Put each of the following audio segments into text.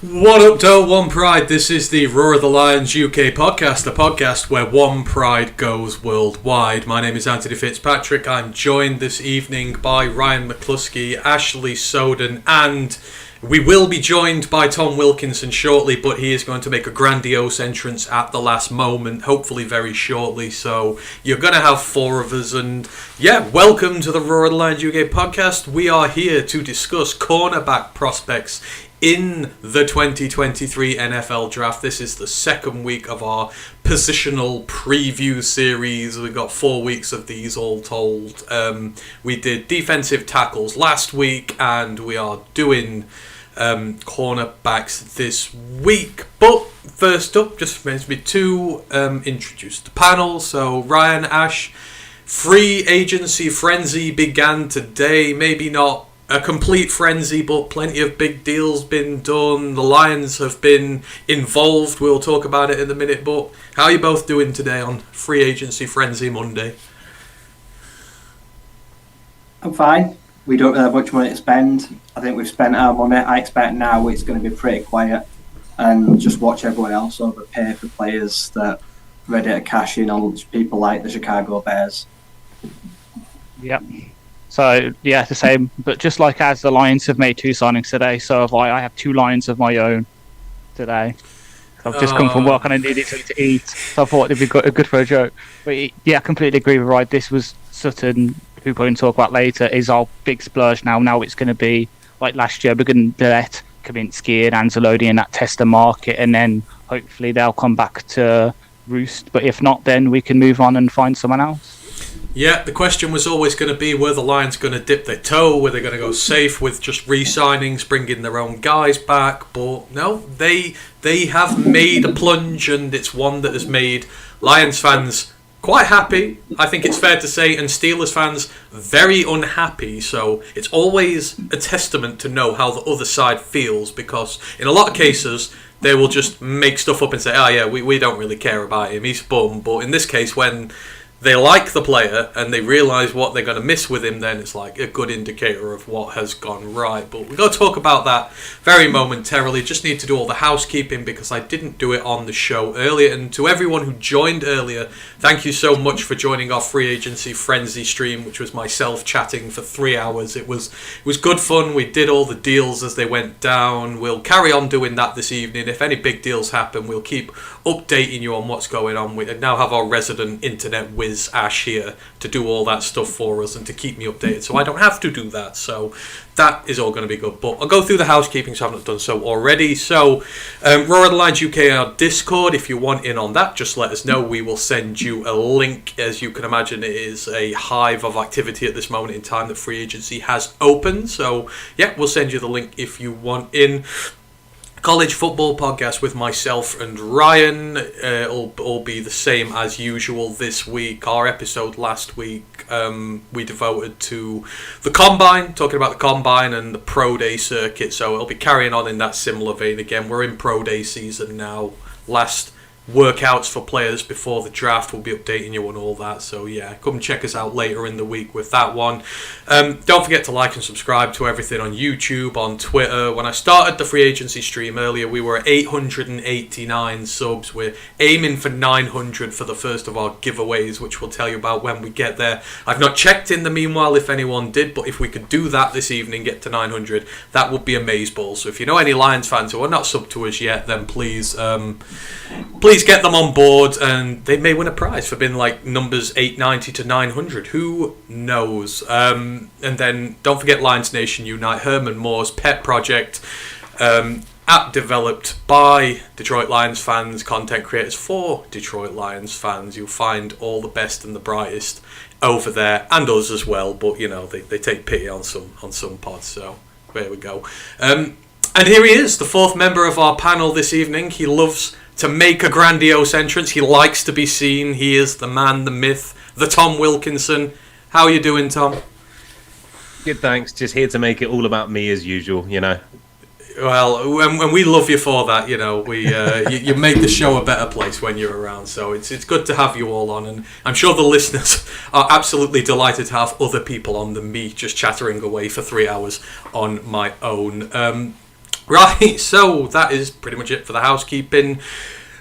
What up, Doe? One Pride. This is the Roar of the Lions UK podcast, the podcast where one pride goes worldwide. My name is Anthony Fitzpatrick. I'm joined this evening by Ryan McCluskey, Ashley Soden, and we will be joined by Tom Wilkinson shortly, but he is going to make a grandiose entrance at the last moment, hopefully very shortly. So you're going to have four of us, and yeah, welcome to the Roar of the Lions UK podcast. We are here to discuss cornerback prospects in the 2023 NFL Draft. This is the second week of our positional preview series. We've got 4 weeks of these all told. We did defensive tackles last week, and we are doing cornerbacks this week. But first up, just reminds me to introduce the panel. So Ryan, Ash, free agency frenzy began today. Maybe not a complete frenzy, but plenty of big deals been done. The Lions have been involved. We'll talk about it in a minute. But how are you both doing today on Free Agency Frenzy Monday? I'm fine. We don't really have much money to spend. I think we've spent our money. I expect now it's going to be pretty quiet and just watch everyone else overpay for players that are ready to cash in on people like the Chicago Bears. Yep. So, yeah, the same. But just like as the Lions have made 2 signings today, so have I. I have 2 Lions of my own today. So I've just come from work and I needed something to eat. So I thought it'd be good for a joke. But yeah, I completely agree with Ryan. This was Sutton, who we're going to talk about later, is our big splurge now. Now it's going to be, like last year, we're going to let Kaminsky and Anzalone and that test the market, and then hopefully they'll come back to roost. But if not, then we can move on and find someone else. Yeah, the question was always going to be, were the Lions going to dip their toe? Were they going to go safe with just re-signings, bringing their own guys back? But no, they have made a plunge, and it's one that has made Lions fans quite happy, I think it's fair to say, and Steelers fans very unhappy. So it's always a testament to know how the other side feels, because in a lot of cases they will just make stuff up and say, oh yeah, we don't really care about him, he's bum. But in this case, when they like the player and they realise what they're going to miss with him, then it's like a good indicator of what has gone right. But we're going to talk about that very momentarily. Just need to do all the housekeeping because I didn't do it on the show earlier. And to everyone who joined earlier, thank you so much for joining our free agency frenzy stream, which was myself chatting for 3 hours. It was good fun. We did all the deals as they went down. We'll carry on doing that this evening. If any big deals happen, we'll keep updating you on what's going on. We now have our resident internet whiz Ash here to do all that stuff for us and to keep me updated, so I don't have to do that. So that is all going to be good. But I'll go through the housekeeping, so I haven't done so already. So Roar of the Lions UK, our Discord, if you want in on that, just let us know. We will send you a link. As you can imagine, it is a hive of activity at this moment in time that free agency has opened. So yeah, we'll send you the link if you want in. College football podcast with myself and Ryan. It'll all be the same as usual this week. Our episode last week we devoted to the Combine, talking about the Combine and the Pro Day circuit. So it'll be carrying on in that similar vein again. We're in Pro Day season now. Last workouts for players before the draft, we'll be updating you on all that. So yeah, come check us out later in the week with that one. Don't forget to like and subscribe to everything on YouTube, on Twitter. When I started the free agency stream earlier, we were at 889 subs. We're aiming for 900 for the first of our giveaways, which we'll tell you about when we get there. I've not checked in the meanwhile if anyone did, but if we could do that this evening, get to 900, that would be amazeballs. So if you know any Lions fans who are not subbed to us yet, then please get them on board, and they may win a prize for being like numbers 890 to 900. Who knows? And then don't forget Lions Nation Unite, Herman Moore's pet project, app developed by Detroit Lions fans, content creators for Detroit Lions fans. You'll find all the best and the brightest over there, and us as well. But you know, they take pity on some pods. So there we go. And here he is, the fourth member of our panel this evening. He loves to make a grandiose entrance. He likes to be seen. He is the man, the myth, the Tom Wilkinson. How are you doing, Tom? Good, thanks. Just here to make it all about me as usual, you know. Well, and we love you for that, you know. We you make the show a better place when you're around, so it's good to have you all on, and I'm sure the listeners are absolutely delighted to have other people on than me just chattering away for 3 hours on my own. Right, so that is pretty much it for the housekeeping.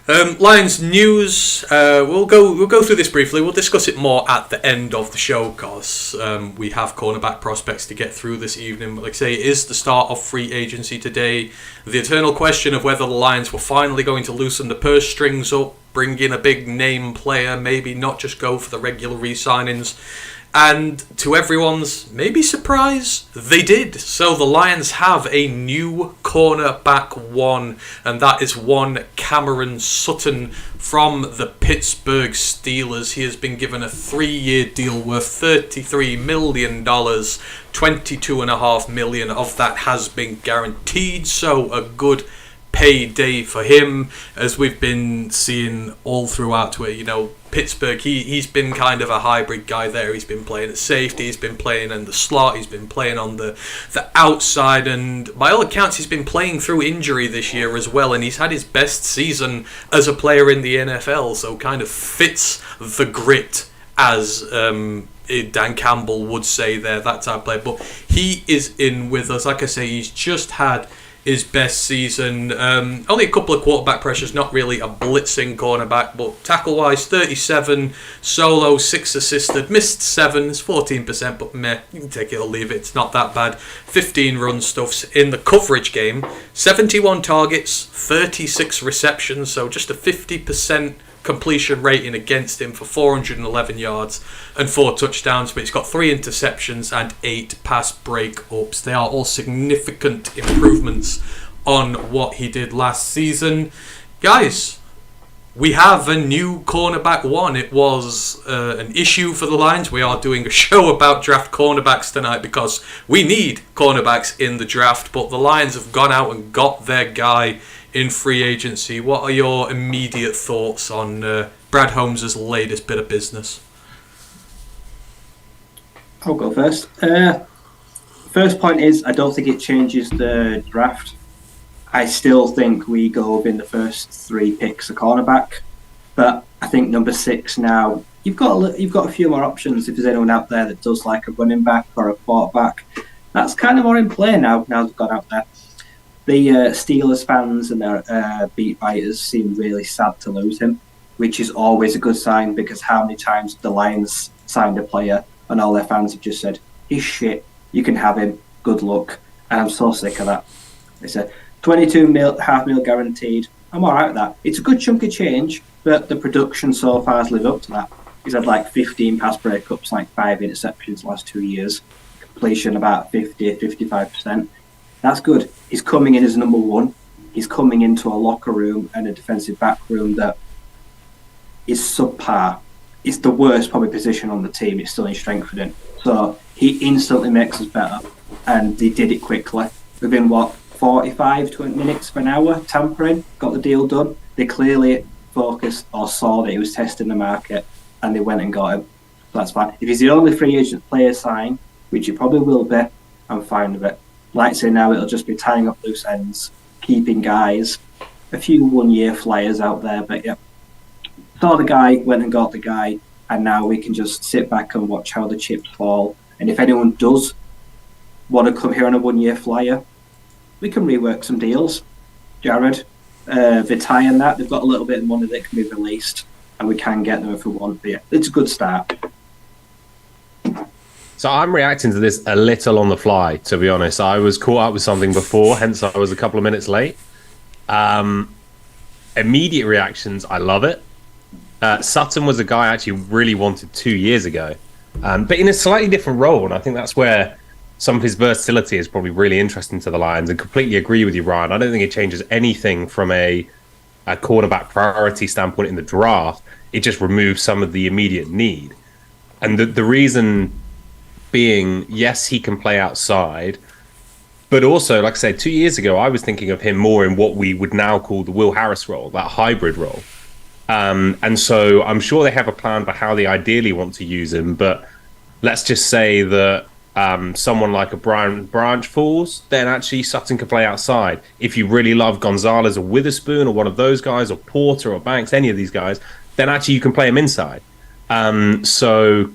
Lions news. We'll go through this briefly. We'll discuss it more at the end of the show because we have cornerback prospects to get through this evening. But like I say, it is the start of free agency today. The eternal question of whether the Lions were finally going to loosen the purse strings up, bring in a big name player, maybe not just go for the regular re-signings. And to everyone's maybe surprise, they did. So the Lions have a new cornerback one, and that is one Cameron Sutton from the Pittsburgh Steelers. He has been given a 3-year deal worth $33 million. $22.5 million of that has been guaranteed, so a good payday for him, as we've been seeing all throughout where, Pittsburgh, he's been kind of a hybrid guy there. He's been playing at safety, he's been playing in the slot, he's been playing on the outside, and by all accounts he's been playing through injury this year as well, and he's had his best season as a player in the NFL, so kind of fits the grit, as Dan Campbell would say there, that type of player. But he is in with us. Like I say, he's just had his best season. Only a couple of quarterback pressures, not really a blitzing cornerback, but tackle-wise, 37 solo, 6 assisted, missed 7, it's 14%, but meh, you can take it or leave it, it's not that bad. 15 run stuffs in the coverage game, 71 targets, 36 receptions, so just a 50% completion rating against him for 411 yards and 4 touchdowns, but he's got 3 interceptions and 8 pass breakups. They are all significant improvements on what he did last season. Guys, we have a new cornerback one. It was an issue for the Lions. We are doing a show about draft cornerbacks tonight because we need cornerbacks in the draft, but the Lions have gone out and got their guy in free agency. What are your immediate thoughts on Brad Holmes' latest bit of business? I'll go first. First point is, I don't think it changes the draft. I still think we go within the first 3 picks a cornerback, but I think number 6 now, you've got a few more options. If there's anyone out there that does like a running back or a quarterback, that's kind of more in play now they've got out there. The Steelers fans and their beat writers seem really sad to lose him, which is always a good sign, because how many times the Lions signed a player and all their fans have just said, he's shit, you can have him, good luck. And I'm so sick of that. They said, $22.5 million guaranteed. I'm all right with that. It's a good chunk of change, but the production so far has lived up to that. He's had like 15 pass breakups, like 5 interceptions the last 2 years. Completion about 55%. That's good. He's coming in as number 1. He's coming into a locker room and a defensive back room that is subpar. It's the worst probably position on the team. It's still in strengthening. So he instantly makes us better. And they did it quickly. Within 45 minutes of an hour, tampering, got the deal done. They clearly focused or saw that he was testing the market, and they went and got him. So that's fine. If he's the only free agent player signed, which he probably will be, I'm fine with it. Like I say, now it'll just be tying up loose ends, keeping guys, a few 1-year flyers out there, but yeah. Saw the guy, went and got the guy, and now we can just sit back and watch how the chips fall. And if anyone does want to come here on a 1-year flyer, we can rework some deals. Jared, Vitaly and that, they've got a little bit of money that can be released, and we can get them if we want. But yeah, it's a good start. So I'm reacting to this a little on the fly, to be honest. I was caught up with something before, hence I was a couple of minutes late. Immediate reactions, I love it. Sutton was a guy I actually really wanted 2 years ago, but in a slightly different role, and I think that's where some of his versatility is probably really interesting to the Lions, and completely agree with you, Ryan. I don't think it changes anything from a quarterback priority standpoint in the draft. It just removes some of the immediate need. And the reason being, yes, he can play outside, but also, like I said, 2 years ago, I was thinking of him more in what we would now call the Will Harris role, that hybrid role. And so I'm sure they have a plan for how they ideally want to use him, but let's just say that someone like a Brian Branch falls, then actually Sutton can play outside. If you really love Gonzalez or Witherspoon or one of those guys, or Porter or Banks, any of these guys, then actually you can play him inside. So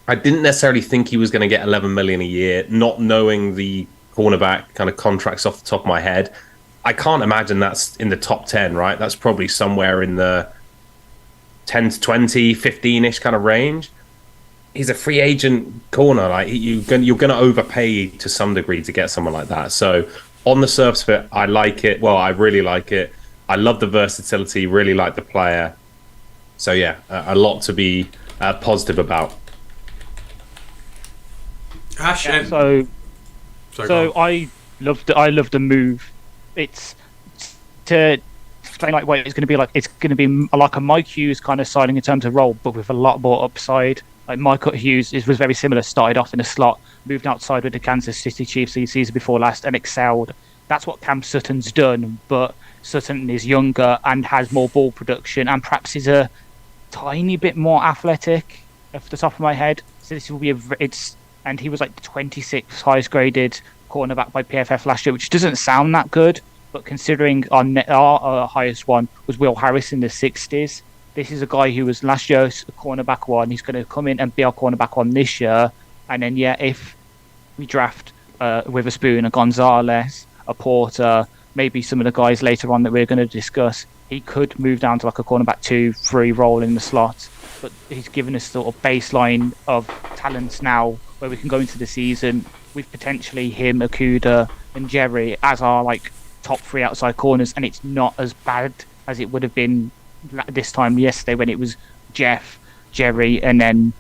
I didn't necessarily think he was going to get $11 million a year, not knowing the cornerback kind of contracts off the top of my head. I can't imagine that's in the top 10, right? That's probably somewhere in the 10 to 20, 15-ish kind of range. He's a free agent corner. Like you're going to overpay to some degree to get someone like that. So on the surface of it, I like it. Well, I really like it. I love the versatility. Really like the player. So yeah, a lot to be positive about. Ash, Yeah, so I love the move. It's to explain like what it's going to be like. It's going to be like a Mike Hughes kind of signing in terms of role, but with a lot more upside. Like Michael Hughes was very similar. Started off in a slot, moved outside with the Kansas City Chiefs the season before last, and excelled. That's what Cam Sutton's done, but Sutton is younger and has more ball production, and perhaps is a tiny bit more athletic. Off the top of my head, so this will be and he was like the 26th highest graded cornerback by PFF last year, which doesn't sound that good, but considering our highest one was Will Harris in the 60s. This is a guy who was last year's cornerback one. He's going to come in and be our cornerback one this year. And then, if we draft Witherspoon, a Gonzalez, a Porter, maybe some of the guys later on that we're going to discuss, he could move down to like a cornerback 2-3 role in the slot. But he's given us sort of baseline of talents now where we can go into the season with potentially him, Okuda, and Jerry as our like top 3 outside corners. And it's not as bad as it would have been this time yesterday when it was Jeff, Jerry, and then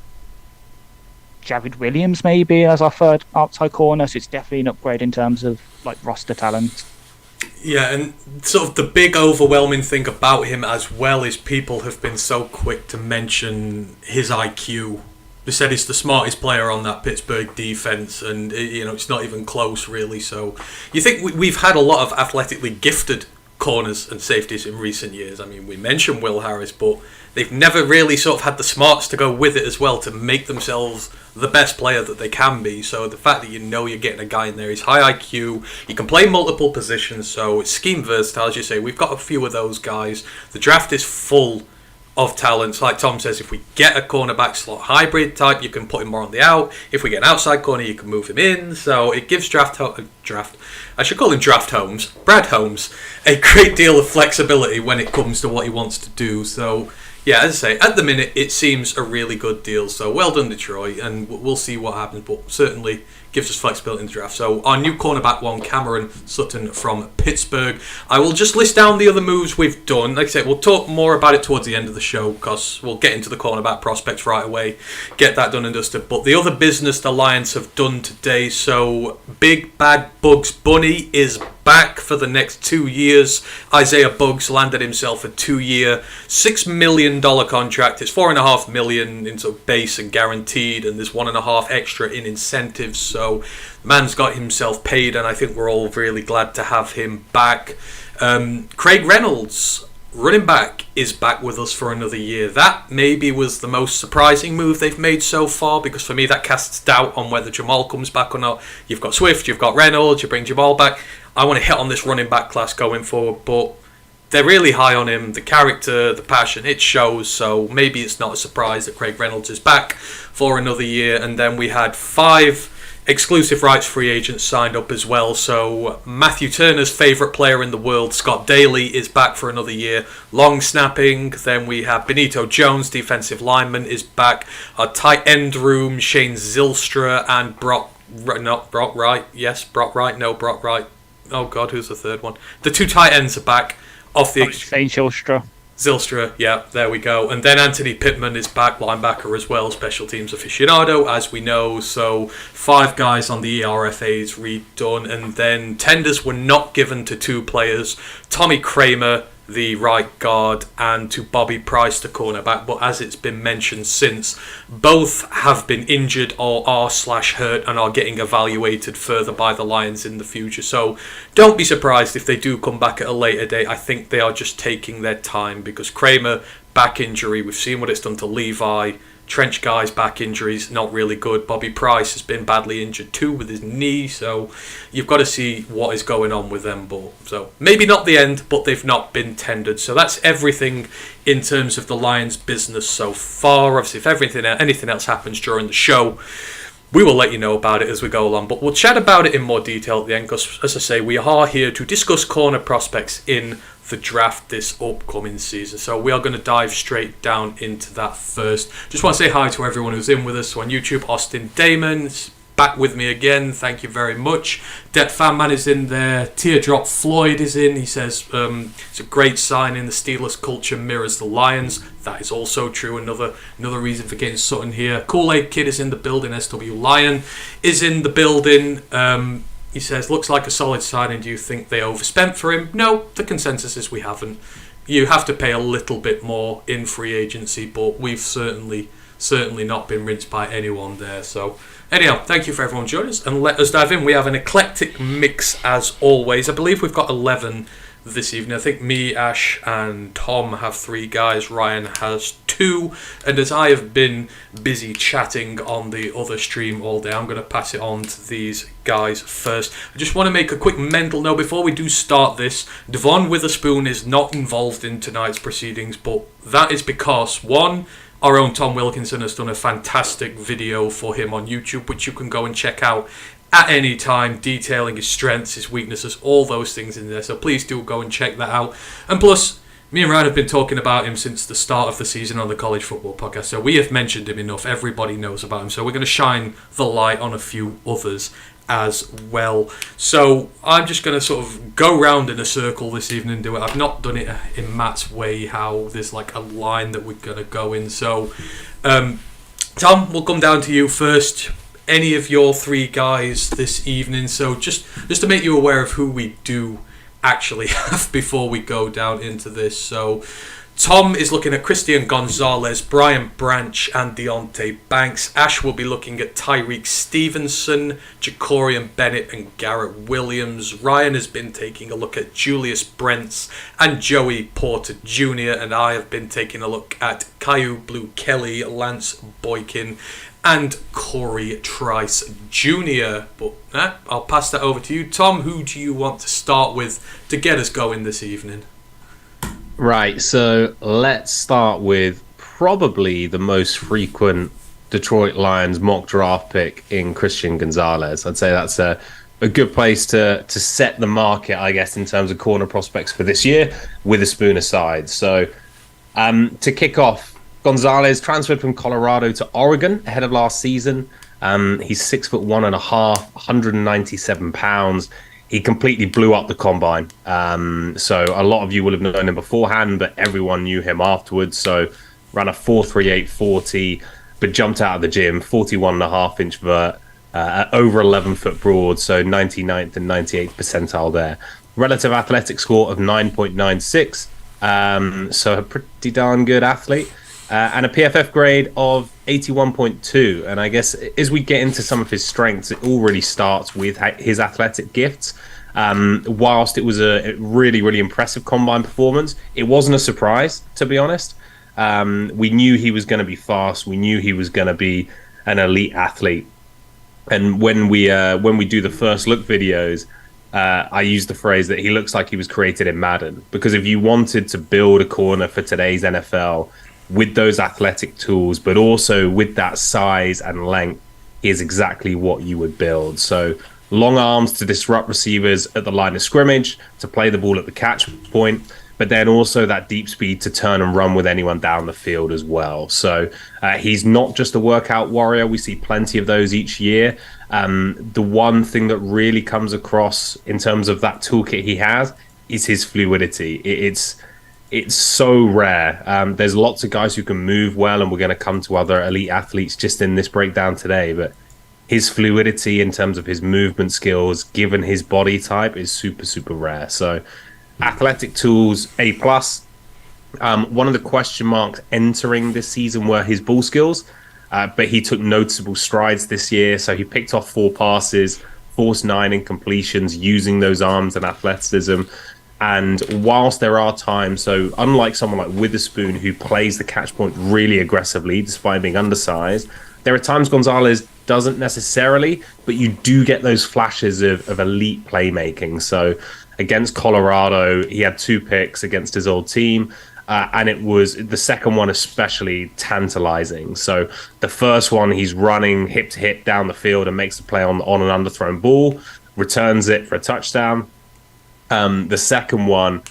Javid Williams maybe as our third outside corner. So it's definitely an upgrade in terms of like roster talent. Yeah, and sort of the big overwhelming thing about him as well is people have been so quick to mention his IQ. They said he's the smartest player on that Pittsburgh defense, and it's not even close really. So you think we've had a lot of athletically gifted corners and safeties in recent years. I mean, we mentioned Will Harris, but they've never really sort of had the smarts to go with it as well to make themselves the best player that they can be. So the fact that you're getting a guy in there, he's high IQ, he can play multiple positions, so it's scheme versatile, as you say. We've got a few of those guys. The draft is full of talents. Like Tom says, if we get a cornerback slot hybrid type, you can put him more on the out. If we get an outside corner, you can move him in. So it gives I should call him Draft Holmes, Brad Holmes, a great deal of flexibility when it comes to what he wants to do. So yeah, as I say, at the minute it seems a really good deal. So well done, Detroit, and we'll see what happens. But certainly gives us flexibility in the draft. So our new cornerback one, Cameron Sutton from Pittsburgh. I will just list down the other moves we've done. Like I said, we'll talk more about it towards the end of the show because we'll get into the cornerback prospects right away, get that done and dusted. But the other business the Lions have done today, so Big Bad Bugs Bunny is back for the next 2 years. Isaiah Buggs landed himself a 2-year, $6 million contract. It's $4.5 million in sort of base and guaranteed, and there's $1.5 extra in incentives. So man's got himself paid, and I think we're all really glad to have him back. Craig Reynolds, running back, is back with us for another year. That maybe was the most surprising move they've made so far, because for me that casts doubt on whether Jamal comes back or not. You've got Swift, you've got Reynolds, you bring Jamal back. I want to hit on this running back class going forward, but they're really high on him. The character, the passion, it shows. So maybe it's not a surprise that Craig Reynolds is back for another year. And then we had 5 exclusive rights free agents signed up as well. So Matthew Turner's favourite player in the world, Scott Daly, is back for another year. Long snapping. Then we have Benito Jones, defensive lineman, is back. Our tight end room, Shane Zylstra and Brock Wright. Yes, Brock Wright. No, Brock Wright. Oh God, who's the third one? The 2 tight ends are back off the Shane Zylstra, yeah, there we go. And then Anthony Pittman is back, linebacker as well, special teams aficionado, as we know. So 5 guys on the ERFAs redone. And then tenders were not given to 2 players, Tommy Kramer, the right guard, and to Bobby Price, the cornerback. But as it's been mentioned since, both have been injured or are/hurt and are getting evaluated further by the Lions in the future. So don't be surprised if they do come back at a later date. I think they are just taking their time, because Kramer, back injury, we've seen what it's done to Levi. Trench guy's back injuries, not really good. Bobby Price has been badly injured too with his knee, so you've got to see what is going on with them. But so maybe not the end, but they've not been tendered. So that's everything in terms of the Lions business so far. Obviously, if anything else happens during the show, we will let you know about it as we go along. But we'll chat about it in more detail at the end because, as I say, we are here to discuss corner prospects in the draft this upcoming season. So we are going to dive straight down into that first. Just want to say hi to everyone who's in with us. So on YouTube, Austin Damon's back with me again. Thank you very much. Det Fanman is in there. Teardrop Floyd is in. He says it's a great signing. The Steelers culture mirrors the Lions. That is also true. Another reason for getting Sutton here. Kool-Aid Kid is in the building. SW Lion is in the building. He says, looks like a solid signing. Do you think they overspent for him? No, the consensus is we haven't. You have to pay a little bit more in free agency, but we've certainly not been rinsed by anyone there. So anyhow, thank you for everyone joining us, and let us dive in. We have an eclectic mix as always. I believe we've got 11 this evening. I think me, Ash, and Tom have 3 guys. Ryan has 2. And as I have been busy chatting on the other stream all day, I'm going to pass it on to these guys first. I just want to make a quick mental note before we do start this. Devon Witherspoon is not involved in tonight's proceedings, but that is because, one, our own Tom Wilkinson has done a fantastic video for him on YouTube, which you can go and check out at any time, detailing his strengths, his weaknesses, all those things in there. So please do go and check that out. And plus, me and Ryan have been talking about him since the start of the season on the College Football Podcast. So we have mentioned him enough. Everybody knows about him. So we're going to shine the light on a few others as well. So I'm just going to sort of go round in a circle this evening and do it. I've not done it in Matt's way, how there's like a line that we're going to go in. So Tom, we'll come down to you first. Any of your 3 guys this evening. So just to make you aware of who we do actually have before we go down into this. So Tom is looking at Christian Gonzalez, Brian Branch, and Deontay Banks. Ash will be looking at Tyreek Stevenson, Jacorian Bennett, and Garrett Williams. Ryan has been taking a look at Julius Brents and Joey Porter Jr. And I have been taking a look at Caillou Blue Kelly, Lance Boykin, and Corey Trice Jr. But I'll pass that over to you. Tom, who do you want to start with to get us going this evening? Right, so let's start with probably the most frequent Detroit Lions mock draft pick in Christian Gonzalez. I'd say that's a good place to set the market, I guess, in terms of corner prospects for this year, Witherspoon aside. So to kick off, Gonzalez transferred from Colorado to Oregon ahead of last season. He's 6'1.5", 197 pounds. He completely blew up the combine. So a lot of you will have known him beforehand, but everyone knew him afterwards. So ran a 4.38 40, but jumped out of the gym, 41.5-inch vert, over 11 foot broad, so 99th and 98th percentile there. Relative athletic score of 9.96, so a pretty darn good athlete. And a PFF grade of 81.2. And I guess as we get into some of his strengths, it all really starts with his athletic gifts. Whilst it was a really, really impressive combine performance, it wasn't a surprise, to be honest. We knew he was going to be fast. We knew he was going to be an elite athlete. And when we do the first look videos, I use the phrase that he looks like he was created in Madden. Because if you wanted to build a corner for today's NFL with those athletic tools, but also with that size and length, he is exactly what you would build. So long arms to disrupt receivers at the line of scrimmage, to play the ball at the catch point, but then also that deep speed to turn and run with anyone down the field as well. So he's not just a workout warrior. We see plenty of those each year. The one thing that really comes across in terms of that toolkit he has is his fluidity. It's so rare. There's lots of guys who can move well, and we're going to come to other elite athletes just in this breakdown today, but his fluidity in terms of his movement skills, given his body type, is super, super rare. So athletic tools, A+. One of the question marks entering this season were his ball skills, but he took noticeable strides this year. So he picked off 4 passes, forced 9 incompletions using those arms and athleticism. And whilst there are times, so unlike someone like Witherspoon who plays the catch point really aggressively despite being undersized, there are times Gonzalez doesn't necessarily, but you do get those flashes of elite playmaking. So against Colorado, he had 2 picks against his old team. And it was the second one especially tantalizing. So the first one, he's running hip to hip down the field and makes the play on an underthrown ball, returns it for a touchdown. The second one,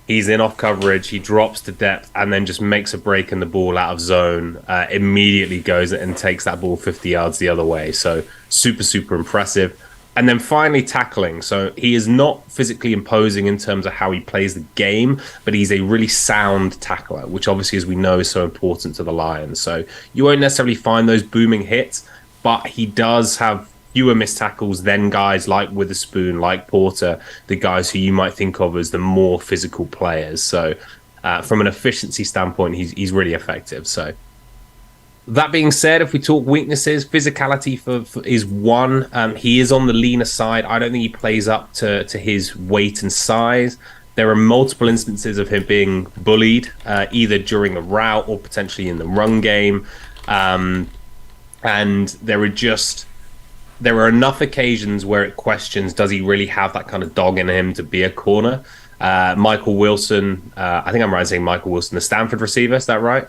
he's in off coverage, he drops to depth, and then just makes a break in the ball out of zone. Immediately goes and takes that ball 50 yards the other way. So super, super impressive. And then finally tackling. So he is not physically imposing in terms of how he plays the game, but he's a really sound tackler, which obviously, as we know, is so important to the Lions. So you won't necessarily find those booming hits, but he does have fewer missed tackles than guys like Witherspoon, like Porter, the guys who you might think of as the more physical players. So from an efficiency standpoint, he's really effective. So that being said, if we talk weaknesses, physicality is one. He is on the leaner side. I don't think he plays up to his weight and size. There are multiple instances of him being bullied, either during the route or potentially in the run game. And there are enough occasions where it questions, does he really have that kind of dog in him to be a corner? Michael Wilson, I think I'm right in saying Michael Wilson, the Stanford receiver, is that right?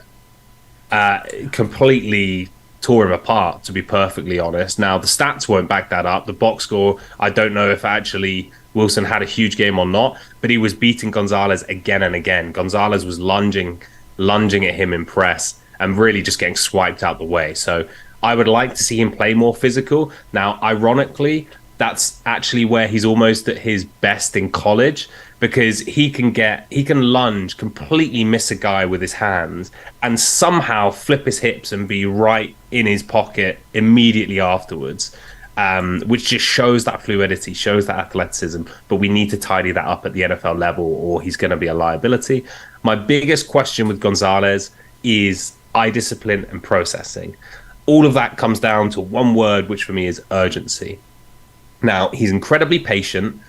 Completely tore him apart, to be perfectly honest. Now, the stats won't back that up. The box score, I don't know if actually Wilson had a huge game or not, but he was beating Gonzalez again and again. Gonzalez was lunging at him in press and really just getting swiped out the way. So I would like to see him play more physical. Now, ironically, that's actually where he's almost at his best in college, because he can lunge, completely miss a guy with his hands, and somehow flip his hips and be right in his pocket immediately afterwards, which just shows that fluidity, shows that athleticism. But we need to tidy that up at the NFL level, or he's going to be a liability. My biggest question with Gonzalez is eye discipline and processing. All of that comes down to one word, which for me is urgency. Now, he's incredibly patient,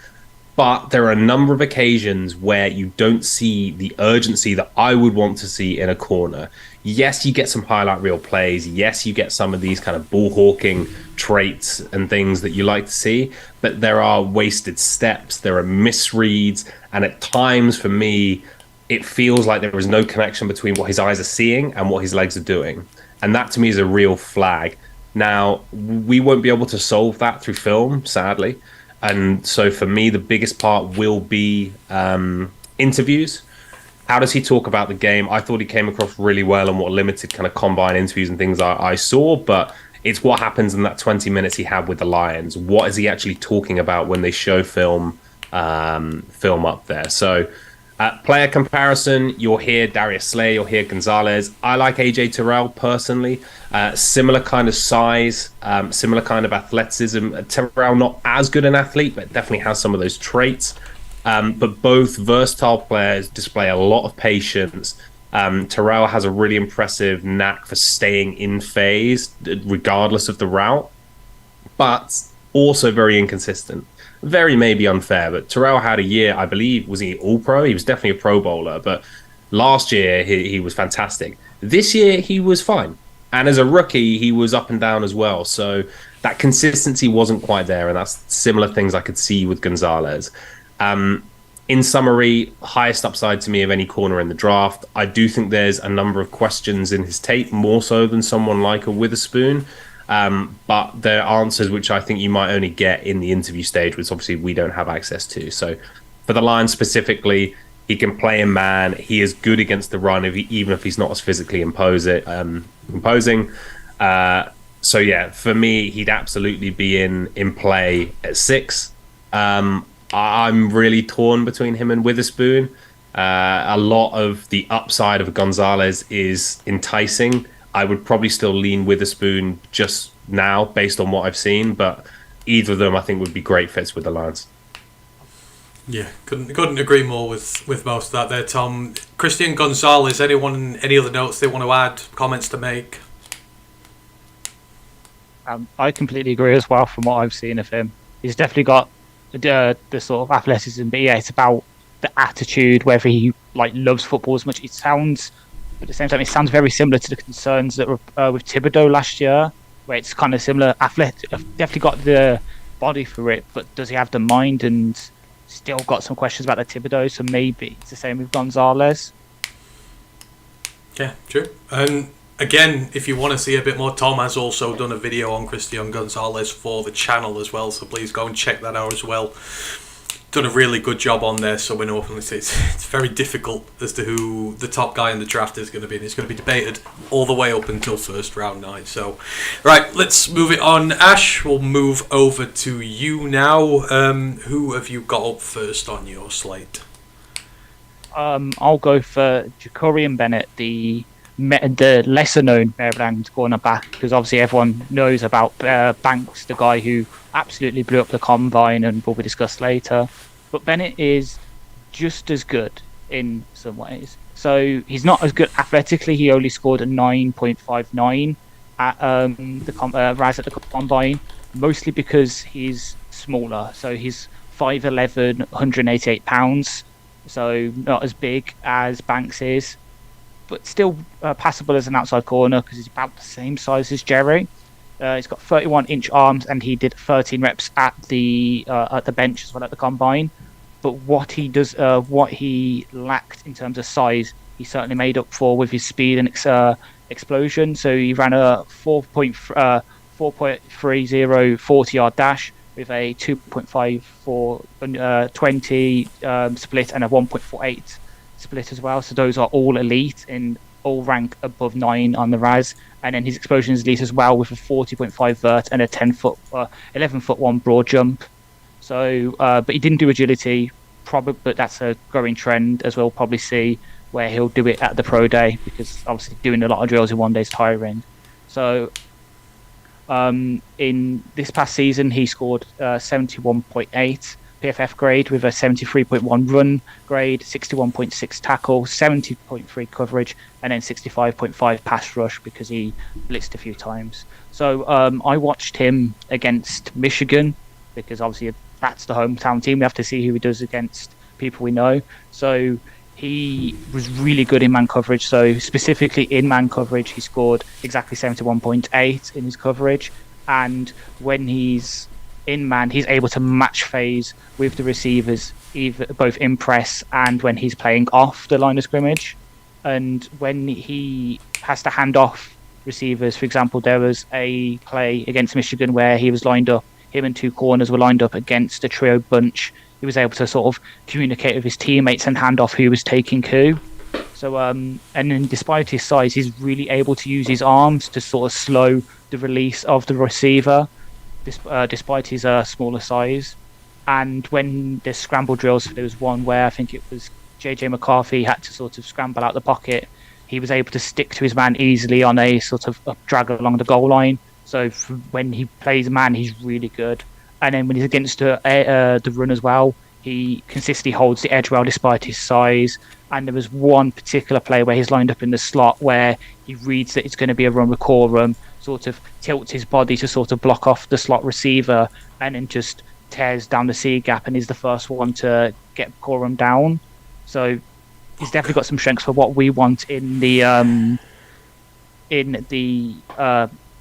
but there are a number of occasions where you don't see the urgency that I would want to see in a corner. Yes, you get some highlight reel plays. Yes, you get some of these kind of ball hawking traits and things that you like to see, but there are wasted steps, there are misreads, and at times for me, it feels like there is no connection between what his eyes are seeing and what his legs are doing. And that to me is a real flag. Now, we won't be able to solve that through film, sadly. And so for me, the biggest part will be interviews. How does he talk about the game? I thought he came across really well in what limited kind of combine interviews and things I saw, but it's what happens in that 20 minutes he had with the Lions. What is he actually talking about when they show film up there? So player comparison, you'll hear Darius Slay, you'll hear Gonzalez. I like AJ Terrell personally. Similar kind of size, similar kind of athleticism. Terrell not as good an athlete, but definitely has some of those traits. But both versatile players display a lot of patience. Terrell has a really impressive knack for staying in phase, regardless of the route, but also very inconsistent. Very maybe unfair, but Terrell had a year, I believe, was he All-Pro? He was definitely a Pro Bowler, but last year he was fantastic. This year he was fine. And as a rookie, he was up and down as well. So that consistency wasn't quite there, and that's similar things I could see with Gonzalez. In summary, highest upside to me of any corner in the draft. I do think there's a number of questions in his tape, more so than someone like a Witherspoon. But there are answers which I think you might only get in the interview stage, which obviously we don't have access to. So for the Lions specifically, he can play in man. He is good against the run, even if he's not as physically imposing. So yeah, for me, he'd absolutely be in play at 6. I'm really torn between him and Witherspoon. A lot of the upside of Gonzalez is enticing. I would probably still lean Witherspoon just now based on what I've seen, but either of them I think would be great fits with the Lions. Yeah, couldn't agree more with most of that there, Tom. Christian Gonzalez, anyone, any other notes they want to add, comments to make? I completely agree as well from what I've seen of him. He's definitely got the sort of athleticism, but yeah, it's about the attitude, whether he loves football as much. It sounds, at the same time, it sounds very similar to the concerns that were with Thibodeau last year, where it's kind of similar. Definitely got the body for it, but does he have the mind? And still got some questions about the Thibodeau, so maybe it's the same with Gonzalez. Yeah, true. And again, if you want to see a bit more, Tom has also done a video on Christian Gonzalez for the channel as well, so please go and check that out as well. Done a really good job on there, so we know it's very difficult as to who the top guy in the draft is going to be, and it's going to be debated all the way up until first round night. So, right, let's move it on. Ash, we'll move over to you now. Who have you got up first on your slate? I'll go for Jacorian Bennett, the lesser-known Maryland cornerback, because obviously everyone knows about Banks, the guy who absolutely blew up the combine and will be discussed later. But Bennett is just as good in some ways. So he's not as good athletically. He only scored a 9.59 at the Raz at the combine, mostly because he's smaller. So he's 5'11", 188 pounds. So not as big as Banks is, but still passable as an outside corner because he's about the same size as Jerry. He's got 31-inch arms, and he did 13 reps at the bench as well at the combine. But what he lacked in terms of size, he certainly made up for with his speed and explosion. So he ran a 4.30 40-yard dash with a 2.54 20 split and a 1.48 split as well. So those are all elite and all rank above 9 on the RAS. And then his explosion is elite as well with a 40.5 vert and a 11-foot 1 broad jump. So, but he didn't do agility, but that's a growing trend, as we'll probably see, where he'll do it at the pro day, because obviously doing a lot of drills in one day is tiring. So, in this past season, he scored 71.8 PFF grade with a 73.1 run grade, 61.6 tackle, 70.3 coverage, and then 65.5 pass rush because he blitzed a few times. So I watched him against Michigan because obviously that's the hometown team. We have to see who he does against people we know. So he was really good in man coverage. So specifically in man coverage, he scored exactly 71.8 in his coverage. And when he's in man, he's able to match phase with the receivers, both in press and when he's playing off the line of scrimmage. And when he has to hand off receivers, for example, there was a play against Michigan where he was lined up, him and 2 corners were lined up against a trio bunch. He was able to sort of communicate with his teammates and hand off who was taking who. So, and then despite his size, he's really able to use his arms to sort of slow the release of the receiver, despite his smaller size. And when there's scramble drills, there was one where I think it was JJ McCarthy had to sort of scramble out the pocket. He was able to stick to his man easily on a sort of up drag along the goal line. So when he plays man, he's really good. And then when he's against the run as well, he consistently holds the edge well despite his size. And there was one particular play where he's lined up in the slot where he reads that it's going to be a run with Corum, sort of tilts his body to sort of block off the slot receiver, and then just tears down the C gap and is the first one to get Corum down. So he's definitely got some strengths for what we want in the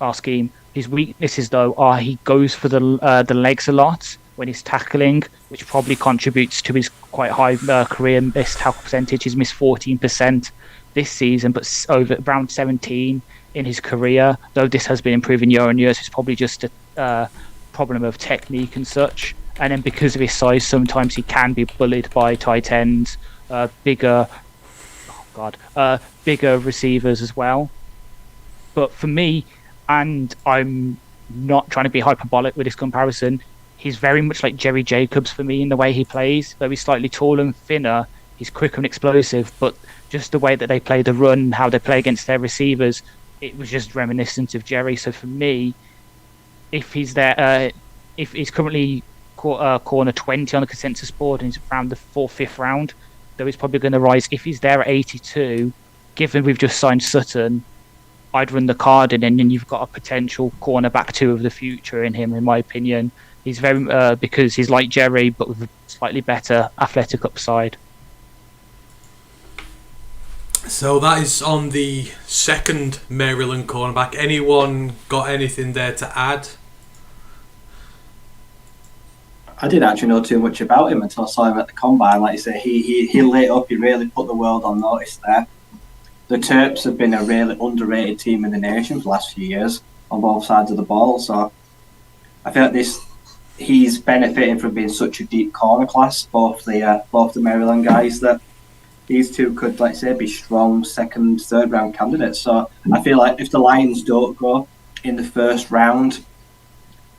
our scheme. His weaknesses, though, are he goes for the legs a lot when he's tackling, which probably contributes to his quite high career missed tackle percentage. He's missed 14% this season, but over around 17 in his career. Though this has been improving year on year, so it's probably just a problem of technique and such. And then because of his size, sometimes he can be bullied by tight ends, bigger receivers as well. But for me, and I'm not trying to be hyperbolic with this comparison, he's very much like Jerry Jacobs for me in the way he plays. Though he's slightly taller and thinner, he's quick and explosive, but just the way that they play the run, how they play against their receivers, it was just reminiscent of Jerry. So for me, if he's there, if he's currently corner 20 on the consensus board and he's around the 4th, 5th round, though he's probably going to rise. If he's there at 82, given we've just signed Sutton, I'd run the card in, and then you've got a potential cornerback 2 of the future in him, in my opinion. He's very because he's like Jerry, but with a slightly better athletic upside. So that is on the second Maryland cornerback. Anyone got anything there to add? I didn't actually know too much about him until I saw him at the combine. Like you say, he lit up. He really put the world on notice there. the Terps have been a really underrated team in the nation for the last few years on both sides of the ball. So I feel like he's benefiting from being such a deep corner class, both the Maryland guys, that these two could, let's say, be strong second, third round candidates. So I feel like if the Lions don't go in the first round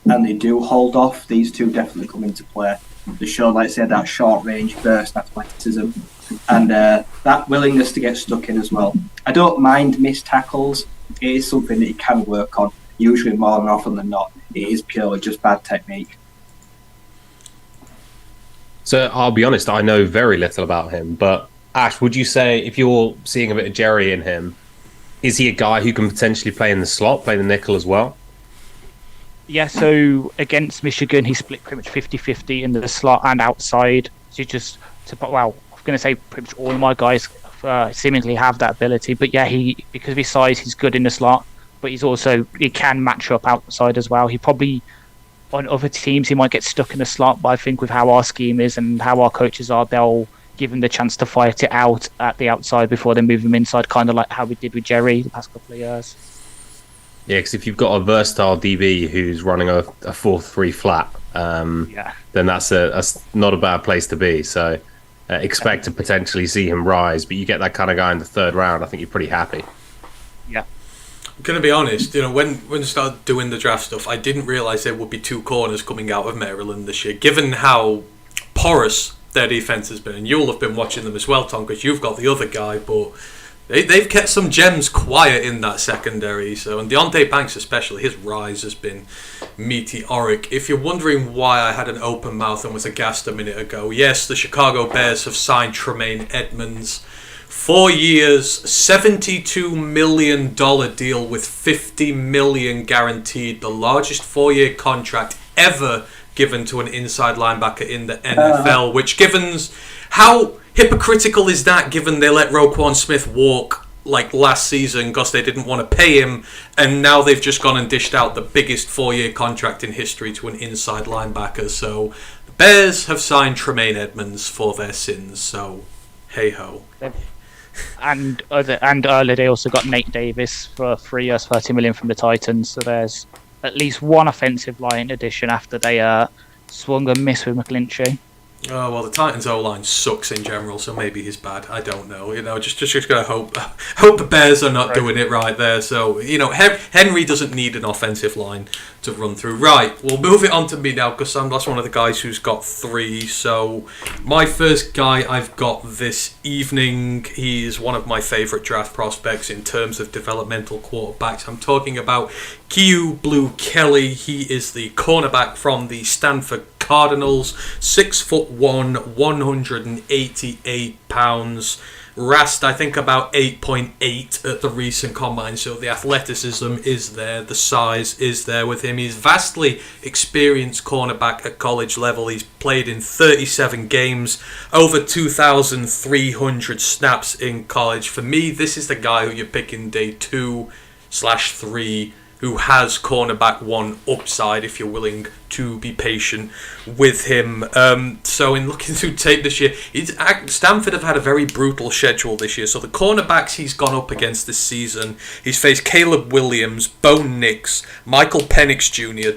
and they do hold off, these two definitely come into play. They show, like I said, that short range burst, athleticism, and that willingness to get stuck in as well. I don't mind missed tackles. It is something that you can work on, usually more than often than not. It is purely just bad technique. So I'll be honest, I know very little about him, but Ash, would you say, if you're seeing a bit of Jerry in him, is he a guy who can potentially play in the slot, play the nickel as well? Yeah, so against Michigan, he split pretty much 50-50 in the slot and outside. So I'm going to say pretty much all my guys seemingly have that ability. But yeah, because of his size, he's good in the slot, but he can match up outside as well. He probably, on other teams, he might get stuck in the slot, but I think with how our scheme is and how our coaches are, they'll give him the chance to fight it out at the outside before they move him inside, kind of like how we did with Jerry the past couple of years. Yeah, because if you've got a versatile DB who's running a 4-3 flat, then that's not a bad place to be. So expect to potentially see him rise, but you get that kind of guy in the third round, I think you're pretty happy. Yeah. I'm going to be honest, when I started doing the draft stuff, I didn't realise there would be two corners coming out of Maryland this year, given how porous their defence has been. And you'll have been watching them as well, Tom, because you've got the other guy, but they've kept some gems quiet in that secondary. So, and Deontay Banks especially, his rise has been meteoric. If you're wondering why I had an open mouth and was aghast a minute ago, yes, the Chicago Bears have signed Tremaine Edmonds. 4 years, $72 million deal with $50 million guaranteed. The largest 4-year contract ever given to an inside linebacker in the NFL, which how hypocritical is that, given they let Roquan Smith walk like last season because they didn't want to pay him, and now they've just gone and dished out the biggest 4-year contract in history to an inside linebacker. So the Bears have signed Tremaine Edmonds for their sins, so hey ho. And earlier they also got Nate Davis for 3 years, $30 million from the Titans. So there's at least one offensive line addition after they swung and missed with McGlinchey. Oh, well, the Titans' O-line sucks in general, so maybe he's bad. I don't know. Just going to hope the Bears are not doing it right there. So, Henry doesn't need an offensive line to run through. Right, we'll move it on to me now, because that's one of the guys who's got 3. So, my first guy I've got this evening, he's one of my favourite draft prospects in terms of developmental quarterbacks. I'm talking about Q Blue Kelly. He is the cornerback from the Stanford Cardinals, 6'1", 188 pounds. Rast, I think, about 8.8 at the recent combine. So the athleticism is there, the size is there with him. He's vastly experienced cornerback at college level. He's played in 37 games, over 2,300 snaps in college. For me, this is the guy who you're picking day 2/3, who has cornerback 1 upside if you're willing to be patient with him. So in looking through tape this year, Stanford have had a very brutal schedule this year. So the cornerbacks he's gone up against this season, he's faced Caleb Williams, Bo Nix, Michael Penix Jr.,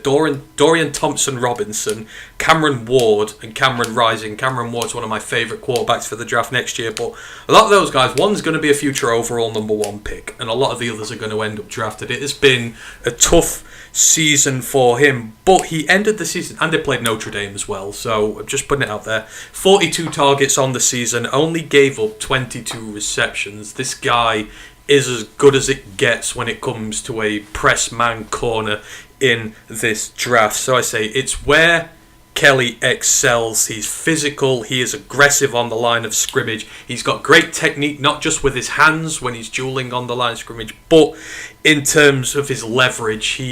Dorian Thompson-Robinson, Cameron Ward, and Cameron Rising. Cameron Ward's one of my favourite quarterbacks for the draft next year, but a lot of those guys, one's going to be a future overall number 1 pick, and a lot of the others are going to end up drafted. It has been a tough season for him, but he ended the season, and they played Notre Dame as well, so I'm just putting it out there. 42 targets on the season, only gave up 22 receptions. This guy is as good as it gets when it comes to a press man corner in this draft. So I say it's where Kelly excels. He's physical, he is aggressive on the line of scrimmage, he's got great technique, not just with his hands when he's dueling on the line of scrimmage, but in terms of his leverage.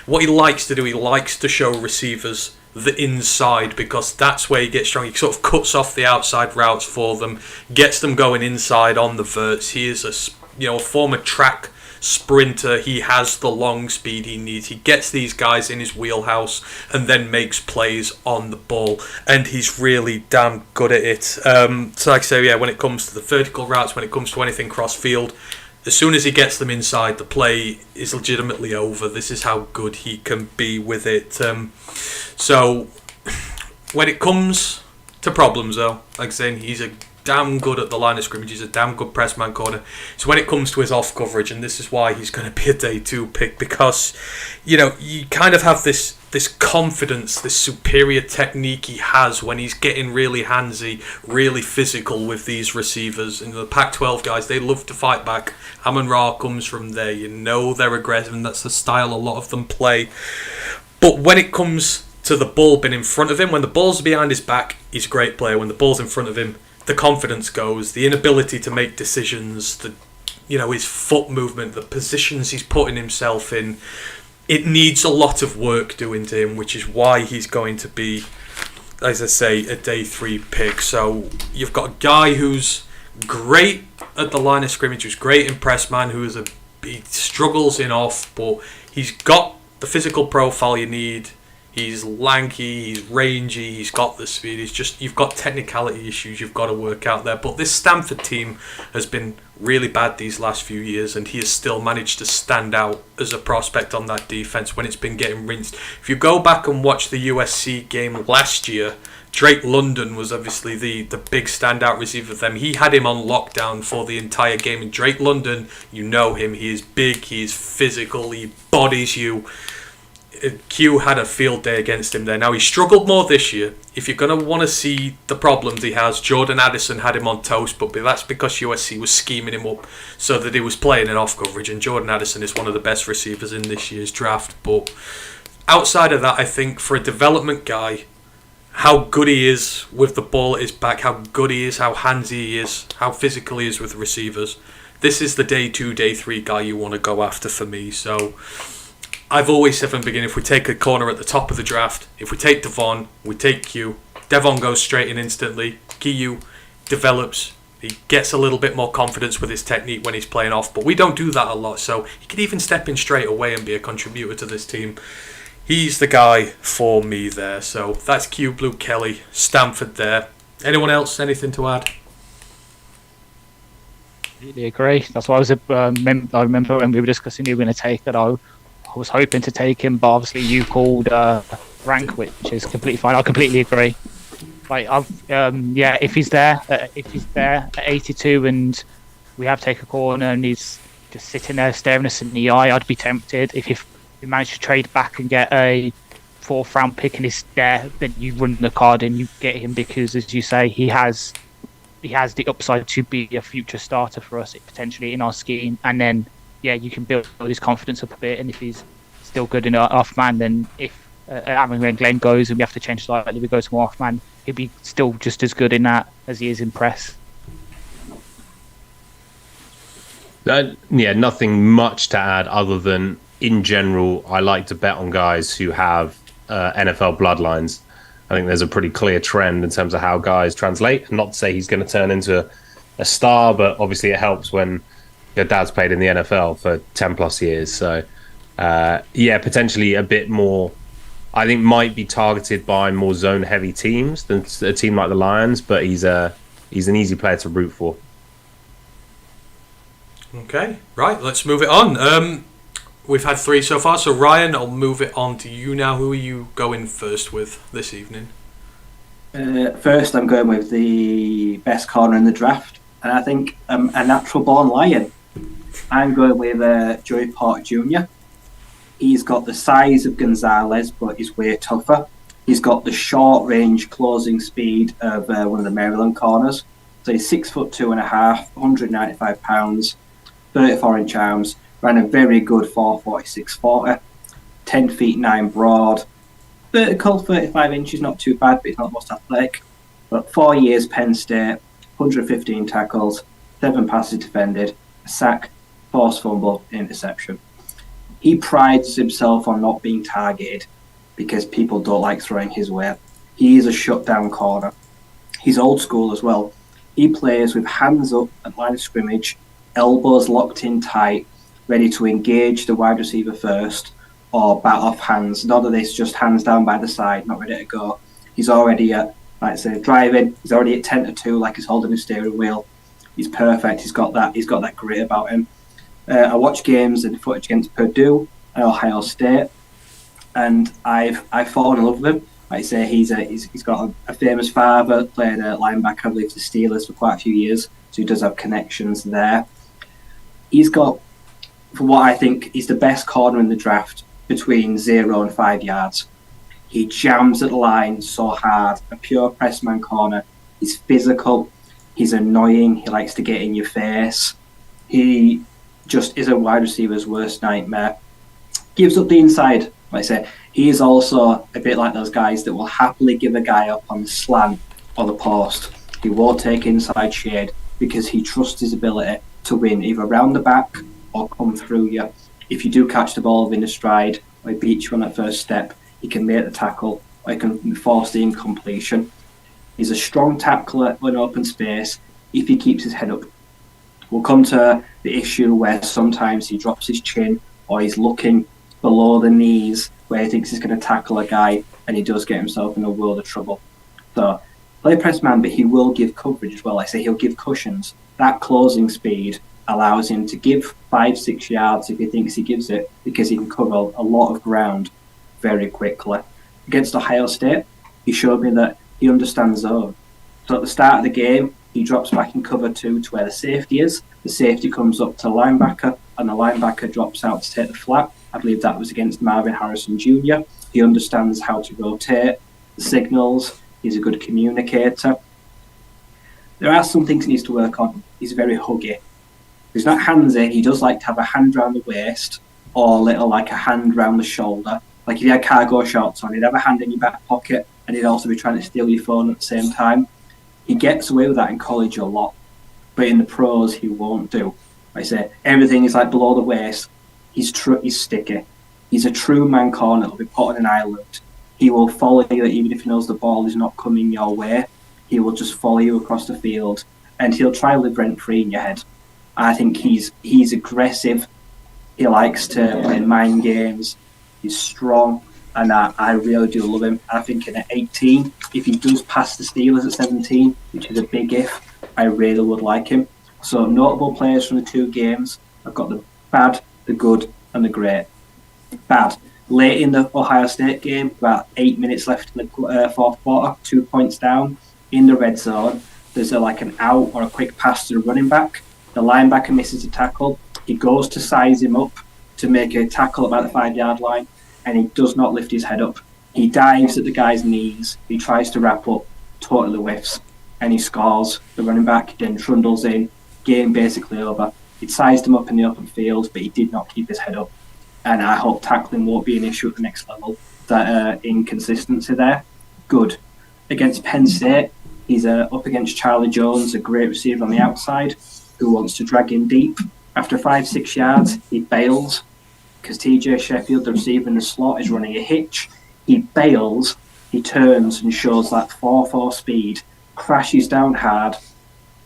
What he likes to do, he likes to show receivers the inside, because that's where he gets strong. He sort of cuts off the outside routes for them, gets them going inside on the verts. He is a former track sprinter. He has the long speed he needs. He gets these guys in his wheelhouse and then makes plays on the ball, and he's really damn good at it. So like I say, yeah, when it comes to the vertical routes, when it comes to anything cross field, as soon as he gets them inside, the play is legitimately over. This is how good he can be with it. So when it comes to problems, though, like I say, he's a damn good at the line of scrimmage. He's a damn good press man corner. So when it comes to his off coverage, and this is why he's going to be a day 2 pick, because you kind of have this confidence, this superior technique he has when he's getting really handsy, really physical with these receivers. And the Pac-12 guys, they love to fight back. Amon-Ra comes from there. They're aggressive, and that's the style a lot of them play. But when it comes to the ball being in front of him, when the ball's behind his back, he's a great player. When the ball's in front of him, the confidence goes, the inability to make decisions, his foot movement, the positions he's putting himself in. It needs a lot of work doing to him, which is why he's going to be, as I say, a day 3 pick. So you've got a guy who's great at the line of scrimmage, who's great in press man, he struggles in off, but he's got the physical profile you need. He's lanky, he's rangy, he's got the speed. You've got technicality issues you've got to work out there. But this Stanford team has been really bad these last few years, and he has still managed to stand out as a prospect on that defense when it's been getting rinsed. If you go back and watch the USC game last year, Drake London was obviously the big standout receiver for them. He had him on lockdown for the entire game. And Drake London, you know him, he is big, he is physical, he bodies you. Q had a field day against him there. Now, he struggled more this year. If you're going to want to see the problems he has, Jordan Addison had him on toast, but that's because USC was scheming him up so that he was playing in off coverage, and Jordan Addison is one of the best receivers in this year's draft. But outside of that, I think for a development guy, how good he is with the ball at his back, how good he is, how handsy he is, how physical he is with receivers, this is the day 2, day 3 guy you want to go after for me. So I've always said from the beginning, if we take a corner at the top of the draft, if we take Devon, we take Q. Devon goes straight in instantly. Q develops. He gets a little bit more confidence with his technique when he's playing off, but we don't do that a lot, so he could even step in straight away and be a contributor to this team. He's the guy for me there. So that's Q, Blue Kelly, Stanford there. Anyone else? Anything to add? Completely agree. That's why I remember when we were discussing who we were going to take that I was hoping to take him, but obviously you called rank, which is completely fine. I completely agree. Like if he's there at 82 and we have to take a corner and he's just sitting there staring us in the eye, I'd be tempted. If we manage to trade back and get a 4th round pick and he's there, then you run the card and you get him because, as you say, he has the upside to be a future starter for us potentially in our scheme, and then you can build his confidence up a bit, and if he's still good in off man, then if Aaron and Glenn goes and we have to change slightly, we go to more off man, he'll be still just as good in that as he is in press. Nothing much to add other than, in general, I like to bet on guys who have NFL bloodlines. I think there's a pretty clear trend in terms of how guys translate. And not to say he's going to turn into a star, but obviously it helps when your dad's played in the NFL for 10 plus years. So, potentially a bit more, I think might be targeted by more zone heavy teams than a team like the Lions, but he's an easy player to root for. Okay, right, let's move it on. We've had 3 so far, so Ryan, I'll move it on to you now. Who are you going first with this evening? First, I'm going with the best corner in the draft, and I think a natural born Lion. I'm going with Joey Porter Jr. He's got the size of Gonzalez, but he's way tougher. He's got the short range closing speed of one of the Maryland corners. So he's 6'2.5", 195 pounds, 34-inch arms. Ran a very good 4.46 10 feet 9 broad. Vertical 35 inches, not too bad, but he's not the most athletic. But 4 years Penn State, 115 tackles, 7 passes defended, a sack, forced fumble, interception. He prides himself on not being targeted because people don't like throwing his way. He is a shutdown corner. He's old school as well. He plays with hands up at line of scrimmage, elbows locked in tight, ready to engage the wide receiver first or bat off hands. None of this, just hands down by the side, not ready to go. He's already at, like I say, driving. He's already at 10-2, like he's holding a steering wheel. He's perfect. He's got that grit about him. I watched games and footage against Purdue and Ohio State, and I've fallen in love with him. Like I say, he's got a famous father, played a linebacker, I believe, for the Steelers for quite a few years, so he does have connections there. He's got, for what I think, he's the best corner in the draft between 0 and 5 yards. He jams at the line so hard, a pure press man corner. He's physical, he's annoying, he likes to get in your face. He just is a wide receiver's worst nightmare. Gives up the inside, like I say. He is also a bit like those guys that will happily give a guy up on the slant or the post. He will take inside shade because he trusts his ability to win either around the back or come through you. If you do catch the ball in a stride or he beats you on that first step, he can make the tackle or he can force the incompletion. He's a strong tackler in open space if he keeps his head up. We'll come to the issue where sometimes he drops his chin or he's looking below the knees where he thinks he's going to tackle a guy and he does get himself in a world of trouble. So, play press man, but he will give coverage as well. I say he'll give cushions. That closing speed allows him to give 5-6 yards if he thinks he gives it, because he can cover a lot of ground very quickly. Against Ohio State, he showed me that he understands zone. So at the start of the game, he drops back in cover 2 to where the safety is. The safety comes up to linebacker, and the linebacker drops out to take the flat. I believe that was against Marvin Harrison Jr. He understands how to rotate the signals. He's a good communicator. There are some things he needs to work on. He's very huggy. He's not handsy. He does like to have a hand around the waist or a little like a hand around the shoulder. Like if you had cargo shorts on, he'd have a hand in your back pocket and he'd also be trying to steal your phone at the same time. He gets away with that in college a lot, but in the pros he won't do. Like I say, everything is like below the waist. He's sticky. He's a true man corner that'll be put on an island. He will follow you even if he knows the ball is not coming your way. He will just follow you across the field and he'll try to live rent-free in your head. I think he's aggressive. He likes to play mind games. He's strong, and I really do love him. I think at 18, if he does pass the Steelers at 17, which is a big if, I really would like him. So notable players from the 2 games. I've got the bad, the good, and the great. Bad. Late in the Ohio State game, about 8 minutes left in the fourth quarter, 2 points down, in the red zone, there's like an out or a quick pass to the running back. The linebacker misses a tackle. He goes to size him up to make a tackle about the 5-yard line, and he does not lift his head up. He dives at the guy's knees. He tries to wrap up, totally whiffs, and he scores. The running back then trundles in. Game basically over. He'd sized him up in the open field, but he did not keep his head up. And I hope tackling won't be an issue at the next level. That inconsistency there. Good. Against Penn State, he's up against Charlie Jones, a great receiver on the outside, who wants to drag him deep. After 5-6 yards, he bails because TJ Sheffield, the receiver in the slot, is running a hitch. He bails, he turns and shows that 4.4 speed, crashes down hard,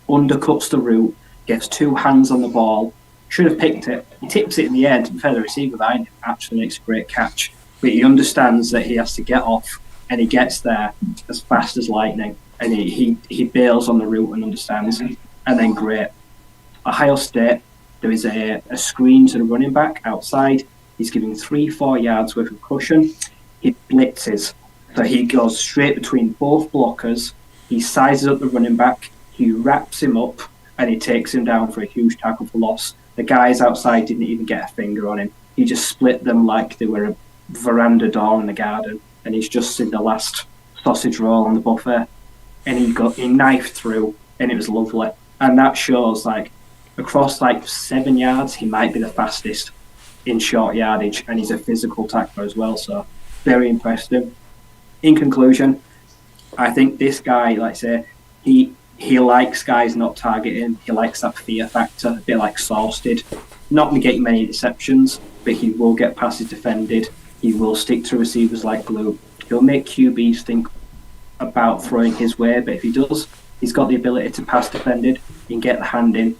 undercuts the route, gets 2 hands on the ball, should have picked it. He tips it in the air, and to be fair, the receiver behind him actually makes a great catch. But he understands that he has to get off, and he gets there as fast as lightning. And he bails on the route and understands. And then great. Ohio State, there is a screen to the running back outside. He's giving 3-4 yards worth of cushion. He blitzes. So he goes straight between both blockers. He sizes up the running back. He wraps him up and he takes him down for a huge tackle for loss. The guys outside didn't even get a finger on him. He just split them like they were a veranda door in the garden. And he's just in the last sausage roll on the buffet. And he knifed through, and it was lovely. And that shows, like, across 7 yards, he might be the fastest in short yardage, and he's a physical tackler as well. So very impressed him. In conclusion, I think this guy, like I say, he likes guys not targeting. He likes that fear factor, a bit like Sauce did. Not getting many interceptions, but he will get passes defended. He will stick to receivers like glue. He'll make QBs think about throwing his way, but if he does, he's got the ability to pass defended. He can get the hand in.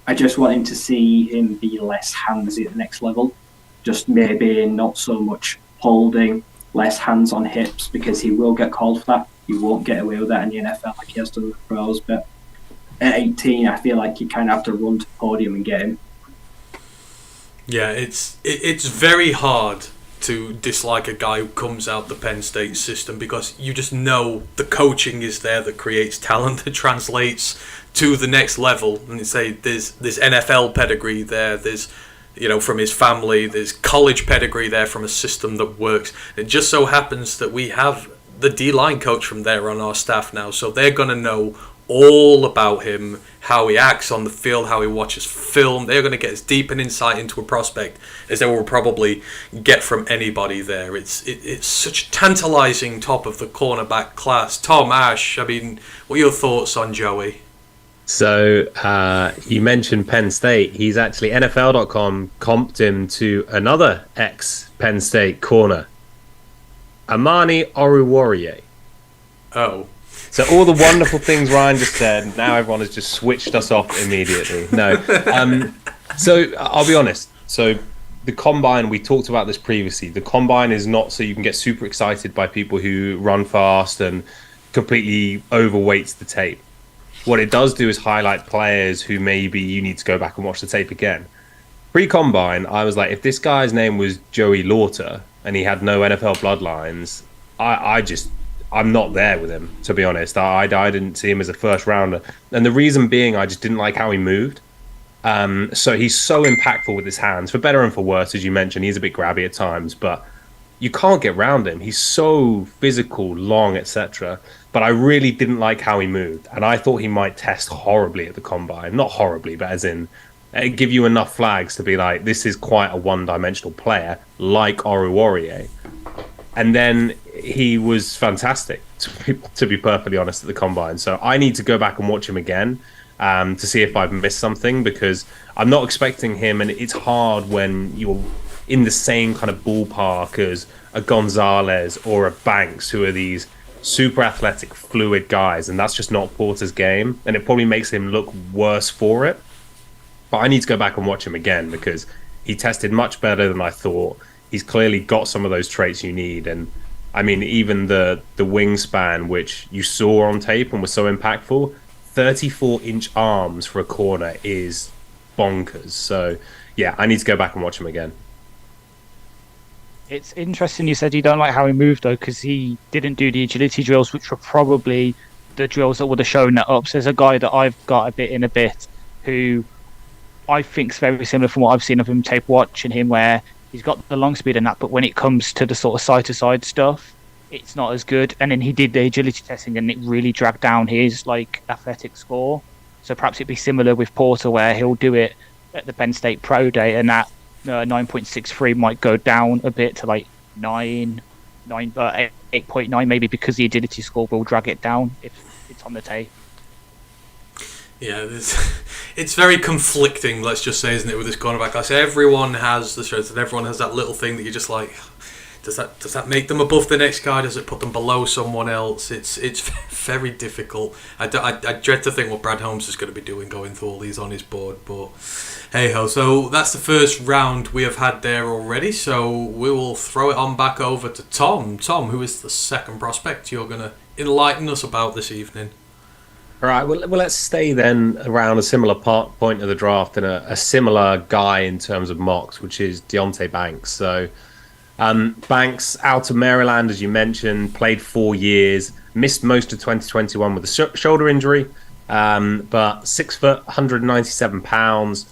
I just want him to see him be less handsy at the next level. Just maybe not so much holding, less hands on hips, because he will get called for that. He won't get away with that in the NFL like he has done with the pros. But at 18, I feel like you kind of have to run to the podium and get him. Yeah, it's very hard to dislike a guy who comes out the Penn State system, because you just know the coaching is there that creates talent that translates to the next level. And you say there's NFL pedigree there, there's, you know, from his family, there's college pedigree there from a system that works. It just so happens that we have the D-line coach from there on our staff now, so they're going to know all about him, how he acts on the field, how he watches film. They're going to get as deep an insight into a prospect as they will probably get from anybody there. It's such a tantalizing top of the cornerback class. Tom, Ash, I mean, what are your thoughts on Joey? So you mentioned Penn State. He's actually, NFL.com comped him to another ex-Penn State corner, Amani Oruwariye. Oh. So all the wonderful things Ryan just said, now everyone has just switched us off immediately. No. So I'll be honest. So the Combine, we talked about this previously. The Combine is not so you can get super excited by people who run fast and completely overweights the tape. What it does do is highlight players who maybe you need to go back and watch the tape again. Pre-Combine, I was like, if this guy's name was Joey Lauter and he had no NFL bloodlines, I'm not there with him, to be honest. I didn't see him as a first rounder. And the reason being, I just didn't like how he moved. So he's so impactful with his hands, for better and for worse, as you mentioned. He's a bit grabby at times, but you can't get around him. He's so physical, long, etc. But I really didn't like how he moved. And I thought he might test horribly at the Combine. Not horribly, but as in, give you enough flags to be like, this is quite a one-dimensional player, like Oruwariye. And then he was fantastic, to be perfectly honest, at the Combine. So I need to go back and watch him again to see if I've missed something, because I'm not expecting him, and it's hard when you're in the same kind of ballpark as a Gonzalez or a Banks, who are these super athletic, fluid guys, and that's just not Porter's game, and it probably makes him look worse for it. But I need to go back and watch him again, because he tested much better than I thought. He's clearly got some of those traits you need. And I mean, even the wingspan, which you saw on tape and was so impactful, 34-inch arms for a corner is bonkers. So yeah, I need to go back and watch him again. It's interesting you said you don't like how he moved, though, because he didn't do the agility drills, which were probably the drills that would have shown that up. So there's a guy that I've got a bit who I think is very similar from what I've seen of him tape watching him, where he's got the long speed and that, but when it comes to the sort of side-to-side stuff, it's not as good. And then he did the agility testing, and it really dragged down his athletic score. So perhaps it'd be similar with Porter, where he'll do it at the Penn State Pro Day, and that 9.63 might go down a bit to 8.9 maybe, because the agility score will drag it down if it's on the tape. Yeah, it's very conflicting, let's just say, isn't it, with this cornerback? I say everyone has the strengths, and everyone has that little thing that you're just like, does that make them above the next guy? Does it put them below someone else? It's very difficult. I dread to think what Brad Holmes is going to be doing going through all these on his board, but hey ho. So that's the first round we have had there already, so we will throw it on back over to Tom. Tom, who is the second prospect you're going to enlighten us about this evening? All right, well, let's stay then around a similar point of the draft and a similar guy in terms of mocks, which is Deonte Banks. So Banks out of Maryland, as you mentioned, played 4 years, missed most of 2021 with a shoulder injury, but 6 foot, 197 pounds.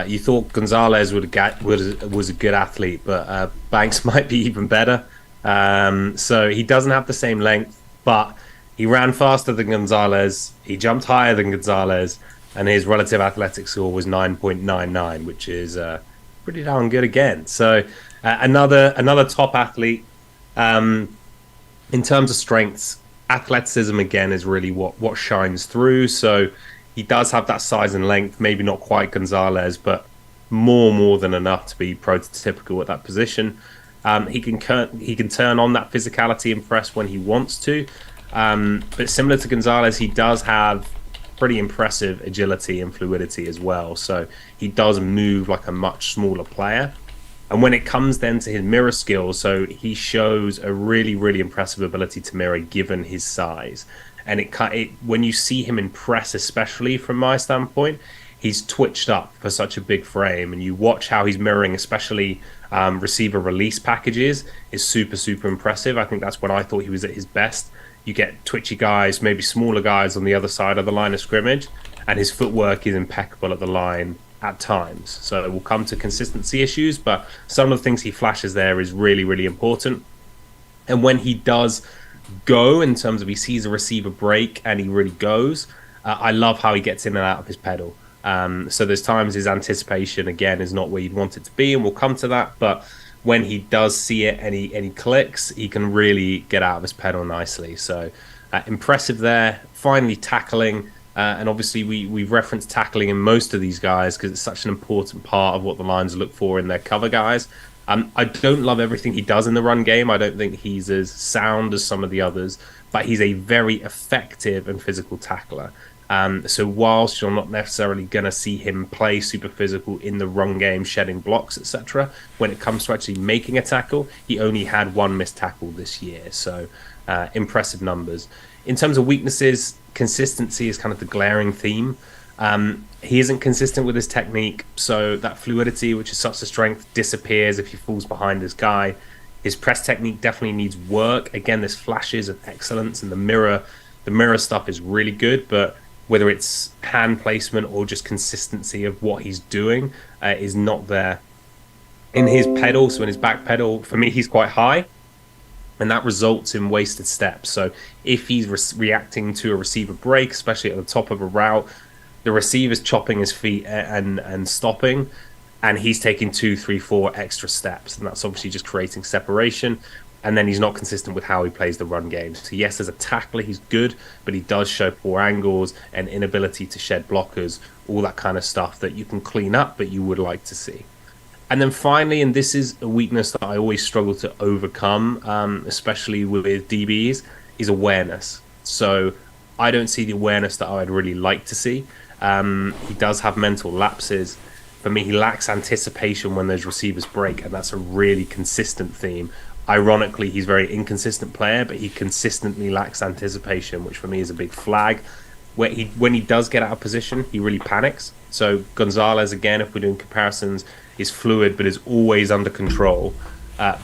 You thought Gonzalez was a good athlete, but Banks might be even better. So he doesn't have the same length, but he ran faster than Gonzalez, he jumped higher than Gonzalez, and his relative athletic score was 9.99, which is pretty darn good again. So another top athlete. In terms of strengths, athleticism again is really what shines through. So he does have that size and length, maybe not quite Gonzalez, but more than enough to be prototypical at that position. He can turn on that physicality and press when he wants to. But similar to Gonzalez, he does have pretty impressive agility and fluidity as well. So he does move like a much smaller player. And when it comes then to his mirror skills, so he shows a really, really impressive ability to mirror given his size. And when you see him in press, especially from my standpoint, he's twitched up for such a big frame. And you watch how he's mirroring, especially receiver release packages, is super, super impressive. I think that's when I thought he was at his best. You get twitchy guys, maybe smaller guys on the other side of the line of scrimmage, and his footwork is impeccable at the line at times. So it will come to consistency issues, but some of the things he flashes there is really, really important. And when he does go, in terms of he sees a receiver break and he really goes, I love how he gets in and out of his pedal. So there's times his anticipation, again, is not where you'd want it to be, and we'll come to that, but when he does see it and he clicks, he can really get out of his pedal nicely. So impressive there. Finally, tackling. And obviously, we've referenced tackling in most of these guys because it's such an important part of what the Lions look for in their cover guys. I don't love everything he does in the run game. I don't think he's as sound as some of the others, but he's a very effective and physical tackler. So whilst you're not necessarily going to see him play super physical in the run game, shedding blocks, etc., when it comes to actually making a tackle, he only had one missed tackle this year. So impressive numbers. In terms of weaknesses, consistency is kind of the glaring theme. He isn't consistent with his technique, so that fluidity, which is such a strength, disappears if he falls behind his guy. His press technique definitely needs work. Again, there's flashes of excellence, and the mirror stuff is really good, but whether it's hand placement or just consistency of what he's doing is not there. In his pedal, so in his back pedal, for me, he's quite high, and that results in wasted steps. So if he's reacting to a receiver break, especially at the top of a route, the receiver's chopping his feet and stopping, and he's taking 2, 3, 4 extra steps, and that's obviously just creating separation. And then he's not consistent with how he plays the run game. So yes, as a tackler, he's good, but he does show poor angles and inability to shed blockers, all that kind of stuff that you can clean up, but you would like to see. And then finally, and this is a weakness that I always struggle to overcome, especially with DBs, is awareness. So I don't see the awareness that I'd really like to see. He does have mental lapses. For me, he lacks anticipation when those receivers break, and that's a really consistent theme. Ironically, he's a very inconsistent player, but he consistently lacks anticipation, which for me is a big flag. When he does get out of position, he really panics. So Gonzalez, again, if we're doing comparisons, is fluid, but is always under control.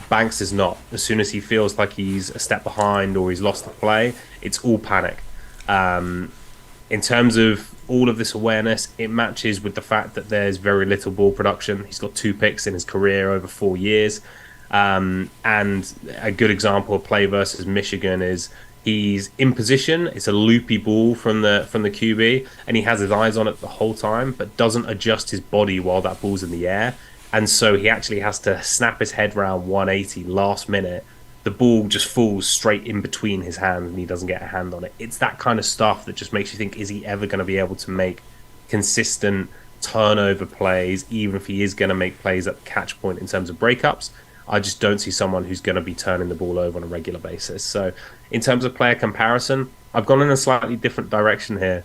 Banks is not. As soon as he feels like he's a step behind or he's lost the play, it's all panic. In terms of all of this awareness, it matches with the fact that there's very little ball production. He's got 2 picks in his career over 4 years. And a good example of play versus Michigan is he's in position. It's a loopy ball from the QB, and he has his eyes on it the whole time, but doesn't adjust his body while that ball's in the air. And so he actually has to snap his head round 180 last minute. The ball just falls straight in between his hands, and he doesn't get a hand on it. It's that kind of stuff that just makes you think, is he ever going to be able to make consistent turnover plays, even if he is going to make plays at the catch point in terms of breakups? I just don't see someone who's going to be turning the ball over on a regular basis. So in terms of player comparison, I've gone in a slightly different direction here.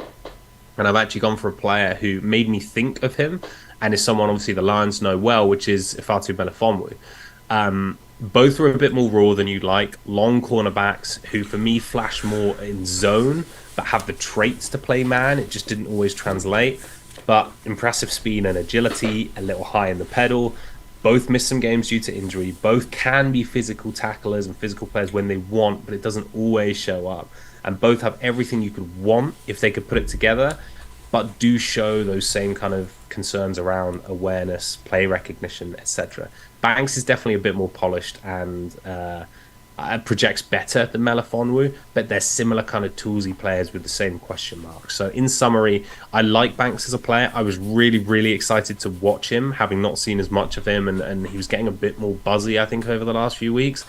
And I've actually gone for a player who made me think of him, and is someone obviously the Lions know well, which is Ifeatu Melifonwu. Both are a bit more raw than you'd like. Long cornerbacks who, for me, flash more in zone, but have the traits to play man. It just didn't always translate. But impressive speed and agility, a little high in the pedal. Both miss some games due to injury. Both can be physical tacklers and physical players when they want, but it doesn't always show up. And both have everything you could want if they could put it together, but do show those same kind of concerns around awareness, play recognition, etc. Banks is definitely a bit more polished and projects better than Melifonwu, but they're similar kind of toolsy players with the same question marks. So in summary, I like Banks as a player. I was really, really excited to watch him, having not seen as much of him, and he was getting a bit more buzzy, I think, over the last few weeks.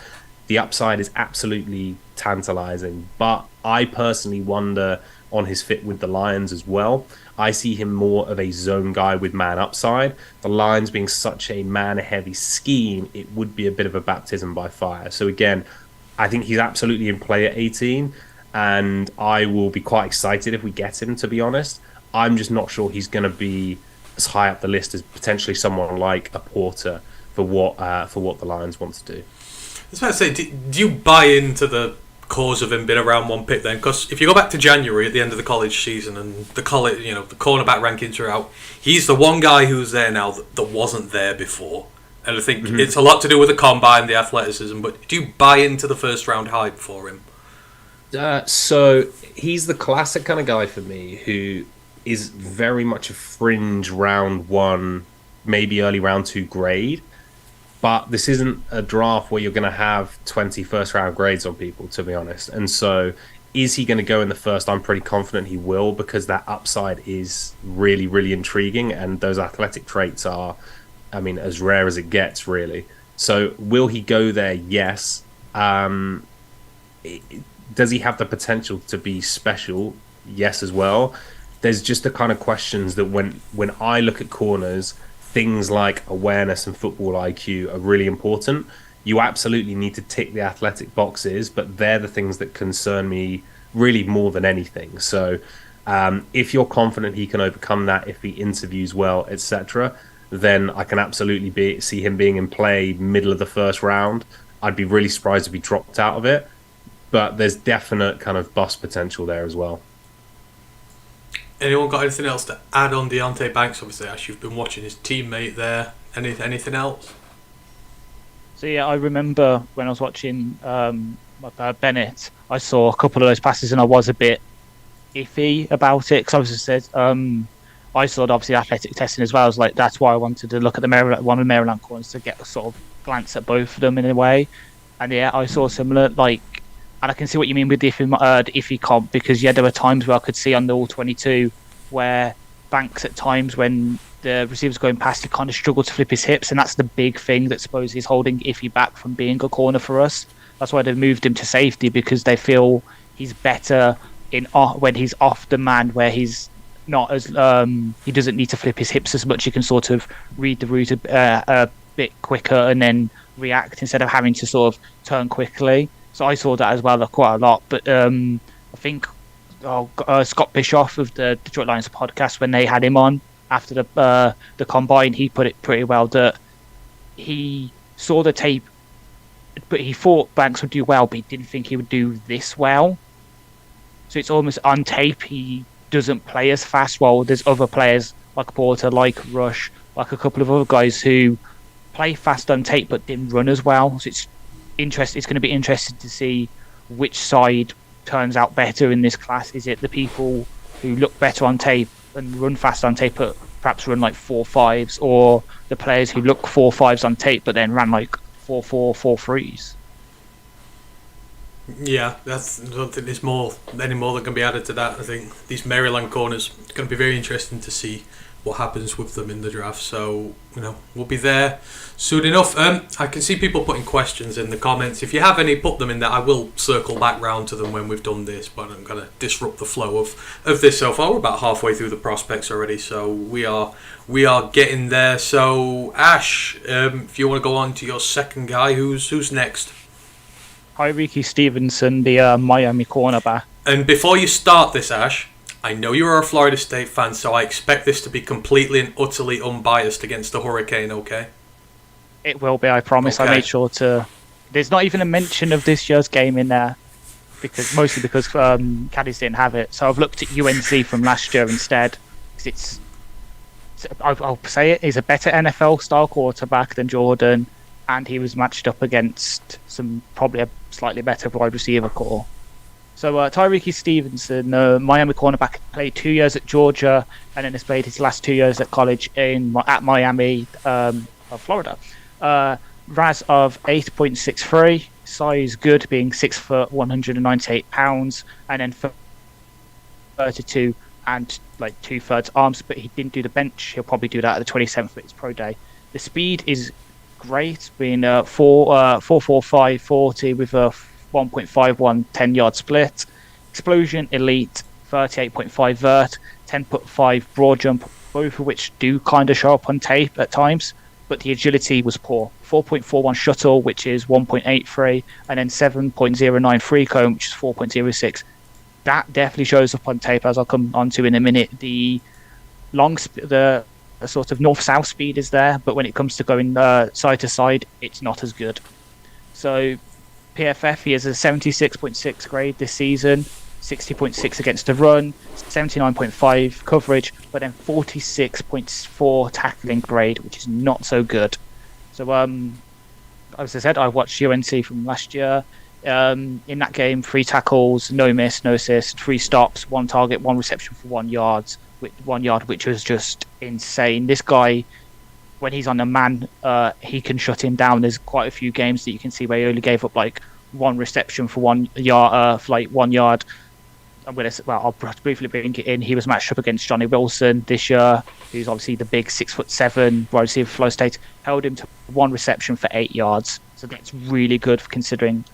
The upside is absolutely tantalizing, but I personally wonder on his fit with the Lions as well. I see him more of a zone guy with man upside. The Lions being such a man-heavy scheme, it would be a bit of a baptism by fire. So again, I think he's absolutely in play at 18. and I will be quite excited if we get him, to be honest. I'm just not sure he's going to be as high up the list as potentially someone like a Porter for what the Lions want to do. I was about to say, do you buy into the cause of him being around one pick then? Because if you go back to January at the end of the college season and the college, the cornerback rankings are out, he's the one guy who's there now that wasn't there before. And I think it's a lot to do with the combine, the athleticism. But do you buy into the first round hype for him? So he's the classic kind of guy for me who is very much a fringe round 1, maybe early round 2 grade. But this isn't a draft where you're going to have 20 first round grades on people, to be honest. And so is he going to go in the first? I'm pretty confident he will, because that upside is really, really intriguing. And those athletic traits are, as rare as it gets, really. So will he go there? Yes. Does he have the potential to be special? Yes, as well. There's just the kind of questions that when I look at corners, things like awareness and football IQ are really important. You absolutely need to tick the athletic boxes, but they're the things that concern me really more than anything. So if you're confident he can overcome that, if he interviews well, etc., then I can absolutely see him being in play middle of the first round. I'd be really surprised if he dropped out of it, but there's definite kind of bust potential there as well. Anyone got anything else to add on Deonte Banks? Obviously, Ash, you've been watching his teammate there. Anything else? So yeah, I remember when I was watching Bennett, I saw a couple of those passes and I was a bit iffy about it, because I was just said I saw obviously athletic testing as well. I was like, that's why I wanted to look at one of the Maryland corners to get a sort of glance at both of them in a way. And yeah, I saw similar, and I can see what you mean with the iffy comp, because yeah, there were times where I could see on the All-22 where Banks at times when the receiver's going past, he kind of struggled to flip his hips, and that's the big thing that suppose is holding Iffy back from being a corner for us. That's why they've moved him to safety, because they feel he's better when he's off the man, where he's not as he doesn't need to flip his hips as much. He can sort of read the route a bit quicker and then react instead of having to sort of turn quickly. So I saw that as well quite a lot. But I think Scott Bischoff of the Detroit Lions podcast, when they had him on after the combine, he put it pretty well that he saw the tape, but he thought Banks would do well, but he didn't think he would do this well. So it's almost on tape he doesn't play as fast, while there's other players like Porter, like Rush, like a couple of other guys who play fast on tape but didn't run as well. So it's going to be interesting to see which side turns out better in this class. Is it the people who look better on tape and run fast on tape but perhaps run like 4.5s, or the players who look 4.5s on tape but then ran like 4.4, 4.3s? Yeah, I don't think there's any more that can be added to that. I think these Maryland corners, it's going to be very interesting to see what happens with them in the draft. So, we'll be there soon enough. I can see people putting questions in the comments. If you have any, put them in there. I will circle back round to them when we've done this, but I'm going to disrupt the flow of this so far. We're about halfway through the prospects already, so we are getting there. So, Ash, if you want to go on to your second guy, who's next? Tyreek Stevenson, the Miami cornerback. And before you start this, Ash, I know you're a Florida State fan, so I expect this to be completely and utterly unbiased against the Hurricane, okay? It will be, I promise. Okay. I made sure to... There's not even a mention of this year's game in there, mostly because Caddies didn't have it. So I've looked at UNC from last year instead. I'll say it, he's a better NFL-style quarterback than Jordan, and he was matched up against probably a slightly better wide receiver core. So Tyreek Stevenson, Miami cornerback, played 2 years at Georgia and then has played his last 2 years at college at Miami, Florida. RAS of 8.63, size good, being 6 foot, 198 pounds, and then 32 and like 2/3 arms, but he didn't do the bench. He'll probably do that at the 27th of his pro day. The speed is great, being 4.45 40 with a 1.51 10-yard split. Explosion elite, 38.5 vert, 10.5 broad jump, both of which do kind of show up on tape at times, but the agility was poor. 4.41 shuttle, which is 1.83, and then 7.09 free cone, which is 4.06. that definitely shows up on tape, as I'll come on to in a minute. The the sort of north-south speed is there, but when it comes to going side to side, it's not as good. So PFF, he has a 76.6 grade this season, 60.6 against the run, 79.5 coverage, but then 46.4 tackling grade, which is not so good. So as I said, I watched UNC from last year. In that game, 3 tackles, no miss, no assist, 3 stops, 1 target, 1 reception for 1 yard, which was just insane. This guy, when he's on a man, he can shut him down. There's quite a few games that you can see where he only gave up like 1 reception for 1 yard, for like 1 yard. I'll briefly bring it in. He was matched up against Johnny Wilson this year, who's obviously the big 6'7" wide receiver for Florida State. Held him to 1 reception for 8 yards. So that's really good considering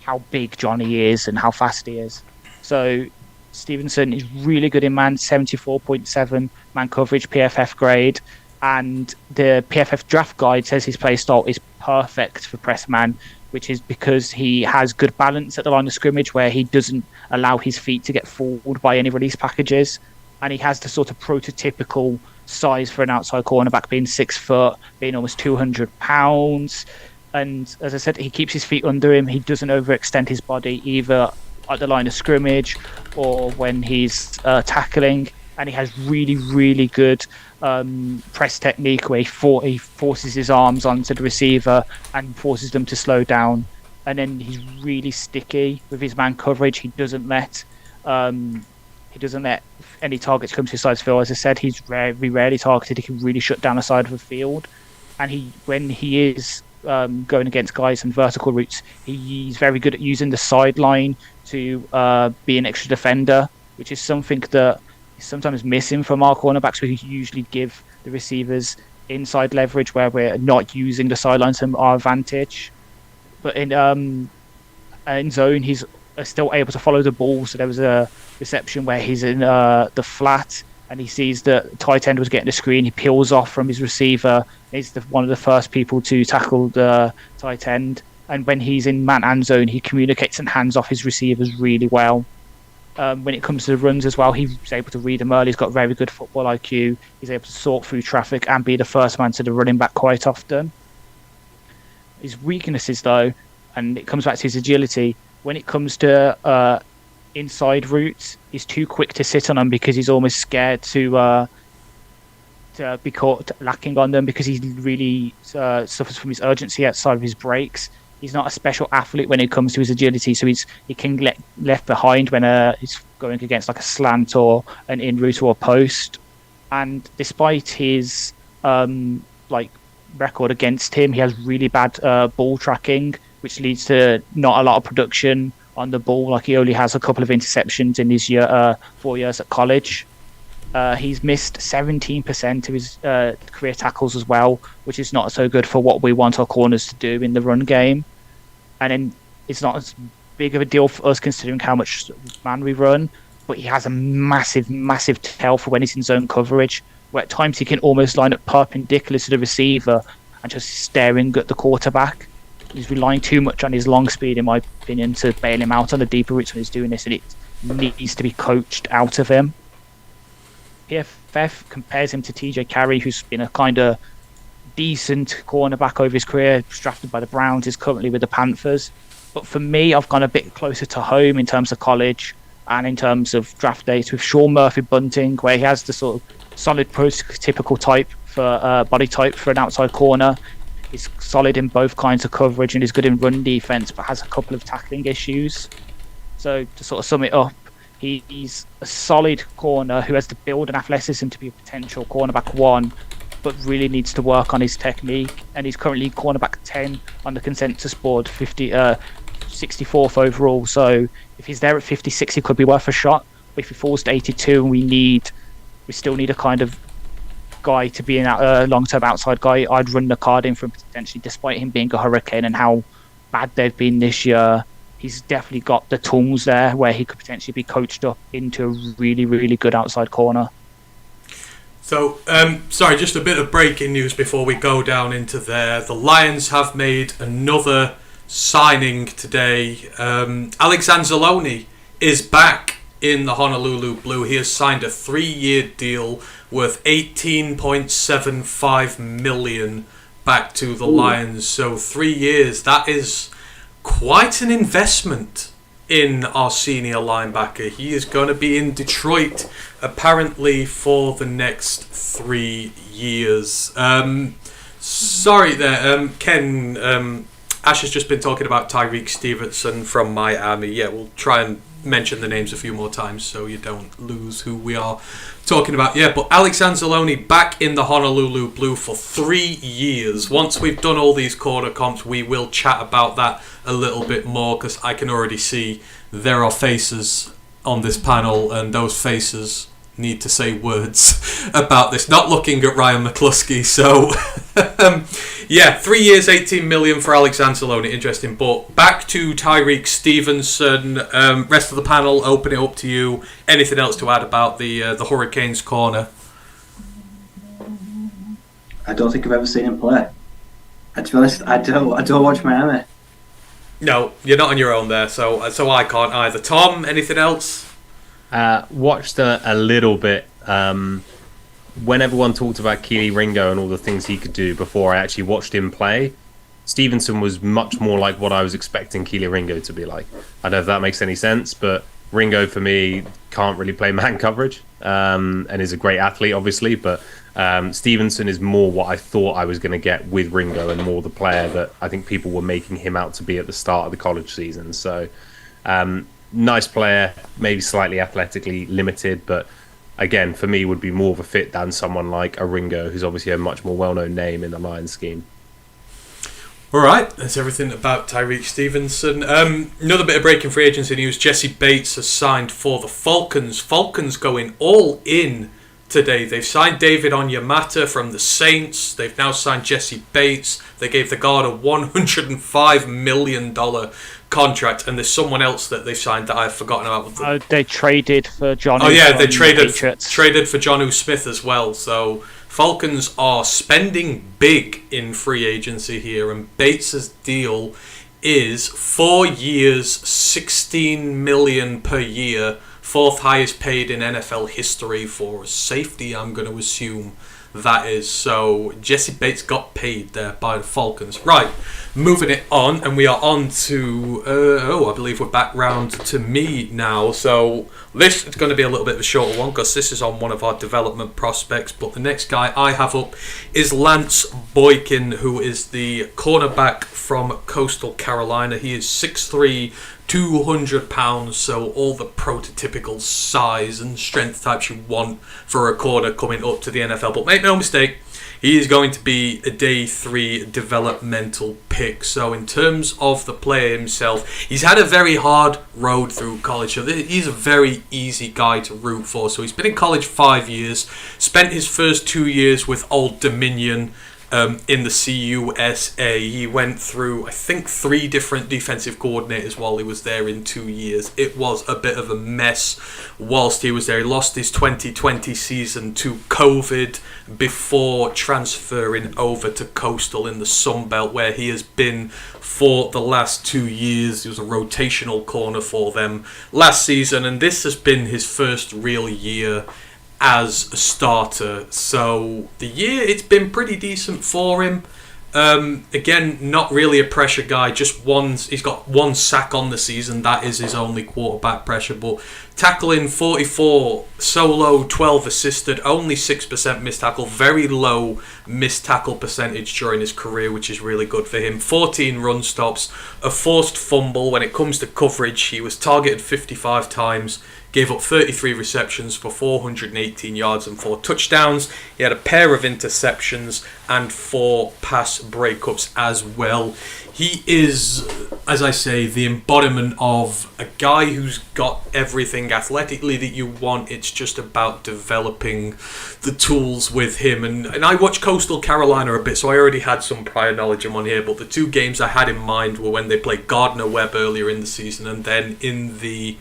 how big Johnny is and how fast he is. So Stevenson is really good in man, 74.7 man coverage, PFF grade. And the PFF draft guide says his play style is perfect for press man, which is because he has good balance at the line of scrimmage where he doesn't allow his feet to get fooled by any release packages. And he has the sort of prototypical size for an outside cornerback, being 6 foot, being almost 200 pounds. And as I said, he keeps his feet under him. He doesn't overextend his body either at the line of scrimmage or when he's tackling. And he has really, really good press technique where he forces his arms onto the receiver and forces them to slow down. And then he's really sticky with his man coverage. He doesn't let any targets come to his side of the field. As I said, he's very rarely targeted. He can really shut down the side of the field. And when he is going against guys and vertical routes, he's very good at using the sideline to be an extra defender, which is something that is sometimes missing from our cornerbacks. We usually give the receivers inside leverage where we're not using the sideline to our advantage. But in zone, he's still able to follow the ball. So there was a reception where he's in the flat and he sees that tight end was getting the screen. He peels off from his receiver. He's one of the first people to tackle the tight end. And when he's in man and zone, he communicates and hands off his receivers really well. When it comes to the runs as well, he's able to read them early. He's got very good football IQ. He's able to sort through traffic and be the first man to the running back quite often. His weaknesses, though, and it comes back to his agility, when it comes to inside routes, he's too quick to sit on them because he's almost scared to be caught lacking on them because he really suffers from his urgency outside of his breaks. He's not a special athlete when it comes to his agility, so he can get left behind when he's going against like a slant or an in route or a post. And despite his record against him, he has really bad ball tracking, which leads to not a lot of production on the ball. Like he only has a couple of interceptions in his 4 years at college. He's missed 17% of his career tackles as well, which is not so good for what we want our corners to do in the run game. And then it's not as big of a deal for us considering how much man we run, but he has a massive, massive tail for when he's in zone coverage, where at times he can almost line up perpendicular to the receiver and just staring at the quarterback. He's relying too much on his long speed, in my opinion, to bail him out on the deeper routes when he's doing this, and it needs to be coached out of him. PFF compares him to TJ Carey, who's been a kind of decent cornerback over his career, drafted by the Browns, is currently with the Panthers. But for me, I've gone a bit closer to home in terms of college and in terms of draft dates with Sean Murphy-Bunting, where he has the sort of solid prototypical type for body type for an outside corner. He's solid in both kinds of coverage and is good in run defense, but has a couple of tackling issues. So to sort of sum it up, he's a solid corner who has the build and athleticism to be a potential cornerback 1, but really needs to work on his technique. And he's currently cornerback 10 on the consensus board, 64th overall. So if he's there at 56, he could be worth a shot. But if he falls to 82, we still need a kind of guy to be a long-term outside guy. I'd run the card in for him potentially, despite him being a hurricane and how bad they've been this year. He's definitely got the tools there where he could potentially be coached up into a really, really good outside corner. So, sorry, just a bit of breaking news before we go down into there. The Lions have made another signing today. Alex Anzalone is back in the Honolulu Blue. He has signed a 3-year deal worth $18.75 million back to the Lions. So 3 years, that is quite an investment in our senior linebacker. He is going to be in Detroit apparently for the next 3 years. Sorry there, Ken. Ash has just been talking about Tyreek Stevenson from Miami. Yeah, we'll try and mention the names a few more times so you don't lose who we are talking about. Yeah, but Alex Anzalone back in the Honolulu Blue for 3 years. Once we've done all these corner comps, we will chat about that a little bit more, because I can already see there are faces on this panel, and those faces need to say words about this. Not looking at Ryan McCluskey. So yeah, 3 years, $18 million for Alex Anzalone. Interesting. But back to Tyreek Stevenson. Rest of the panel, open it up to you. Anything else to add about the Hurricanes corner? I don't think I've ever seen him play. And to be honest, I don't watch Miami. No, you're not on your own there, so I can't either. Tom, anything else? Watched a little bit when everyone talked about Keely Ringo and all the things he could do before I actually watched him play. Stevenson was much more like what I was expecting Keely Ringo to be like. I don't know if that makes any sense, but Ringo for me can't really play man coverage and is a great athlete, obviously, but Stevenson is more what I thought I was going to get with Ringo, and more the player that I think people were making him out to be at the start of the college season. So nice player, maybe slightly athletically limited, but again, for me, would be more of a fit than someone like a Ringo, who's obviously a much more well-known name in the Lions scheme. All right, that's everything about Tyreek Stevenson. Another bit of breaking free agency news. Jesse Bates has signed for the Falcons. Falcons going all in today. They've signed David Onyemata from the Saints. They've now signed Jesse Bates. They gave the guard a $105 million contract, and there's someone else that they've signed that I've forgotten about. They traded for John. Oh yeah, they traded for Jonnu Smith as well. So Falcons are spending big in free agency here, and Bates' deal is 4 years, $16 million per year, fourth highest paid in NFL history for a safety, I'm going to assume that is. So Jesse Bates got paid there by the Falcons. Right, moving it on, and we are on to I believe we're back round to me now. So this is going to be a little bit of a shorter one, because this is on one of our development prospects. But the next guy I have up is Lance Boykin, who is the cornerback from Coastal Carolina. He is 6'3", 200 pounds, so all the prototypical size and strength types you want for a corner coming up to the NFL. But make no mistake, he is going to be a day 3 developmental pick. So in terms of the player himself, he's had a very hard road through college. So he's a very easy guy to root for. So he's been in college 5 years, spent his first 2 years with Old Dominion in the CUSA. He went through, I think, 3 different defensive coordinators while he was there in 2 years. It was a bit of a mess whilst he was there. He lost his 2020 season to COVID before transferring over to Coastal in the Sun Belt, where he has been for the last 2 years. He was a rotational corner for them last season, and this has been his first real year as a starter. So the year, it's been pretty decent for him. Again, not really a pressure guy, just he's got 1 sack on the season. That is his only quarterback pressure, but tackling 44 solo, 12 assisted, only 6% missed tackle, very low missed tackle percentage during his career, which is really good for him. 14 run stops, a forced fumble. When it comes to coverage, he was targeted 55 times, gave up 33 receptions for 418 yards and 4 touchdowns. He had a pair of interceptions and 4 pass breakups as well. He is, as I say, the embodiment of a guy who's got everything athletically that you want. It's just about developing the tools with him. And I watched Coastal Carolina a bit, so I already had some prior knowledge of him on here. But the 2 games I had in mind were when they played Gardner-Webb earlier in the season, and then in the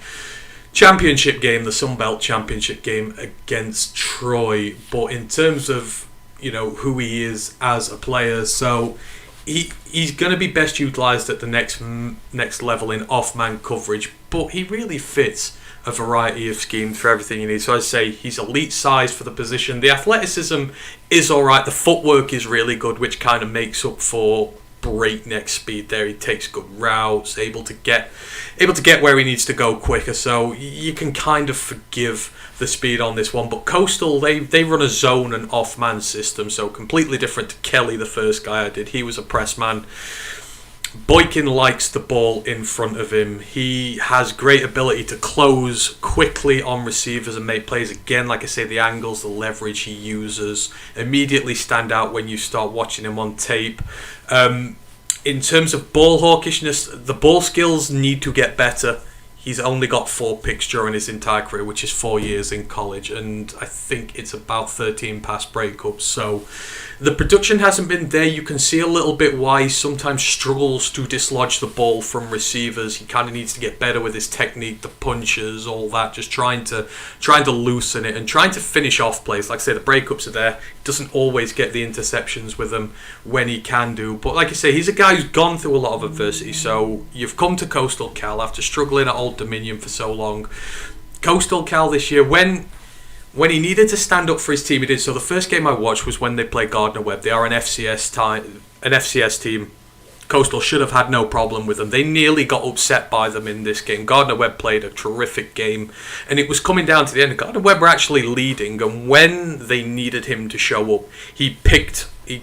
championship game, the Sun Belt championship game against Troy. But in terms of, who he is as a player, so he's going to be best utilised at the next level in off-man coverage, but he really fits a variety of schemes for everything you need. So I'd say he's elite size for the position. The athleticism is all right. The footwork is really good, which kind of makes up for breakneck speed there. He takes good routes, able to get where he needs to go quicker. So you can kind of forgive the speed on this one. But Coastal, they run a zone and off man system, so completely different to Kelly, the first guy I did. He was a press man. Boykin likes the ball in front of him. He has great ability to close quickly on receivers and make plays. Again, like I say, the angles, the leverage he uses immediately stand out when you start watching him on tape. In terms of ball hawkishness, the ball skills need to get better. He's only got 4 picks during his entire career, which is 4 years in college, and I think it's about 13 pass breakups. So the production hasn't been there. You can see a little bit why he sometimes struggles to dislodge the ball from receivers. He kind of needs to get better with his technique, the punches, all that. Just trying to loosen it and trying to finish off plays. Like I say, the breakups are there. He doesn't always get the interceptions with them when he can do. But like I say, he's a guy who's gone through a lot of adversity. So you've come to Coastal Cal after struggling at Old Dominion for so long. Coastal Cal this year, when he needed to stand up for his team, he did. So the first game I watched was when they played Gardner Webb. They are an FCS team. Coastal should have had no problem with them. They nearly got upset by them in this game. Gardner Webb played a terrific game, and it was coming down to the end. Gardner Webb were actually leading, and when they needed him to show up, he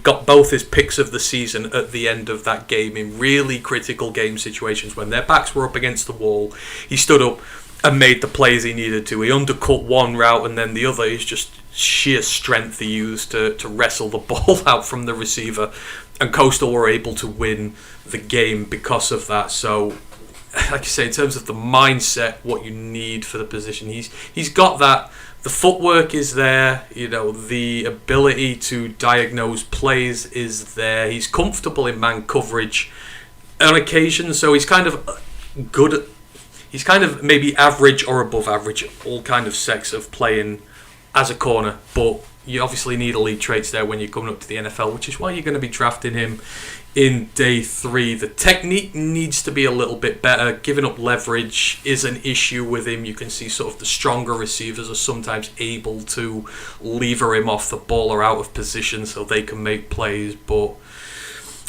got both his picks of the season at the end of that game in really critical game situations when their backs were up against the wall. He stood up and made the plays he needed to. He undercut one route, and then the other is just sheer strength he used to wrestle the ball out from the receiver. And Coastal were able to win the game because of that. So, like I say, in terms of the mindset, what you need for the position, he's got that. The footwork is there, the ability to diagnose plays is there. He's comfortable in man coverage on occasion, so he's kind of good. He's kind of maybe average or above average, all kind of sects of playing as a corner, but you obviously need elite traits there when you're coming up to the NFL, which is why you're going to be drafting him in day 3. The technique needs to be a little bit better. Giving up leverage is an issue with him. You can see sort of the stronger receivers are sometimes able to lever him off the ball or out of position so they can make plays. But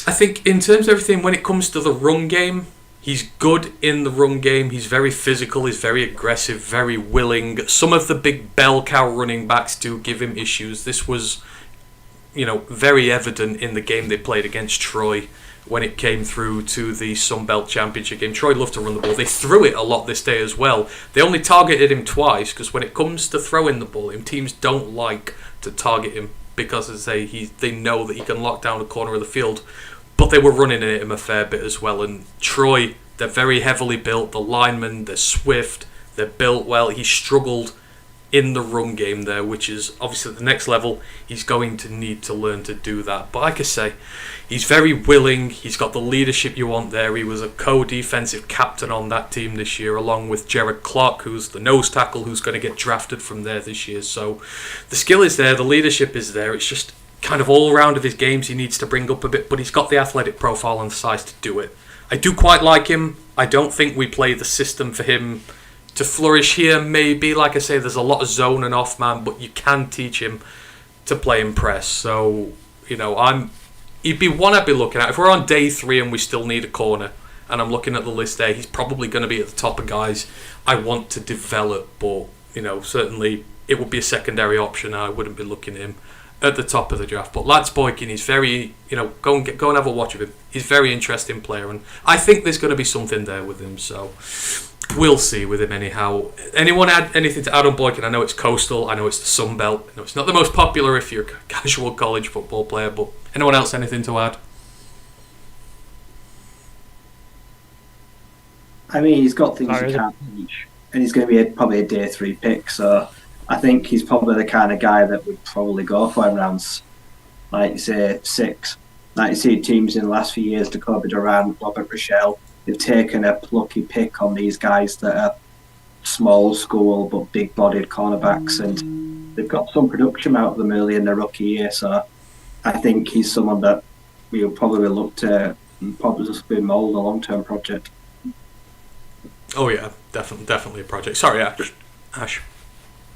I think in terms of everything, when it comes to the run game, he's good in the run game. He's very physical. He's very aggressive, very willing. Some of the big bell cow running backs do give him issues. This was, very evident in the game they played against Troy when it came through to the Sun Belt Championship game. Troy loved to run the ball. They threw it a lot this day as well. They only targeted him twice because when it comes to throwing the ball, teams don't like to target him because, as I say, they know that he can lock down a corner of the field. But they were running at him a fair bit as well. And Troy, they're very heavily built. The linemen, they're swift. They're built well. He struggled in the run game there, which is obviously at the next level. He's going to need to learn to do that. But like I say, he's very willing. He's got the leadership you want there. He was a co-defensive captain on that team this year, along with Jared Clark, who's the nose tackle, who's going to get drafted from there this year. So the skill is there. The leadership is there. It's just kind of all round of his games he needs to bring up a bit, but he's got the athletic profile and the size to do it. I do quite like him. I don't think we play the system for him to flourish here. Maybe, like I say, there's a lot of zone and off man, but you can teach him to play in press. So, he'd be one I'd be looking at. If we're on day 3 and we still need a corner, and I'm looking at the list there, he's probably going to be at the top of guys I want to develop, but, certainly it would be a secondary option. I wouldn't be looking at him at the top of the draft. But Lance Boykin, he's very, go and have a watch of him. He's a very interesting player, and I think there's going to be something there with him. So we'll see with him anyhow. Anyone add anything to add on Boykin? I know it's Coastal. I know it's the Sun Belt. I know it's not the most popular if you're a casual college football player. But anyone else anything to add? I mean, he's got things he can't teach, and he's going to be probably a day 3 pick. So I think he's probably the kind of guy that would probably go for him rounds, like you say, 6. Like you see teams in the last few years, Jacoby Durant, Robert Rochelle, they've taken a plucky pick on these guys that are small school but big-bodied cornerbacks, and they've got some production out of them early in their rookie year. So I think he's someone that we'll probably look to probably just be mould a long-term project. Oh yeah, definitely a project. Sorry, Ash.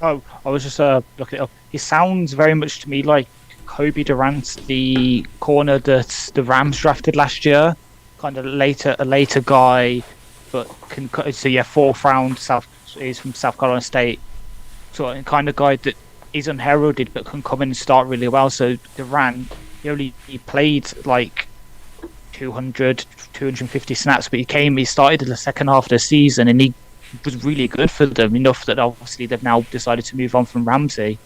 Oh, I was just looking it up. He sounds very much to me like Kobe Durant, the corner that the Rams drafted last year. Kind of a later guy, but fourth round. He's from South Carolina State. So kind of guy that is unheralded but can come in and start really well. So Durant, he played like 250 snaps, but he started in the second half of the season and he was really good for them, enough that obviously they've now decided to move on from Ramsey.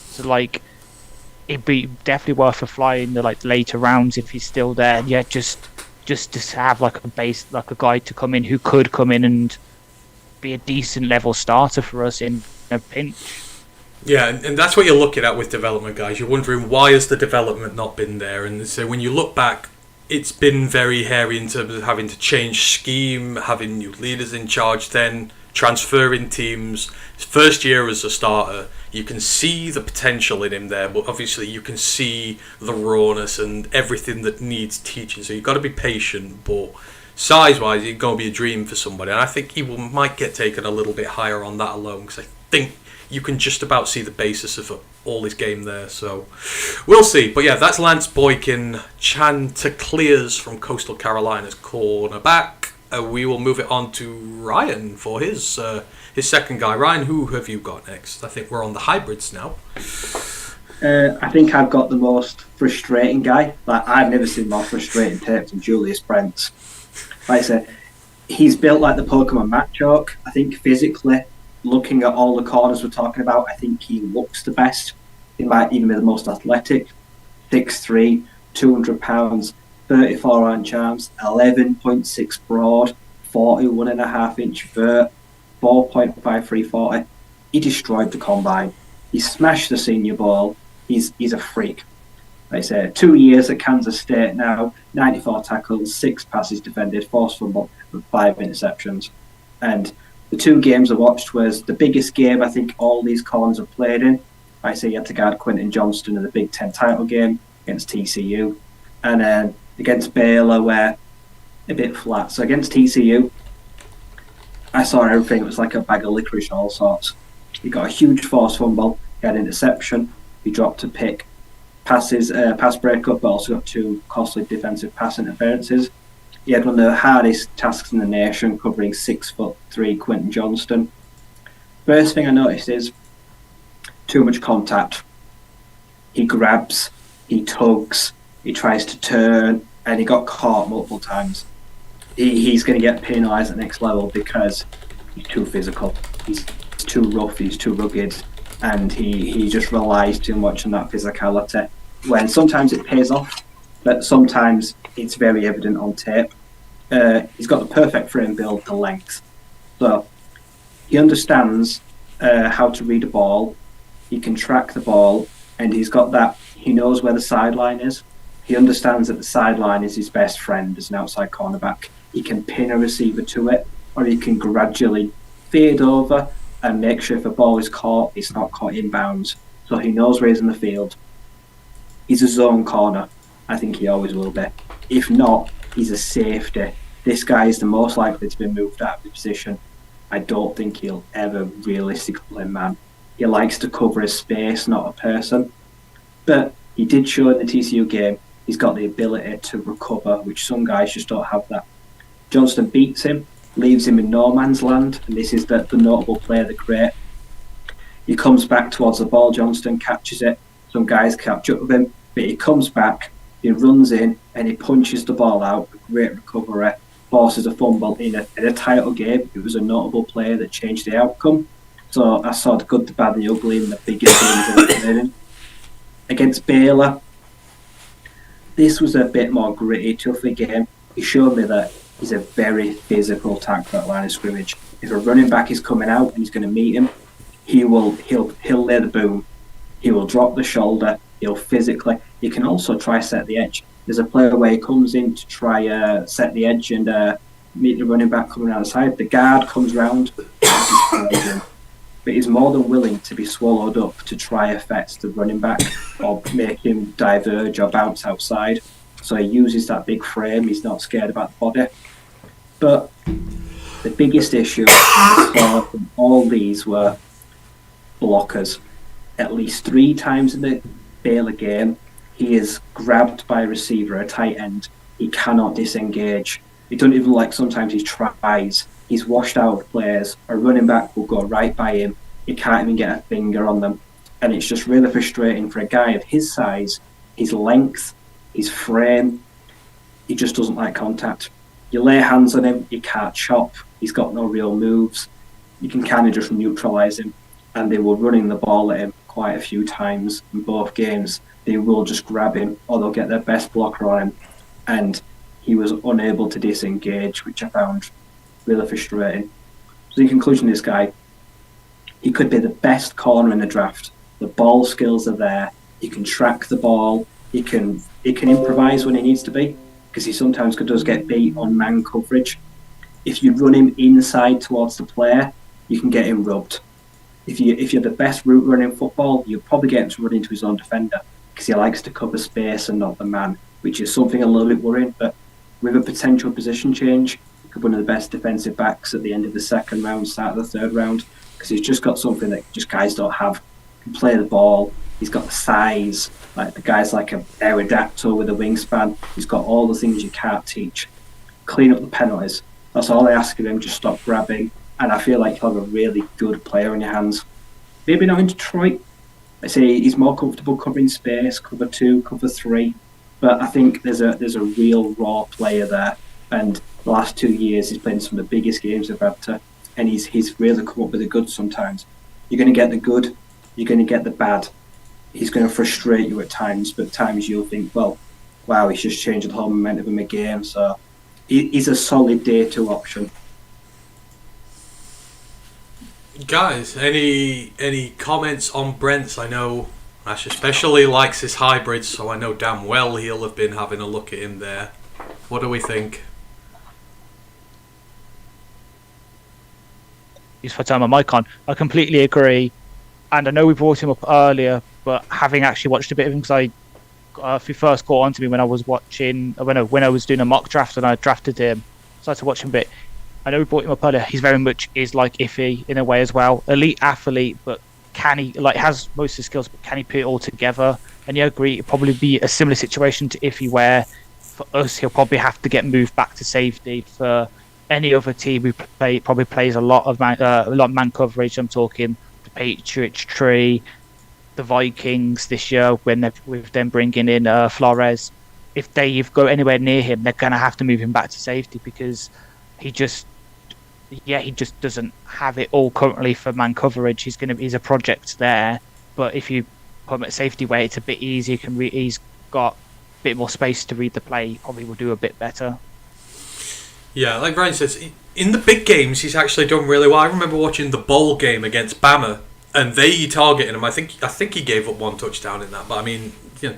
So like, it'd be definitely worth a fly in the later rounds if he's still there. Yeah, just to have like a base, like a guy to come in who could come in and be a decent level starter for us in a pinch. Yeah, and that's what you're looking at with development, guys. You're wondering, why has the development not been there? And so when you look back, it's been very hairy in terms of having to change scheme, having new leaders in charge, then transferring teams. His first year as a starter, you can see the potential in him there, but obviously you can see the rawness and everything that needs teaching. So you've got to be patient, but size-wise, it's going to be a dream for somebody. And I think he might get taken a little bit higher on that alone, because I think you can just about see the basis of all his game there. So we'll see. But yeah, that's Lance Boykin Chantecleers from Coastal Carolina's cornerback. We will move it on to Ryan for his second guy. Ryan, who have you got next? I think we're on the hybrids now. I think I've got the most frustrating guy. Like, I've never seen more frustrating tape than Julius Brents. Like I said, he's built like the Pokemon Machoke. I think physically, looking at all the corners we're talking about, I think he looks the best. He might even be the most athletic. 6'3", 200 pounds, 34 inch arms, 11.6 broad, 41.5 inch vert, 4.53 40. He destroyed the combine. He smashed the Senior Bowl. He's a freak. Like I say, 2 years at Kansas State now, 94 tackles, 6 passes defended, forced fumble, and 5 interceptions. And the 2 games I watched was the biggest game I think all these corners have played in. Like I say, you had to guard Quentin Johnston in the Big Ten title game against TCU. And then against Baylor, where a bit flat. So against TCU, I saw everything. It was like a bag of licorice, all sorts. He got a huge forced fumble. He had an interception. He dropped a pick. Pass breakup, but also got 2 costly defensive pass interferences. He had one of the hardest tasks in the nation, covering 6'3" Quentin Johnston. First thing I noticed is too much contact. He grabs, he tugs, he tries to turn, and he got caught multiple times. He's going to get penalised at the next level because he's too physical. He's too rough, he's too rugged, and he just relies too much on that physicality. When sometimes it pays off, but sometimes it's very evident on tape. He's got the perfect frame build, the length. So he understands how to read a ball, he can track the ball, and he knows where the sideline is. He understands that the sideline is his best friend as an outside cornerback. He can pin a receiver to it, or he can gradually fade over and make sure if a ball is caught, it's not caught inbounds. So he knows where he's in the field. He's a zone corner. I think he always will be. If not, he's a safety. This guy is the most likely to be moved out of the position. I don't think he'll ever realistically play man. He likes to cover a space, not a person. But he did show in the TCU game he's got the ability to recover, which some guys just don't have that. Johnston beats him, leaves him in no man's land, and this is the notable play of the great. He comes back towards the ball, Johnston catches it, some guys catch up with him, but he comes back, he runs in, and he punches the ball out, a great recovery, forces a fumble in a title game. It was a notable play that changed the outcome. So I saw the good, the bad, and the ugly in the biggest games ever played in. Against Baylor, this was a bit more gritty, tougher game. He showed me that he's a very physical tackler at line of scrimmage. If a running back is coming out and he's going to meet him, he'll lay the boom. He will drop the shoulder. He'll physically. He can also try set the edge. There's a player where he comes in to try set the edge and meet the running back coming outside. The guard comes round, but he's more than willing to be swallowed up to try affect the running back or make him diverge or bounce outside. So he uses that big frame. He's not scared about the body. But The biggest issue for all these were blockers. At least 3 times in the Baylor game, he is grabbed by a receiver, a tight end. He cannot disengage. It doesn't even like sometimes he tries. He's washed out of players. A running back will go right by him. He can't even get a finger on them. And it's just really frustrating for a guy of his size, his length, his frame. He just doesn't like contact. You lay hands on him, he can't chop. He's got no real moves. You can kind of just neutralise him. And they were running the ball at him quite a few times in both games. They will just grab him, or they'll get their best blocker on him. And he was unable to disengage, which I found really frustrating. So in conclusion, this guy, he could be the best corner in the draft. The ball skills are there. He can track the ball. He can improvise when he needs to be, because he sometimes does get beat on man coverage. If you run him inside towards the player, you can get him rubbed. If you're the best route runner in football, you'll probably get him to run into his own defender, because he likes to cover space and not the man, which is something a little bit worrying. But with a potential position change, he could be one of the best defensive backs at the end of the second round, start of the third round, because he's just got something that just guys don't have. He can play the ball. He's got the size. Like the guy's like a aerodactyl with a wingspan. He's got all the things you can't teach. Clean up the penalties. That's all I ask of him. Just stop grabbing. And I feel like you'll have a really good player on your hands. Maybe not in Detroit. I say he's more comfortable covering space, cover 2, cover 3. But I think there's a real raw player there. And the last 2 years he's played in some of the biggest games they've had to. And he's really come up with the good sometimes. You're going to get the good. You're going to get the bad. He's going to frustrate you at times, but at times you'll think, well, wow, he's just changed the whole momentum of my game. So he's a solid day 2 option. Guys, any comments on Brent's? I know Ash especially likes his hybrids, so I know damn well he'll have been having a look at him there. What do we think? Use for time on my con. I completely agree, and I know we brought him up earlier, but having actually watched a bit of him, because if he first caught on to me when I was watching when I was doing a mock draft and I drafted him, started to watch him a bit. I know we brought him up earlier. He's very much is like Iffy in a way as well. Elite athlete, but can he has most of the skills, but can he put it all together? And you agree, it'd probably be a similar situation to Iffy, where for us he'll probably have to get moved back to safety. For any other team who probably plays a lot of man coverage. I'm talking the Patriots tree, the Vikings this year with them bringing in Flores. If they go anywhere near him, they're going to have to move him back to safety, because he just doesn't have it all currently for man coverage. He's a project there, but if you put him at safety where it's a bit easier, he's got a bit more space to read the play. He probably will do a bit better. Yeah, like Brian says, in the big games he's actually done really well. I remember watching the bowl game against Bama, and they targeted him. I think he gave up 1 touchdown in that, but I mean,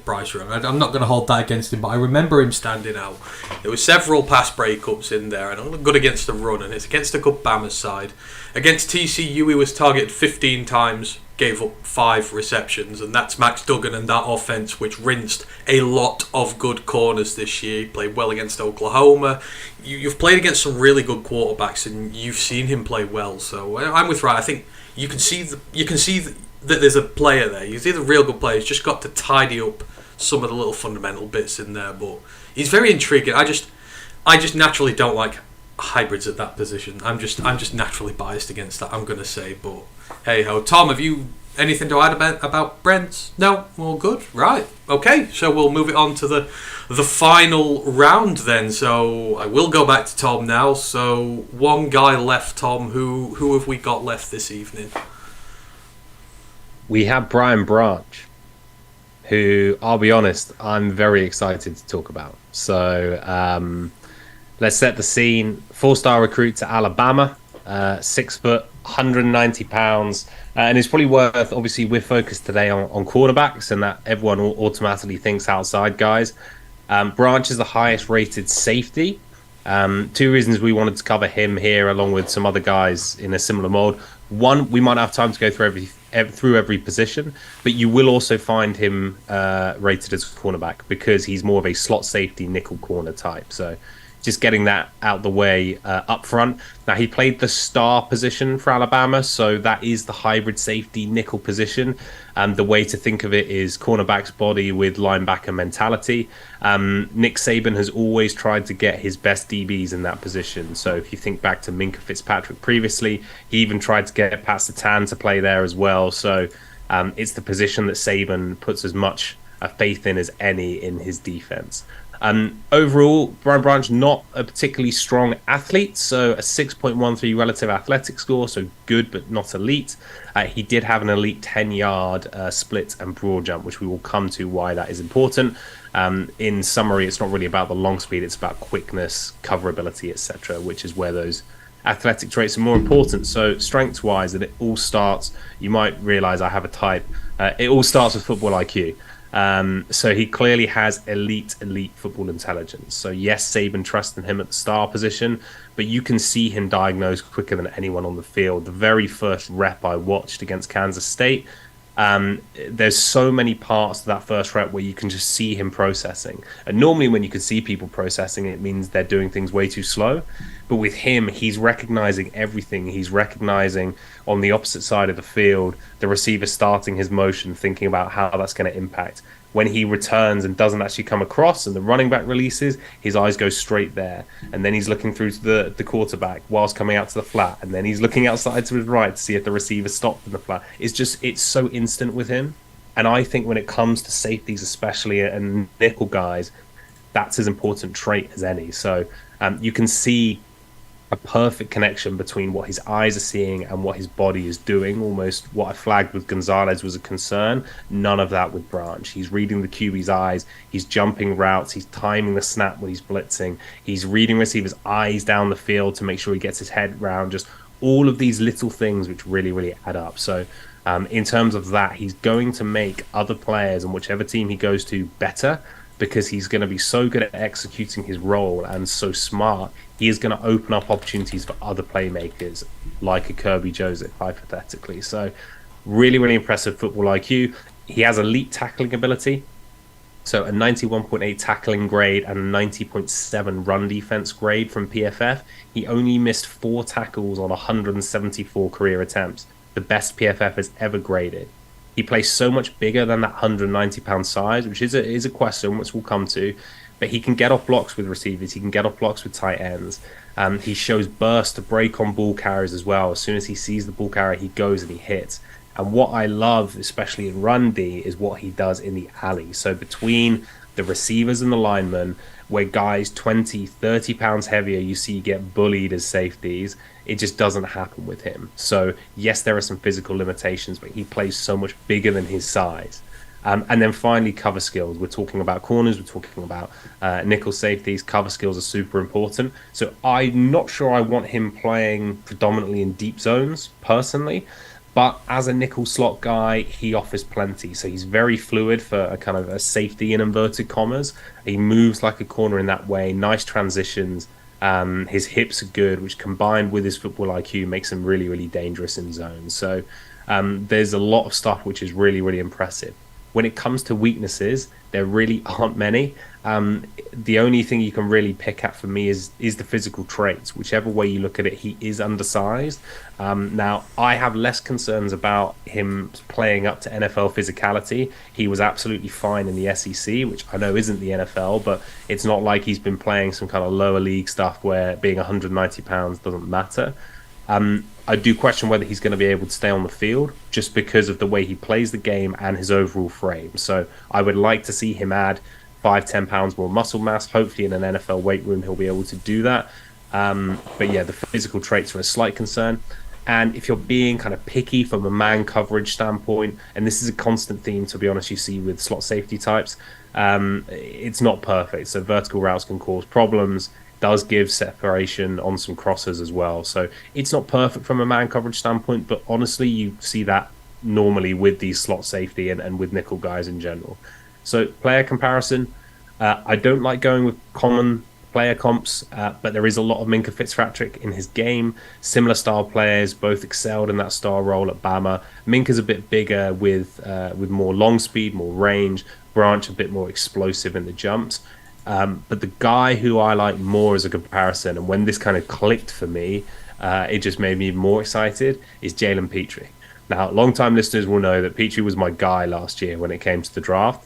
Bryce Young, I'm not going to hold that against him, but I remember him standing out. There were several pass breakups in there, and I'm good against the run, and it's against a good Bama side. Against TCU, he was targeted 15 times, gave up 5 receptions, and that's Max Duggan and that offense, which rinsed a lot of good corners this year. He played well against Oklahoma. You've played against some really good quarterbacks, and you've seen him play well. So I'm with Ryan. I think you can see that there's a player there. You see the real good player. He's just got to tidy up some of the little fundamental bits in there, but he's very intriguing. I just naturally don't like hybrids at that position. I'm just naturally biased against that, I'm gonna say. But hey ho, Tom, have you anything to add about Brent? No, all good, right? Okay, so we'll move it on to the final round then. So I will go back to Tom now. So one guy left, Tom. Who have we got left this evening? We have Brian Branch, who, I'll be honest, I'm very excited to talk about. So let's set the scene. 4-star recruit to Alabama, 6 foot, 190 pounds. And it's probably worth, obviously, we're focused today on quarterbacks, and that everyone automatically thinks outside guys. Branch is the highest rated safety. 2 reasons we wanted to cover him here, along with some other guys in a similar mold. One, we might not have time to go through every position, but you will also find him rated as a cornerback, because he's more of a slot safety nickel corner type. So just getting that out the way up front. Now, he played the star position for Alabama, so that is the hybrid safety nickel position. The way to think of it is cornerback's body with linebacker mentality. Nick Saban has always tried to get his best DBs in that position. So if you think back to Minkah Fitzpatrick previously, he even tried to get Pat Surtain to play there as well. So it's the position that Saban puts as much faith in as any in his defense. Overall, Brian Branch, not a particularly strong athlete, so a 6.13 relative athletic score, so good but not elite. He did have an elite 10-yard split and broad jump, which we will come to why that is important. In summary, it's not really about the long speed, it's about quickness, coverability, etc., which is where those athletic traits are more important. So strengths-wise, it all starts, you might realize I have a type, it all starts with football IQ. So he clearly has elite football intelligence. So yes, Saban trusted him at the star position, but you can see him diagnosed quicker than anyone on the field. The very first rep I watched against Kansas State, there's so many parts to that first rep where you can just see him processing. And normally when you can see people processing, it means they're doing things way too slow. But with him, he's recognizing everything. He's recognizing on the opposite side of the field, the receiver starting his motion, thinking about how that's going to impact. When he returns and doesn't actually come across and the running back releases, his eyes go straight there. And then he's looking through to the quarterback whilst coming out to the flat. And then he's looking outside to his right to see if the receiver stopped in the flat. It's so instant with him. And I think when it comes to safeties, especially, and nickel guys, that's as important trait as any. So you can see a perfect connection between what his eyes are seeing and what his body is doing. Almost what I flagged with Gonzalez was a concern. None of that with Branch. He's reading the QB's eyes. He's jumping routes. He's timing the snap when he's blitzing. He's reading receivers' eyes down the field to make sure he gets his head round. Just all of these little things which really add up. So in terms of that, he's going to make other players and whichever team he goes to better, because he's going to be so good at executing his role and so smart. He is going to open up opportunities for other playmakers, like a Kirby Joseph, hypothetically. So really impressive football IQ. He has elite tackling ability. So a 91.8 tackling grade and a 90.7 run defense grade from PFF. He only missed 4 tackles on 174 career attempts, the best PFF has ever graded. He plays so much bigger than that 190-pound size, which is a question which we'll come to. But he can get off blocks with receivers. He can get off blocks with tight ends. He shows burst to break on ball carriers as well. As soon as he sees the ball carrier, he goes and he hits. And what I love, especially in run D, is what he does in the alley. So between the receivers and the linemen, where guys 20, 30 pounds heavier, you see get bullied as safeties, it just doesn't happen with him. So yes, there are some physical limitations, but he plays so much bigger than his size. And then finally, cover skills. We're talking about corners, we're talking about nickel safeties. Cover skills are super important. So I'm not sure I want him playing predominantly in deep zones, personally. But as a nickel slot guy, he offers plenty. So he's very fluid for a kind of a safety in inverted commas. He moves like a corner in that way. Nice transitions. His hips are good, which combined with his football IQ makes him really dangerous in zones. So there's a lot of stuff which is really impressive. When it comes to weaknesses, there really aren't many. The only thing you can really pick at for me is the physical traits. Whichever way you look at it, he is undersized. Now, I have less concerns about him playing up to NFL physicality. He was absolutely fine in the SEC, which I know isn't the NFL, but it's not like he's been playing some kind of lower league stuff where being 190 pounds doesn't matter. I do question whether he's going to be able to stay on the field just because of the way he plays the game and his overall frame. So I would like to see him add 5-10 pounds more muscle mass. Hopefully in an NFL weight room he'll be able to do that. But yeah, the physical traits are a slight concern. And if you're being kind of picky from a man coverage standpoint, and this is a constant theme, to be honest, you see with slot safety types, it's not perfect. So vertical routes can cause problems. Does give separation on some crossers as well. So it's not perfect from a man coverage standpoint, but honestly, you see that normally with these slot safety and with nickel guys in general. So player comparison, I don't like going with common player comps, but there is a lot of Minkah Fitzpatrick in his game. Similar style players, both excelled in that star role at Bama. Minkah's a bit bigger with more long speed, more range. Branch a bit more explosive in the jumps. But the guy who I like more as a comparison, and when this kind of clicked for me, it just made me even more excited, is Jalen Petrie. Now, long-time listeners will know that Petrie was my guy last year when it came to the draft.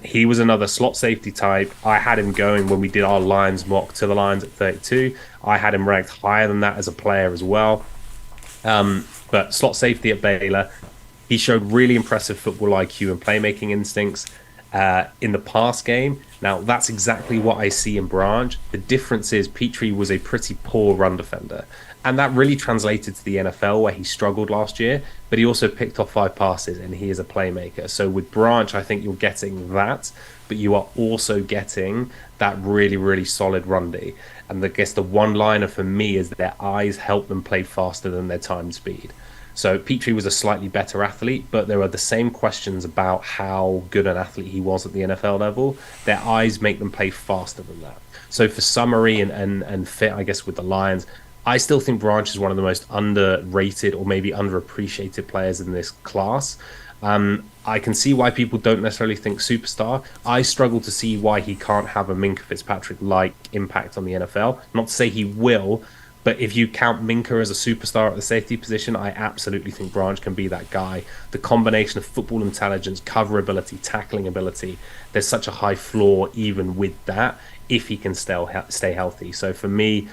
He was another slot safety type. I had him going when we did our Lions mock to the Lions at 32. I had him ranked higher than that as a player as well. But slot safety at Baylor, he showed really impressive football IQ and playmaking instincts in the pass game. Now, that's exactly what I see in Branch. The difference is Petrie was a pretty poor run defender. And that really translated to the NFL, where he struggled last year, but he also picked off 5 passes, and he is a playmaker. So with Branch, I think you're getting that, but you are also getting that really, really solid run D. And I guess the one-liner for me is that their eyes help them play faster than their time speed. So Petrie was a slightly better athlete, but there are the same questions about how good an athlete he was at the NFL level. Their eyes make them play faster than that. So for summary and fit, I guess, with the Lions, I still think Branch is one of the most underrated or maybe underappreciated players in this class. I can see why people don't necessarily think superstar. I struggle to see why he can't have a Minkah Fitzpatrick-like impact on the NFL. Not to say he will, but if you count Minkah as a superstar at the safety position, I absolutely think Branch can be that guy. The combination of football intelligence, cover ability, tackling ability, there's such a high floor even with that, if he can stay healthy. So for me,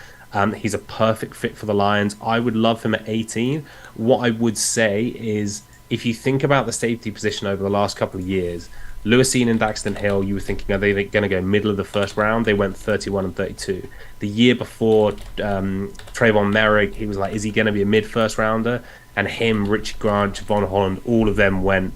he's a perfect fit for the Lions. I would love him at 18. What I would say is, if you think about the safety position over the last couple of years, Lewisine and Daxton Hill, you were thinking, are they going to go middle of the first round? They went 31 and 32. The year before, Trayvon Merrick, he was like, is he going to be a mid-first rounder? And him, Richie Grant, Javon Holland, all of them went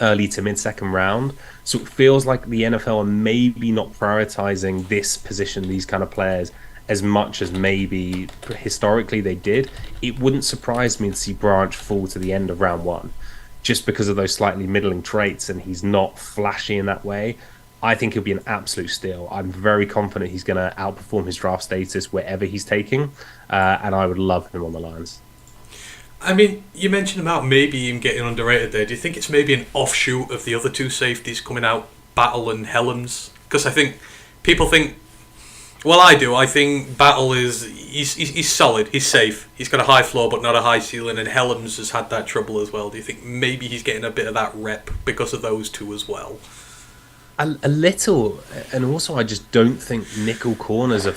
early to mid-second round. So it feels like the NFL are maybe not prioritizing this position, these kind of players, as much as maybe historically they did. It wouldn't surprise me to see Branch fall to the end of round 1. Just because of those slightly middling traits, and he's not flashy in that way. I think he'll be an absolute steal. I'm very confident he's going to outperform his draft status wherever he's taking, and I would love him on the Lions. I mean, you mentioned about maybe him getting underrated there. Do you think it's maybe an offshoot of the other 2 safeties coming out, Battle and Helms? Because I think people think, well, I do. I think Battle he's solid. He's safe. He's got a high floor but not a high ceiling. And Helms has had that trouble as well. Do you think maybe he's getting a bit of that rep because of those 2 as well? A little, and also I just don't think nickel corners are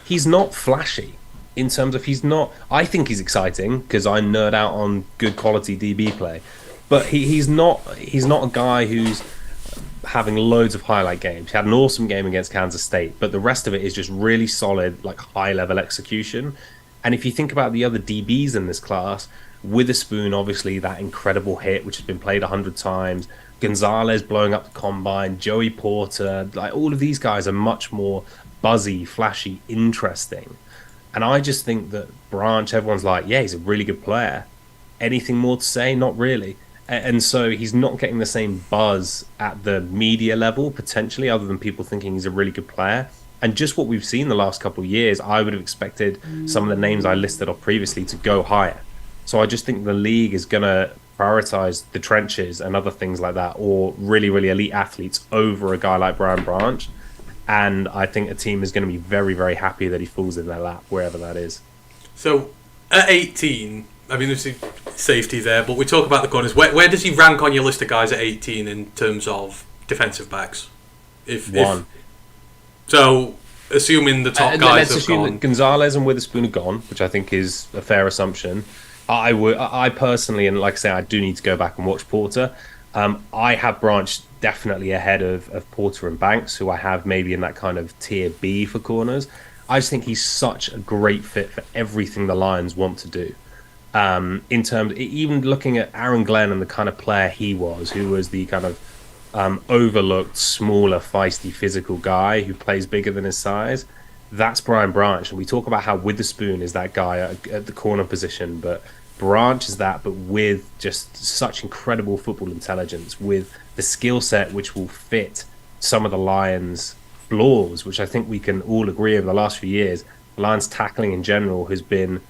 he's not flashy in terms of he's not. I think he's exciting because I nerd out on good quality DB play, but he's not a guy who's having loads of highlight games. He had an awesome game against Kansas State, but the rest of it is just really solid, like high-level execution. And if you think about the other DBs in this class, Witherspoon, obviously that incredible hit, which has been played 100 times, Gonzalez blowing up the combine, Joey Porter, like all of these guys are much more buzzy, flashy, interesting. And I just think that Branch, everyone's like, yeah, he's a really good player. Anything more to say? Not really. And so he's not getting the same buzz at the media level, potentially, other than people thinking he's a really good player. And just what we've seen the last couple of years, I would have expected some of the names I listed off previously to go higher. So I just think the league is going to prioritize the trenches and other things like that, or really, really elite athletes over a guy like Brian Branch. And I think a team is going to be very, very happy that he falls in their lap, wherever that is. So at 18... I mean, there's safety there, but we talk about the corners. Where does he rank on your list of guys at 18 in terms of defensive backs? If so, assuming the top guys have gone, that Gonzalez and Witherspoon are gone, which I think is a fair assumption. I personally, and like I say, I do need to go back and watch Porter. I have Branch definitely ahead of Porter and Banks, who I have maybe in that kind of tier B for corners. I just think he's such a great fit for everything the Lions want to do. In terms, even looking at Aaron Glenn and the kind of player he was, who was the kind of overlooked, smaller, feisty, physical guy who plays bigger than his size, that's Brian Branch. And we talk about how Witherspoon is that guy at the corner position, but Branch is that, but with just such incredible football intelligence, with the skill set which will fit some of the Lions' flaws, which I think we can all agree over the last few years. The Lions' tackling in general has been,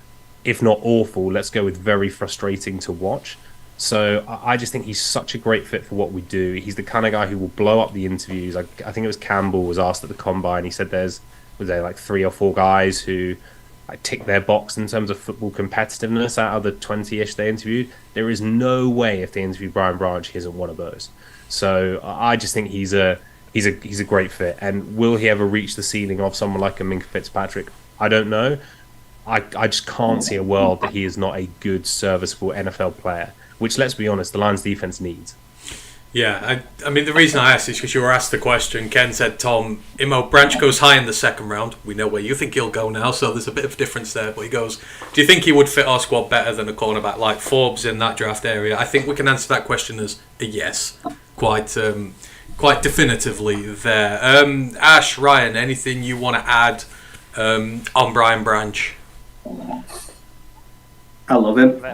if not awful, let's go with very frustrating to watch. So I just think he's such a great fit for what we do. He's the kind of guy who will blow up the interviews. I think it was Campbell was asked at the combine. He said was there like 3 or 4 guys who like tick their box in terms of football competitiveness out of the 20-ish they interviewed. There is no way if they interview Brian Branch, he isn't one of those. So I just think he's a great fit. And will he ever reach the ceiling of someone like a Minka Fitzpatrick? I don't know. I just can't see a world that he is not a good, serviceable NFL player, which, let's be honest, the Lions defense needs. Yeah, I mean, the reason I asked is because you were asked the question. Ken said, Tom, Imo, Branch goes high in the second round. We know where you think he'll go now, so there's a bit of difference there. But he goes, do you think he would fit our squad better than a cornerback like Forbes in that draft area? I think we can answer that question as a yes, quite definitively there. Ash, Ryan, anything you want to add on Brian Branch? I love him.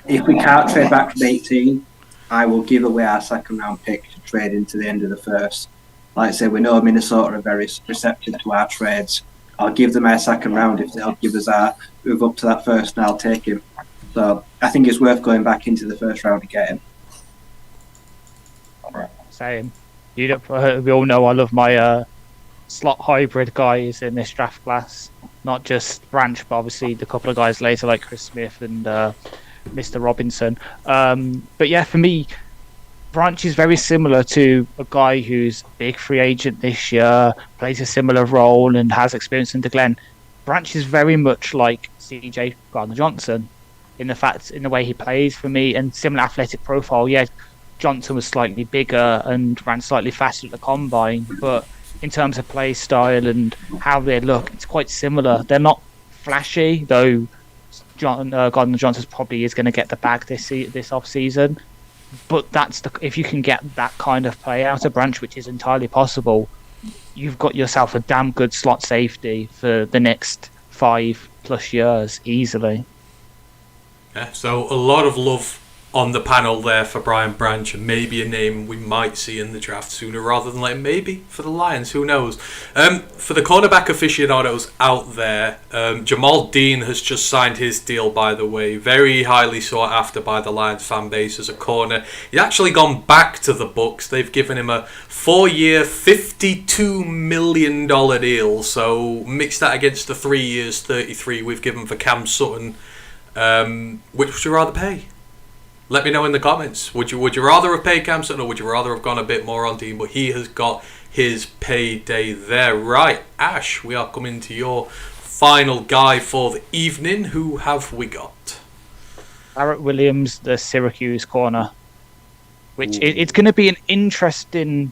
If we can't trade back from 18, I will give away our second round pick to trade into the end of the first. Like I said, we know Minnesota are very receptive to our trades. I'll give them our second round if they'll give us our move up to that first, and I'll take him. So I think it's worth going back into the first round to get him. Same. We all know I love my slot hybrid guys in this draft class. Not just Branch, but obviously the couple of guys later like Chris Smith and Mr. Robinson. But yeah, for me, Branch is very similar to a guy who's a big free agent this year, plays a similar role and has experience in the Glen. Branch is very much like CJ Gardner-Johnson in the way he plays for me, and similar athletic profile. Yeah, Johnson was slightly bigger and ran slightly faster at the combine, but in terms of play style and how they look, it's quite similar. They're not flashy, though. Gardner-Johnson probably is going to get the bag this off season, but if you can get that kind of play out of Branch, which is entirely possible, you've got yourself a damn good slot safety for the next 5+ years easily. Yeah, so a lot of love on the panel there for Brian Branch, and maybe a name we might see in the draft sooner rather than later. Maybe for the Lions, who knows? For the cornerback aficionados out there, Jamal Dean has just signed his deal, by the way. Very highly sought after by the Lions fan base as a corner. He's actually gone back to the Bucs. They've given him a 4-year, $52 million deal. So mix that against the 3 years, 33 we've given for Cam Sutton. Which would you rather pay? Let me know in the comments. Would you rather have paid Cam Sutton, or would you rather have gone a bit more on Dean? But he has got his payday there. Right, Ash, we are coming to your final guy for the evening. Who have we got? Barrett Williams, the Syracuse corner. Which it's going to be an interesting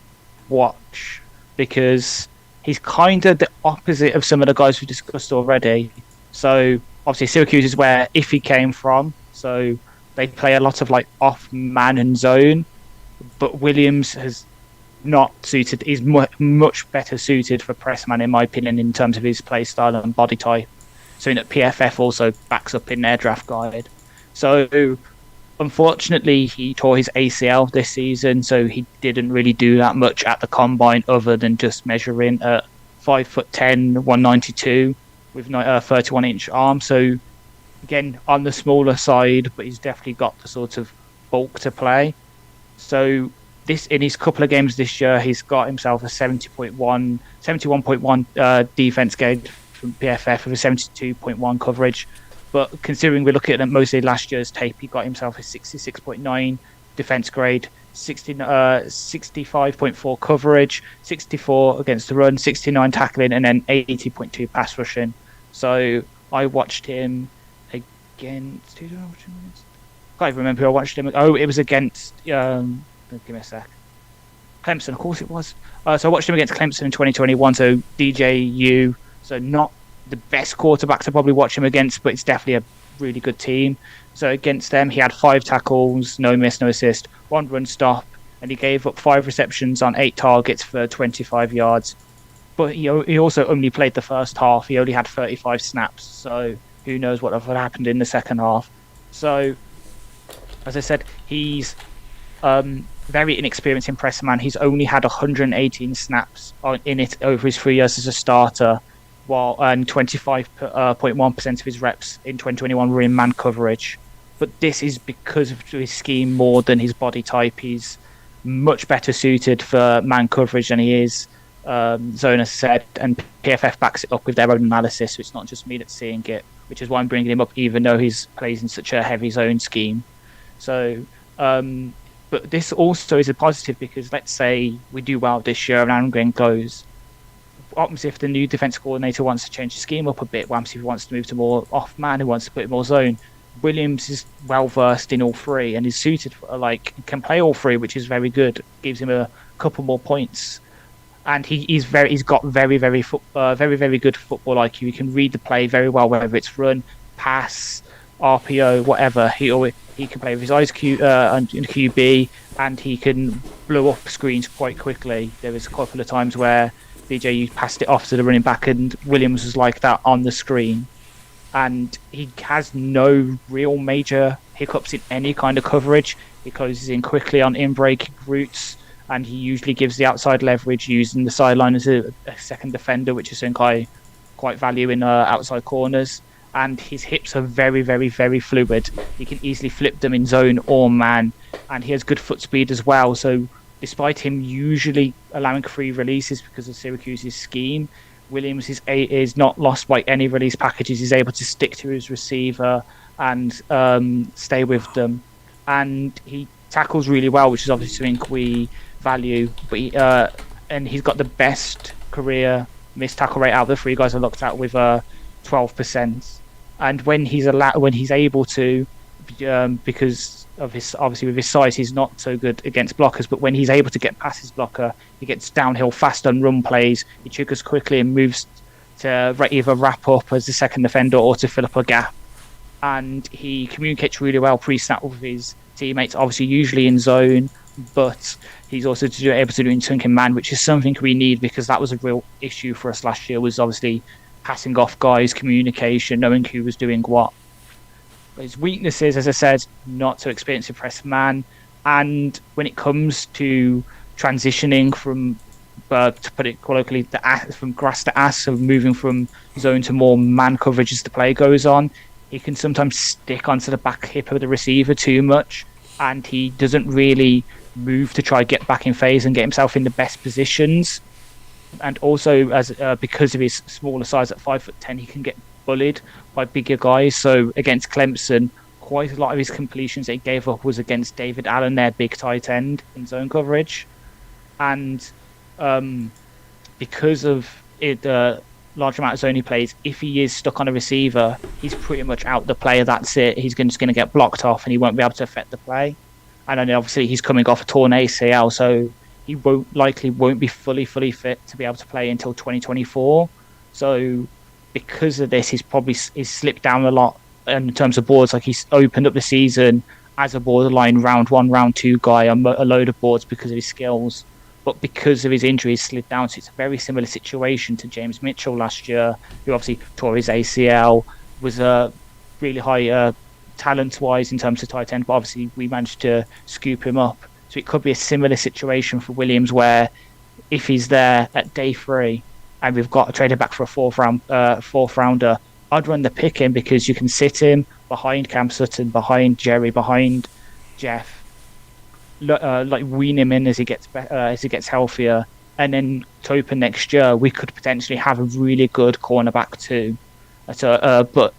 watch, because he's kind of the opposite of some of the guys we discussed already. So obviously Syracuse is where Iffy came from. So they play a lot of like off man and zone, but Williams has not suited. He's much better suited for press man, in my opinion, in terms of his play style and body type. Something that PFF also backs up in their draft guide. So unfortunately, he tore his ACL this season, so he didn't really do that much at the combine other than just measuring at 5'10", 192 with 31-inch arm. So again, on the smaller side, but he's definitely got the sort of bulk to play. So this, in his couple of games this year, he's got himself a 71.1 defense grade from PFF with a 72.1 coverage. But considering we're looking at mostly last year's tape, he got himself a 66.9 defense grade, 65.4 coverage, 64 against the run, 69 tackling, and then 80.2 pass rushing. So I watched him against, I can't even remember who I watched him. Oh, it was against give me a sec. Clemson, of course it was. So I watched him against Clemson in 2021. So DJU, so not the best quarterback to probably watch him against, but it's definitely a really good team. So against them, he had 5 tackles, no miss, no assist, 1 run stop, and he gave up 5 receptions on 8 targets for 25 yards. But he also only played the first half. He only had 35 snaps. So who knows what happened in the second half. So, as I said, he's very inexperienced in press man. He's only had 118 snaps in it over his 3 years as a starter, while 25.1% of his reps in 2021 were in man coverage. But this is because of his scheme more than his body type. He's much better suited for man coverage than he is zone, as I said, and PFF backs it up with their own analysis, so it's not just me that's seeing it, which is why I'm bringing him up, even though he plays in such a heavy zone scheme. So, but this also is a positive because let's say we do well this year and Aaron Glenn goes. What happens if the new defense coordinator wants to change the scheme up a bit? What happens if he wants to move to more off man, who wants to put more zone? Williams is well versed in all three and is suited for, can play all three, which is very good. Gives him a couple more points, and he's got very very good football IQ. He can read the play very well, whether it's run, pass, RPO, whatever. He can play with his eyes in QB, and he can blow up screens quite quickly. There was a couple of times where DJ passed it off to the running back, and Williams was like that on the screen. And he has no real major hiccups in any kind of coverage. He closes in quickly on in-breaking routes, and he usually gives the outside leverage using the sideline as a second defender, which is something I quite value in outside corners. And his hips are very, very, very fluid. He can easily flip them in zone or man, and he has good foot speed as well. So despite him usually allowing free releases because of Syracuse's scheme, Williams is not lost by any release packages. He's able to stick to his receiver and stay with them. And he tackles really well, which is obviously something we value. But and he's got the best career missed tackle rate out of the three guys I looked at with 12%. And when he's able to, because of his, obviously with his size, he's not so good against blockers, but when he's able to get past his blocker, he gets downhill fast on run plays, he triggers quickly and moves to either wrap up as the second defender or to fill up a gap. And he communicates really well pre-snap with his teammates, obviously usually in zone, but he's also able to do in chunk and man, which is something we need because that was a real issue for us last year, was obviously passing off guys, communication, knowing who was doing what. His weaknesses, as I said, not so experienced to press man, and when it comes to transitioning from, to put it colloquially, from grass to ass, so moving from zone to more man coverage as the play goes on, he can sometimes stick onto the back hip of the receiver too much, and he doesn't really move to try get back in phase and get himself in the best positions. And also, as because of his smaller size at 5'10", he can get bullied by bigger guys. So against Clemson, quite a lot of his completions that he gave up was against David Allen, their big tight end, in zone coverage. And because of it, large amount of zone he plays, if he is stuck on a receiver, he's pretty much out the play. That's it. He's just going to get blocked off, and he won't be able to affect the play. And then obviously he's coming off a torn ACL, so he won't be fully fit to be able to play until 2024. So because of this, he's slipped down a lot in terms of boards. Like, he's opened up the season as a borderline round 1, round 2 guy on a load of boards because of his skills. But because of his injury, he's slid down. So it's a very similar situation to James Mitchell last year, who obviously tore his ACL, was really high talent-wise in terms of tight end, but obviously we managed to scoop him up. So it could be a similar situation for Williams, where if he's there at day 3 and we've got a traded back for a fourth rounder, I'd run the pick in, because you can sit him behind Cam Sutton, behind Jerry, behind Jeff, wean him in as he gets healthier, and then to open next year we could potentially have a really good cornerback too. But at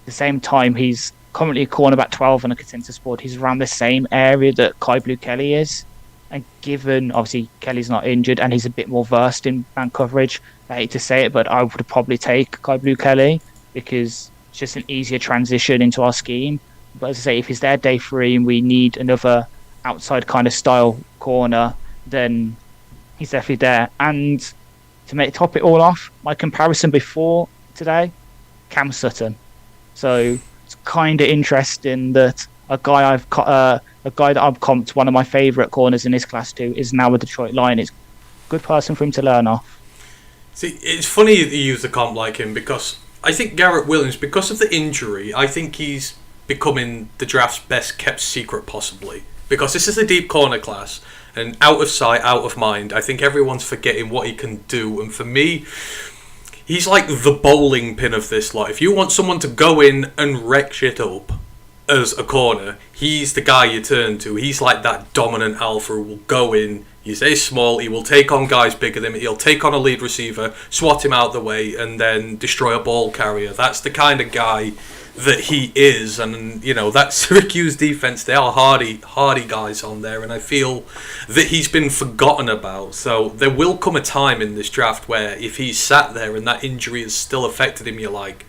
the same time, he's currently a cornerback 12 on a consensus board. He's around the same area that Kai Blue Kelly is. And given, obviously, Kelly's not injured and he's a bit more versed in man coverage, I hate to say it, but I would probably take Kai Blue Kelly, because it's just an easier transition into our scheme. But as I say, if he's there day 3 and we need another outside kind of style corner, then he's definitely there. And to top it all off, my comparison before today, Cam Sutton. So it's kind of interesting that a guy that I've comped one of my favourite corners in his class too is now a Detroit Lion. It's a good person for him to learn off. See, it's funny that you use the comp like him, because I think Garrett Williams, because of the injury, I think he's becoming the draft's best kept secret possibly, because this is a deep corner class, and out of sight, out of mind. I think everyone's forgetting what he can do, and for me, he's like the bowling pin of this lot. If you want someone to go in and wreck shit up, as a corner, he's the guy you turn to. He's like that dominant alpha who will go in. He's a small. He will take on guys bigger than him. He'll take on a lead receiver, swat him out the way, and then destroy a ball carrier. That's the kind of guy that he is. And you know, that Syracuse defense, they are hardy guys on there, and I feel that he's been forgotten about. So there will come a time in this draft where if he's sat there and that injury has still affected him, you're like,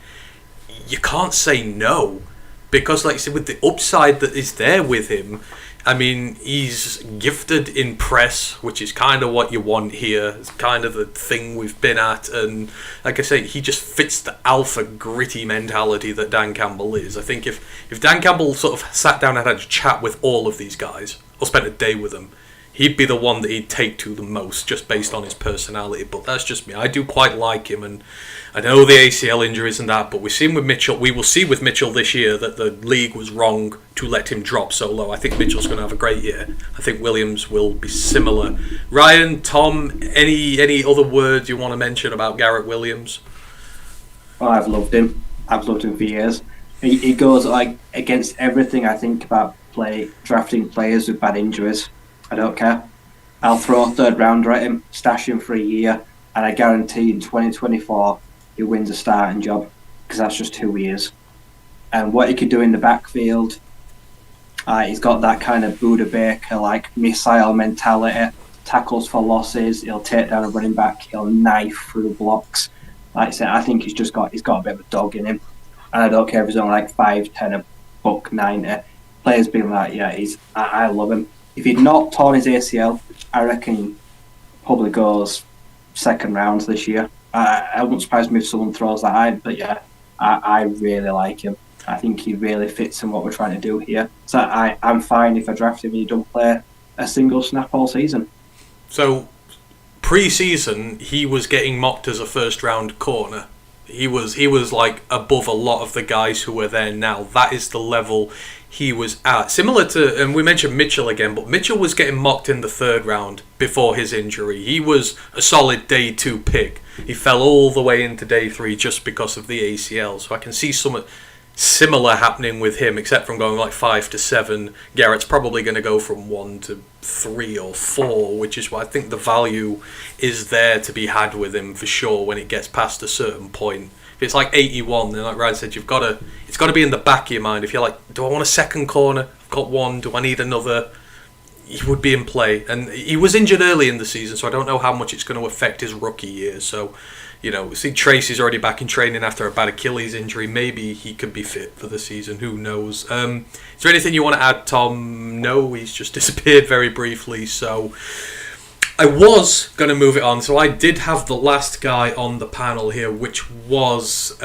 you can't say no. Because, like I said, with the upside that is there with him, I mean, he's gifted in press, which is kind of what you want here. It's kind of the thing we've been at. And, like I say, he just fits the alpha gritty mentality that Dan Campbell is. I think if Dan Campbell sort of sat down and had a chat with all of these guys, or spent a day with them, he'd be the one that he'd take to the most, just based on his personality. But that's just me. I do quite like him, and I know the ACL injuries and that, but we've seen with Mitchell, we will see with Mitchell this year that the league was wrong to let him drop so low. I think Mitchell's going to have a great year. I think Williams will be similar. Ryan, Tom, any other words you want to mention about Garrett Williams? Oh, I've loved him. I've loved him for years. He goes like against everything I think about drafting players with bad injuries. I don't care. I'll throw a third rounder at him, stash him for a year, and I guarantee in 2024 he wins a starting job, because that's just who he is. And what he can do in the backfield, he's got that kind of Buda Baker, like missile mentality, tackles for losses, he'll take down a running back, he'll knife through blocks. Like I said, I think he's got a bit of a dog in him. And I don't care if he's only like 5'10", a buck 90. Players being like, yeah, I love him. If he'd not torn his ACL, I reckon he probably goes second round this year. I wouldn't surprise me if someone throws that high, but yeah, I really like him. I think he really fits in what we're trying to do here. So I'm fine if I draft him and he don't play a single snap all season. So, pre-season, he was getting mocked as a first-round corner. He was like above a lot of the guys who are there now. That is the level he was at. Similar to, and we mentioned Mitchell again, but Mitchell was getting mocked in the third round before his injury. He was a solid day 2 pick. He fell all the way into day 3 just because of the ACL. So I can see some similar happening with him, except from going like 5 to 7. Garrett's probably going to go from 1 to 3 or 4, which is why I think the value is there to be had with him for sure when it gets past a certain point. If it's like 81, then like Ryan said, it's got to be in the back of your mind. If you're like, do I want a second corner? I've got one. Do I need another? He would be in play. And he was injured early in the season, so I don't know how much it's going to affect his rookie year. So, you know, see Tracy's already back in training after a bad Achilles injury. Maybe he could be fit for the season. Who knows? Is there anything you want to add, Tom? No, he's just disappeared very briefly. So I was going to move it on. So I did have the last guy on the panel here, which was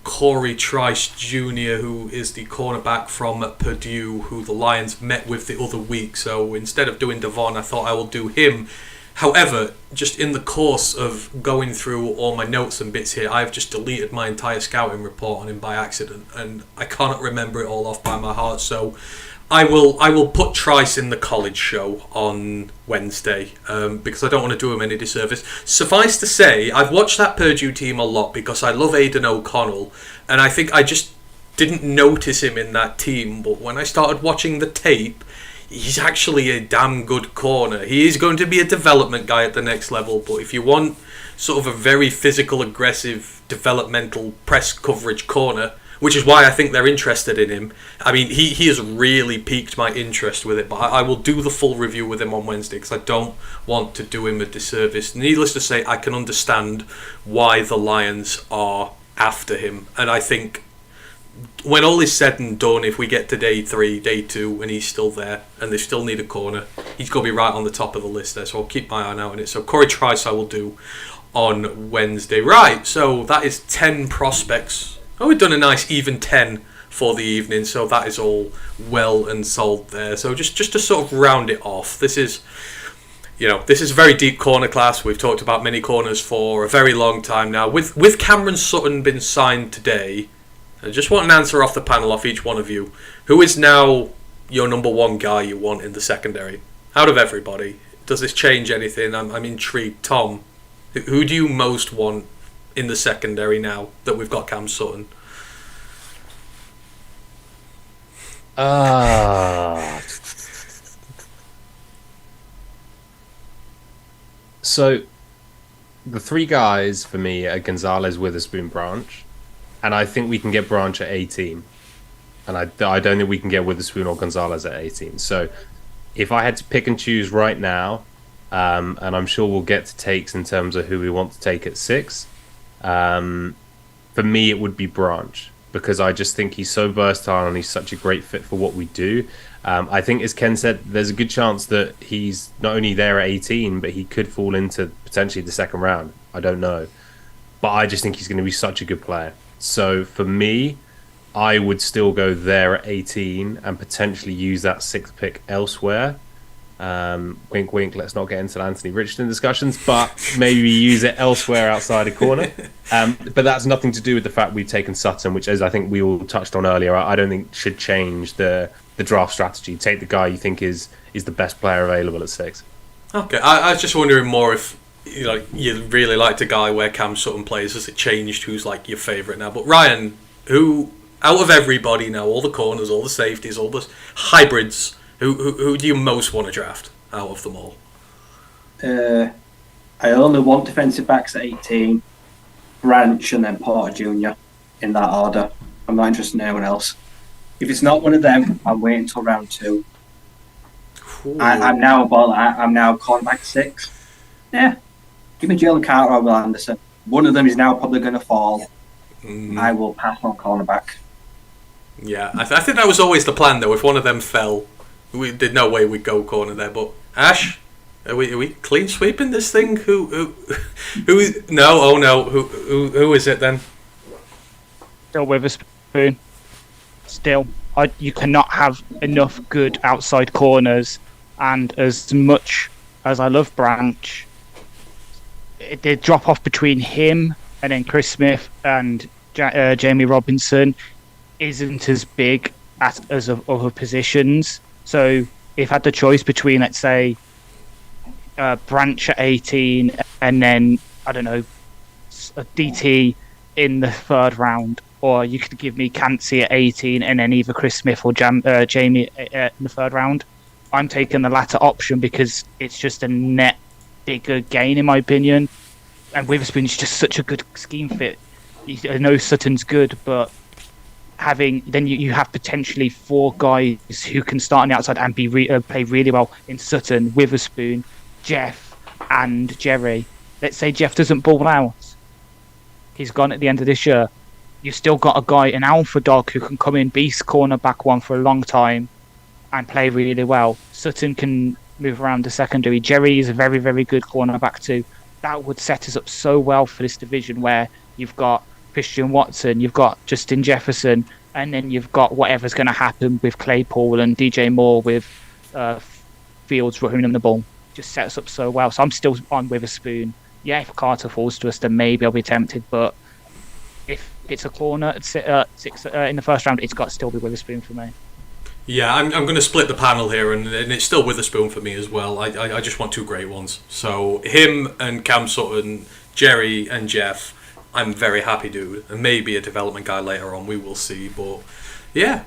Corey Trice Jr., who is the cornerback from Purdue, who the Lions met with the other week. So instead of doing Devon, I thought I will do him. However, just in the course of going through all my notes and bits here, I've just deleted my entire scouting report on him by accident, and I cannot remember it all off by my heart. So I will put Trice in the college show on Wednesday because I don't want to do him any disservice. Suffice to say, I've watched that Purdue team a lot because I love Aidan O'Connell, and I think I just didn't notice him in that team. But when I started watching the tape, he's actually a damn good corner. He is going to be a development guy at the next level, but if you want sort of a very physical, aggressive, developmental press coverage corner, which is why I think they're interested in him. I mean, he has really piqued my interest with it, but I will do the full review with him on Wednesday because I don't want to do him a disservice. Needless to say, I can understand why the Lions are after him, and I think when all is said and done, if we get to day 3, day 2, and he's still there, and they still need a corner, he's going to be right on the top of the list there, so I'll keep my eye out on it. So Corey Trice I will do on Wednesday. Right, so that is 10 prospects. Oh, we've done a nice even 10 for the evening, so that is all well and sold there. So just to sort of round it off, this is a very deep corner class. We've talked about many corners for a very long time now. With Cameron Sutton been signed today, I just want an answer off the panel, off each one of you. Who is now your number one guy you want in the secondary? Out of everybody. Does this change anything? I'm intrigued. Tom, who do you most want in the secondary now that we've got Cam Sutton? So the three guys for me are Gonzalez, Witherspoon, Branch, and I think we can get Branch at 18, and I don't think we can get Witherspoon or Gonzalez at 18. So if I had to pick and choose right now, and I'm sure we'll get to takes in terms of who we want to take at 6, for me it would be Branch, because I just think he's so versatile and he's such a great fit for what we do. I think, as Ken said, there's a good chance that he's not only there at 18, but he could fall into potentially the second round. I don't know. But I just think he's going to be such a good player. So for me, I would still go there at 18 and potentially use that 6th pick elsewhere. Wink, wink, let's not get into the Anthony Richardson discussions, but maybe use it elsewhere outside a corner. But that's nothing to do with the fact we've taken Sutton, which, as I think we all touched on earlier, I don't think should change the draft strategy. Take the guy you think is the best player available at 6. Okay, I was just wondering more if you really liked a guy where Cam Sutton plays. Has it changed who's like your favourite now? But Ryan, who out of everybody now, all the corners, all the safeties, all the hybrids, who do you most want to draft out of them all? I only want defensive backs at 18, Branch, and then Porter Jr. in that order. I'm not interested in anyone else. If it's not one of them, I'm waiting until round 2. I'm now about that. I'm now cornerback 6. Yeah. Give me Jalen Carter or Will Anderson. One of them is now probably going to fall. I will pass on cornerback. Yeah, I think that was always the plan, though. If one of them fell, there's no way we'd go corner there. But Ash, are we clean sweeping this thing? Who is? No, oh no. Who is it then? Still Witherspoon. Still, you cannot have enough good outside corners, and as much as I love Branch, the drop off between him and then Chris Smith and Jamie Robinson isn't as big as of other positions. So if I had the choice between, let's say, Branch at 18 and then, I don't know, a DT in the 3rd round, or you could give me Cansey at 18 and then either Chris Smith or Jamie in the 3rd round, I'm taking the latter option because it's just a net bigger gain, in my opinion. And Witherspoon is just such a good scheme fit. I know Sutton's good, but you have potentially 4 guys who can start on the outside and play really well in Sutton, Witherspoon, Jeff, and Jerry. Let's say Jeff doesn't ball out. He's gone at the end of this year. You've still got a guy, an alpha dog, who can come in, be cornerback 1 for a long time and play really well. Sutton can move around the secondary. Jerry is a very, very good cornerback too. That would set us up so well for this division where you've got Christian Watson, you've got Justin Jefferson, and then you've got whatever's going to happen with Claypool and DJ Moore with Fields running them the ball. Just sets us up so well. So I'm still on Witherspoon. Yeah, if Carter falls to us, then maybe I'll be tempted. But if it's a corner at 6 in the 1st round, it's got to still be Witherspoon for me. Yeah, I'm going to split the panel here, and it's still Witherspoon for me as well. I just want 2 great ones. So him and Cam Sutton, Jerry and Jeff, I'm very happy to, and maybe a development guy later on, we will see. But yeah,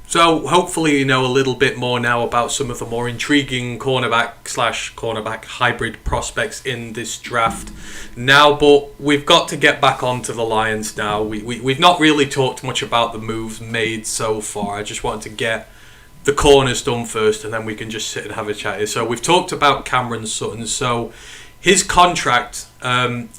so hopefully you know a little bit more now about some of the more intriguing cornerback hybrid prospects in this draft now. But we've got to get back onto the Lions now. We've not really talked much about the moves made so far. I just wanted to get the corners done first, and then we can just sit and have a chat here. So we've talked about Cameron Sutton. So his contract,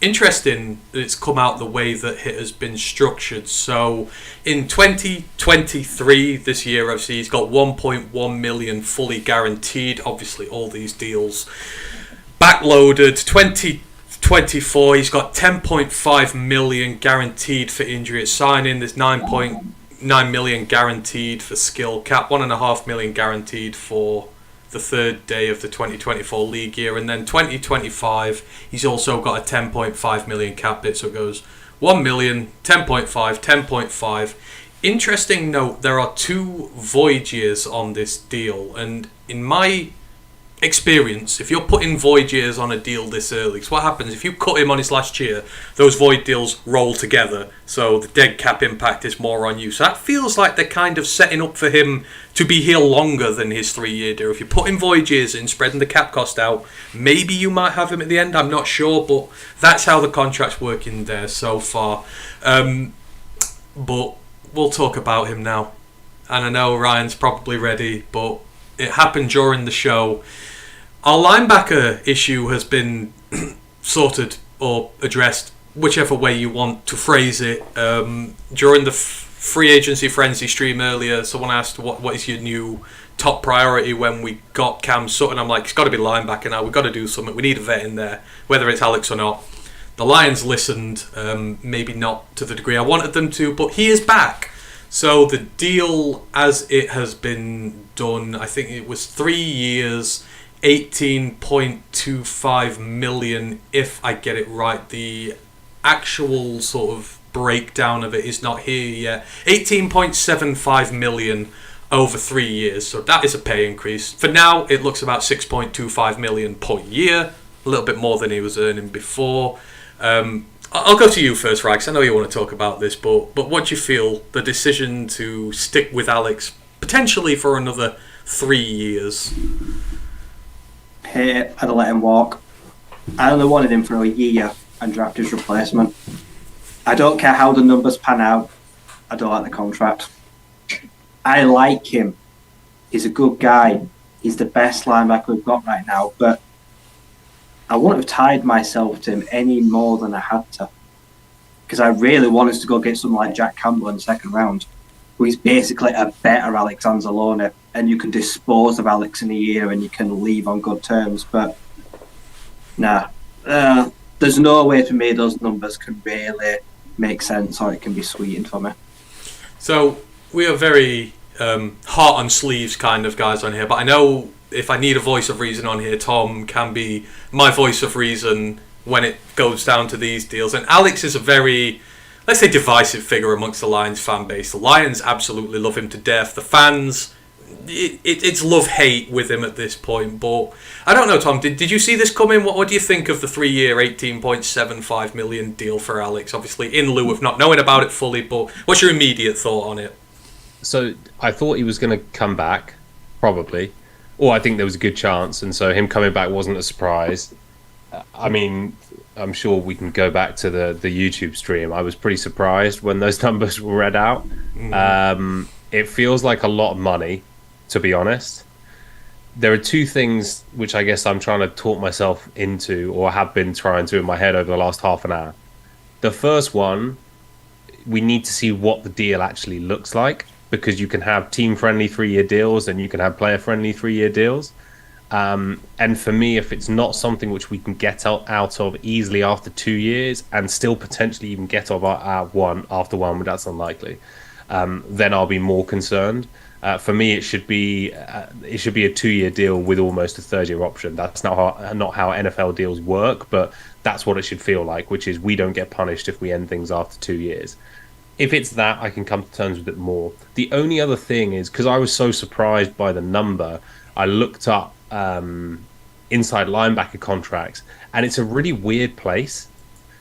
interesting that it's come out the way that it has been structured. So in 2023, this year, obviously, he's got 1.1 million fully guaranteed. Obviously, all these deals backloaded. 2024, he's got 10.5 million guaranteed for injury at signing. There's 9.9 million guaranteed for skill cap, 1.5 million guaranteed for the 3rd day of the 2024 league year, and then 2025 he's also got a 10.5 million cap bit, so it goes 1 million, 10.5, 10.5. Interesting note, there are 2 void years on this deal, and in my experience. If you're putting void years on a deal this early, because what happens if you cut him on his last year, those void deals roll together, so the dead cap impact is more on you. So that feels like they're kind of setting up for him to be here longer than his 3-year deal. If you're putting void years in, spreading the cap cost out, maybe you might have him at the end. I'm not sure, but that's how the contract's working there so far. But we'll talk about him now. And I know Ryan's probably ready, but it happened during the show. Our linebacker issue has been sorted or addressed, whichever way you want to phrase it. During the free agency frenzy stream earlier, someone asked, what is your new top priority when we got Cam Sutton? I'm like, it's got to be linebacker now. We've got to do something. We need a vet in there, whether it's Alex or not. The Lions listened, maybe not to the degree I wanted them to, but he is back. So the deal as it has been done, I think it was 3 years, 18.25 million, if I get it right. The actual sort of breakdown of it is not here yet. 18.75 million over 3 years, so that is a pay increase. For now, it looks about 6.25 million per year, a little bit more than he was earning before. I'll go to you first, Rags. I know you want to talk about this, but what do you feel, the decision to stick with Alex potentially for another 3 years? Hey, I'd let him walk. I only wanted him for a year and draft his replacement. I don't care how the numbers pan out. I don't like the contract. I like him. He's a good guy. He's the best linebacker we've got right now, but I wouldn't have tied myself to him any more than I had to. Because I really wanted to go get someone like Jack Campbell in the second round, who is basically a better Alex Anzalone, and you can dispose of Alex in a year and you can leave on good terms. But nah, there's no way for me those numbers can really make sense or it can be sweetened for me. So we are very heart on sleeves kind of guys on here, but I know if I need a voice of reason on here, Tom can be my voice of reason when it goes down to these deals. And Alex is a very, let's say, divisive figure amongst the Lions fan base. The Lions absolutely love him to death. The fans, it's love-hate with him at this point. But I don't know, Tom, did you see this coming? What do you think of the 3-year, 18.75 million deal for Alex? Obviously, in lieu of not knowing about it fully, but what's your immediate thought on it? So I thought he was going to come back, probably. Or I think there was a good chance, and so him coming back wasn't a surprise. I mean, I'm sure we can go back to the YouTube stream. I was pretty surprised when those numbers were read out. It feels like a lot of money, to be honest. There are two things which I guess I'm trying to talk myself into, or have been trying to in my head over the last half an hour. The first one, we need to see what the deal actually looks like, because you can have team-friendly 3-year deals and you can have player-friendly 3-year deals. And for me, if it's not something which we can get out of easily after 2 years and still potentially even get off after one, but that's unlikely, then I'll be more concerned. For me, it should be a 2-year deal with almost a 3rd-year option. That's not how NFL deals work, but that's what it should feel like, which is we don't get punished if we end things after 2 years. If it's that, I can come to terms with it more. The only other thing is, because I was so surprised by the number, I looked up inside linebacker contracts, and it's a really weird place.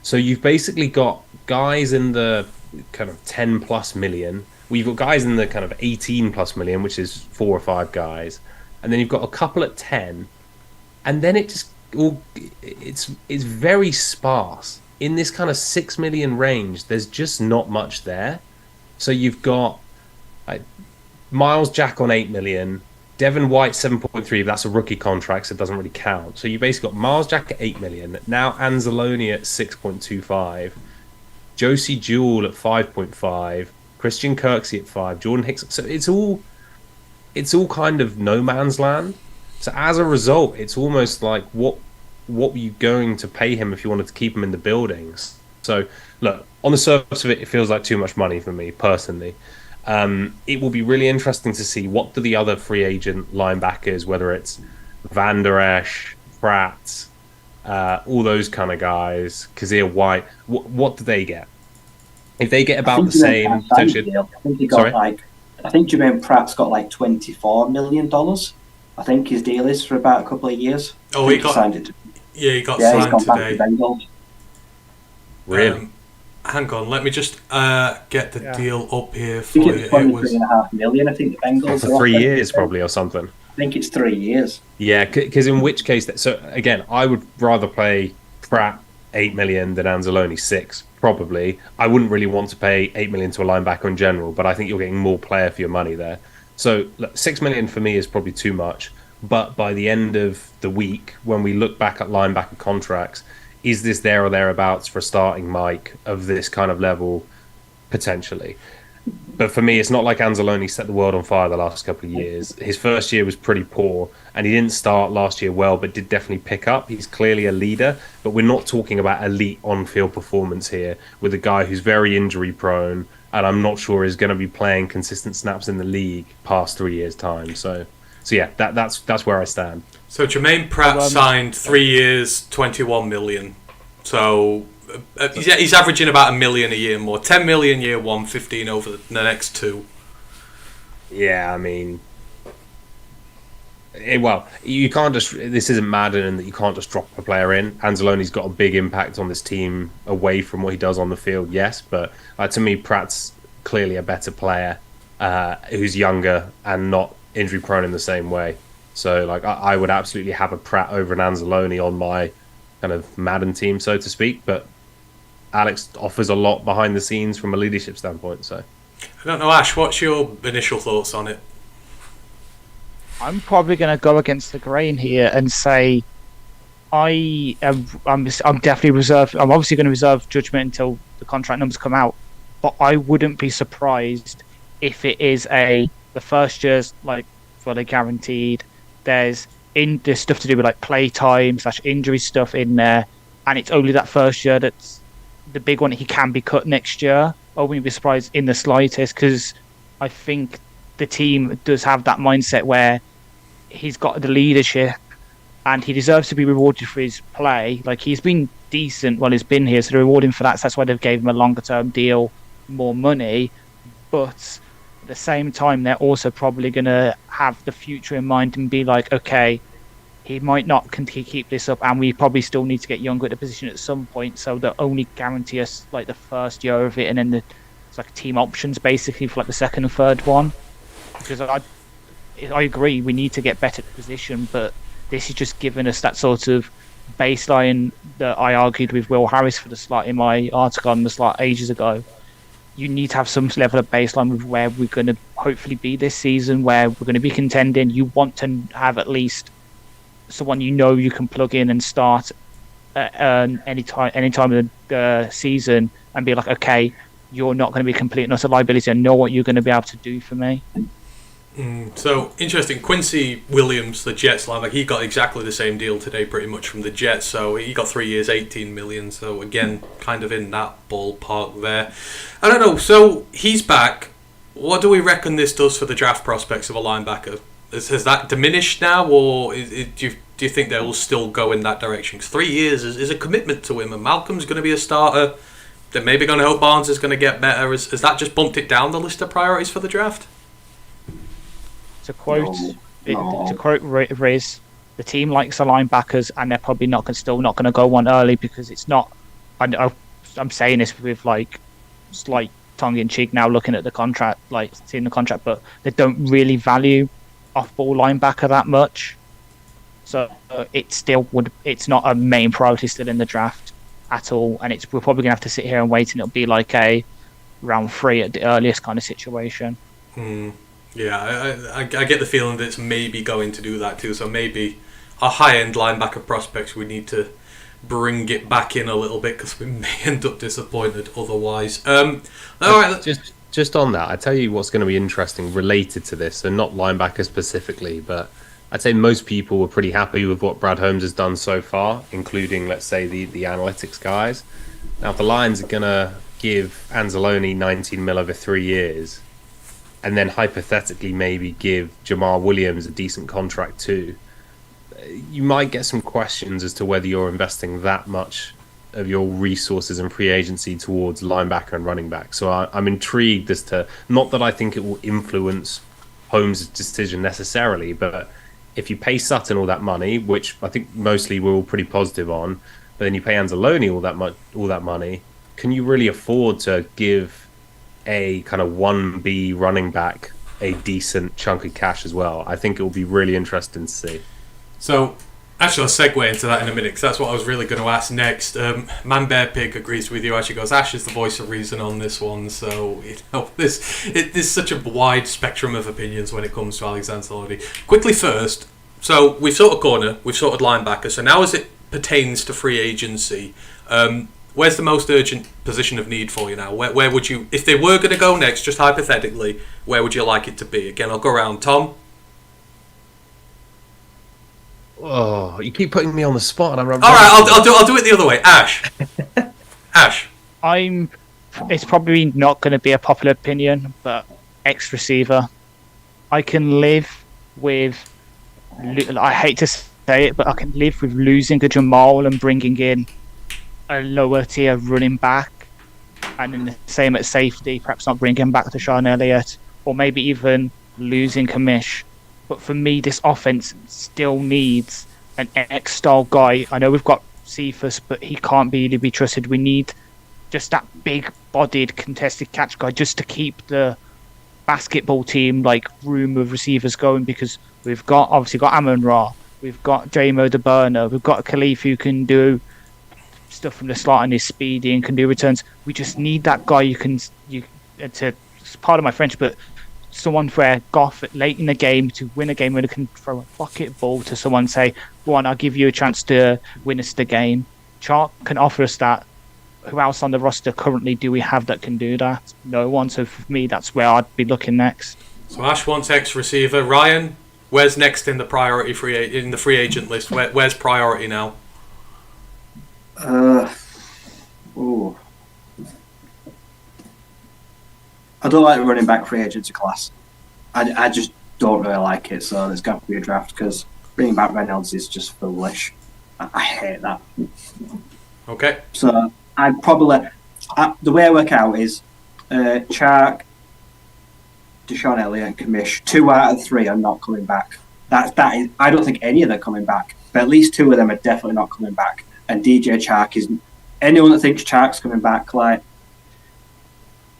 So you've basically got guys in the kind of 10 plus million. We've got guys in the kind of 18 plus million, which is 4 or 5 guys. And then you've got a couple at 10. And then it's very sparse. In this kind of 6 million range, there's just not much there. So you've got Miles Jack on 8 million, Devin White 7.3, that's a rookie contract, so it doesn't really count. So you basically got Miles Jack at 8 million, now Anzalone at 6.25, Josie Jewell at 5.5, Christian Kirksey at 5, Jordan Hicks. So it's all kind of no man's land. So as a result, it's almost like what were you going to pay him if you wanted to keep him in the buildings? So look, on the surface of it, it feels like too much money for me personally. It will be really interesting to see what do the other free agent linebackers, whether it's Van Der Esch, Pratt, all those kind of guys, Kazir White, what do they get? If they get about the same, I think he got I think Jermaine Pratt's got like $24 million. I think his deal is for about a couple of years. Oh, I think he signed it. he got Yeah, he's signed gone back to today. Bengals. Really? Hang on, let me just get the deal up here I for think you. it's It 23.5 million. I think the Bengals For 3 years, probably, or something. I think it's 3 years. Yeah, because in which case, so again, I would rather play Pratt 8 million than Anzalone 6, probably. I wouldn't really want to pay 8 million to a linebacker in general, but I think you're getting more player for your money there. So look, 6 million for me is probably too much. But by the end of the week, when we look back at linebacker contracts, is this there or thereabouts for a starting Mike of this kind of level? Potentially. But for me, it's not like Anzalone set the world on fire the last couple of years. His first year was pretty poor, and he didn't start last year well, but did definitely pick up. He's clearly a leader, but we're not talking about elite on-field performance here with a guy who's very injury-prone, and I'm not sure is going to be playing consistent snaps in the league past 3 years' time. So yeah, that's where I stand. So Jermaine Pratt signed 3 years, 21 million. So he's averaging about $1 million a year more. 10 million year one, 15 over the next 2. Yeah, I mean, well, you can't just. This isn't Madden, and that you can't just drop a player in. Anzalone's got a big impact on this team away from what he does on the field, yes, but to me, Pratt's clearly a better player who's younger and not injury prone in the same way. So, like, I would absolutely have a Pratt over an Anzalone on my kind of Madden team, so to speak. But Alex offers a lot behind the scenes from a leadership standpoint. So, I don't know, Ash. What's your initial thoughts on it? I'm probably going to go against the grain here and say I'm definitely reserved. I'm obviously going to reserve judgment until the contract numbers come out, but I wouldn't be surprised if it is the first year's like fully guaranteed. There's stuff to do with like play time / injury stuff in there, and it's only that first year that's the big one. He can be cut next year. I wouldn't be surprised in the slightest, because I think the team does have that mindset where he's got the leadership and he deserves to be rewarded for his play. Like, he's been decent while he's been here, so they're rewarding for that. So that's why they've gave him a longer term deal, more money. But at the same time, they're also probably going to have the future in mind and be like, okay, he might not keep this up, and we probably still need to get younger at the position at some point. So they'll only guarantee us like the first year of it, and then it's like team options basically for like the second and third one. Because I agree, we need to get better at position, but this is just giving us that sort of baseline that I argued with Will Harris for the slot in my article on the slot ages ago. You need to have some level of baseline with where we're going to hopefully be this season, where we're going to be contending. You want to have at least someone you can plug in and start any time of the season and be like, okay, you're not going to be complete and utter liability. I know what you're going to be able to do for me. So interesting. Quincy Williams, the Jets linebacker, he got exactly the same deal today, pretty much from the Jets. So he got 3 years, 18 million. So again, kind of in that ballpark there. I don't know. So he's back. What do we reckon this does for the draft prospects of a linebacker? Has that diminished now, or do you think they will still go in that direction? 'Cause 3 years is a commitment to him, and Malcolm's going to be a starter. They're maybe going to hope Barnes is going to get better. Has that just bumped it down the list of priorities for the draft? To quote Riz, the team likes the linebackers, and they're probably still not going to go one early, because it's not. I'm saying this with like slight tongue in cheek now, looking at the contract, like seeing the contract, but they don't really value off-ball linebacker that much. So it's not a main priority still in the draft at all, and we're probably gonna have to sit here and wait, and it'll be like a round 3 at the earliest kind of situation. Yeah, I get the feeling that it's maybe going to do that too. So maybe our high-end linebacker prospects, we need to bring it back in a little bit, because we may end up disappointed otherwise. All right, Just on that, I tell you what's going to be interesting related to this, and not linebacker specifically, but I'd say most people were pretty happy with what Brad Holmes has done so far, including, let's say, the analytics guys. Now, if the Lions are going to give Anzalone 19 mil over 3 years, and then hypothetically maybe give Jamar Williams a decent contract too, you might get some questions as to whether you're investing that much of your resources and free agency towards linebacker and running back. So I'm intrigued as to, not that I think it will influence Holmes' decision necessarily, but if you pay Sutton all that money, which I think mostly we're all pretty positive on, but then you pay Anzalone all that money, can you really afford to give a kind of 1B running back a decent chunk of cash as well? I think it will be really interesting to see. So, actually, I'll segue into that in a minute because that's what I was really going to ask next. Man Bear Pig agrees with you. Actually, goes, Ash is the voice of reason on this one. So, there's such a wide spectrum of opinions when it comes to Alex Anzalone. Quickly first, so we've sorted corner, we've sorted linebacker. So now, as it pertains to free agency, where's the most urgent position of need for you now? Where would you, if they were going to go next, just hypothetically, where would you like it to be? Again, I'll go around. Tom? Oh, you keep putting me on the spot, and I'm. All right, I'll do it the other way. Ash. It's probably not going to be a popular opinion, but ex-receiver. I can live with. I hate to say it, but I can live with losing a Jamal and bringing in a lower tier running back, and then the same at safety. Perhaps not bringing back Deshaun Elliott, or maybe even losing Kamish. But for me, this offense still needs an X-style guy. I know we've got Cephas, but he can't really be trusted. We need just that big-bodied contested catch guy just to keep the basketball team room of receivers going, because we've obviously got Amon-Ra, we've got J-Mo DeBurner, we've got Khalif who can do stuff from the slot and is speedy and can do returns. We just need that guy it's part of my French, but someone where Goff late in the game to win a game where they can throw a bucket ball to someone, say, go on, I'll give you a chance to win us the game. Chark can offer us that. Who else on the roster currently do we have that can do that? No one. So for me, that's where I'd be looking next. So Ash wants ex-receiver. Ryan, where's next in the priority in the free agent list? Where's priority now? I don't like the running back free agency class. I just don't really like it. So there's got to be a draft, because bringing back Reynolds is just foolish. I hate that. Okay. So I'd probably the way I work out is Chark, Deshaun Elliott, and Kamish. 2 out of 3 are not coming back. That is. I don't think any of them are coming back, but at least 2 of them are definitely not coming back. And DJ Chark is. Anyone that thinks Chark's coming back,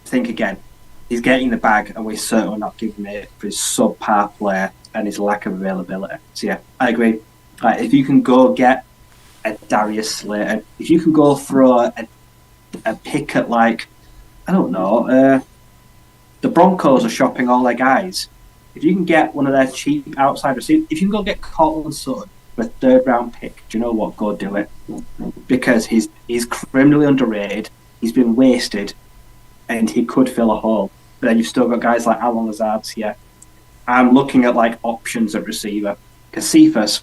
think again. He's getting the bag, and we're certainly not giving it for his subpar play and his lack of availability. So yeah, I agree. If you can go get a Darius Slayton, if you can go throw a pick at I don't know, the Broncos are shopping all their guys. If you can get one of their cheap outside receivers, if you can go get Cortland Sutton for a 3rd round pick, do you know what? Go do it, because he's criminally underrated. He's been wasted, and he could fill a hole. But then you've still got guys like Alan Lazard's here. I'm looking at options at receiver. Because Cephas,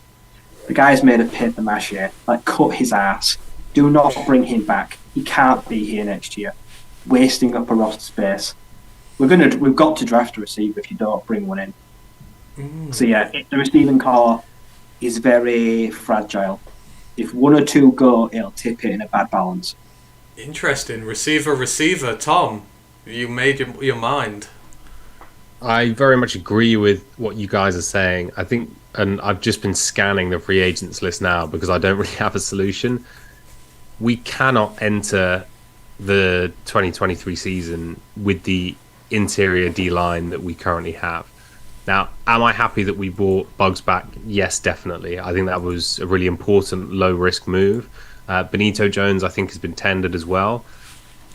the guy's made a pit the mash here. Cut his ass. Do not bring him back. He can't be here next year. Wasting up a roster space. We've got to draft a receiver if you don't bring one in. So yeah, the receiving core is very fragile. If 1 or 2 go, it'll tip it in a bad balance. Interesting. Receiver. Tom, you made your mind. I very much agree with what you guys are saying. I think, and I've just been scanning the free agents list now because I don't really have a solution. We cannot enter the 2023 season with the interior D-line that we currently have. Now, am I happy that we brought Bugs back? Yes, definitely. I think that was a really important low-risk move. Benito Jones, I think, has been tendered as well.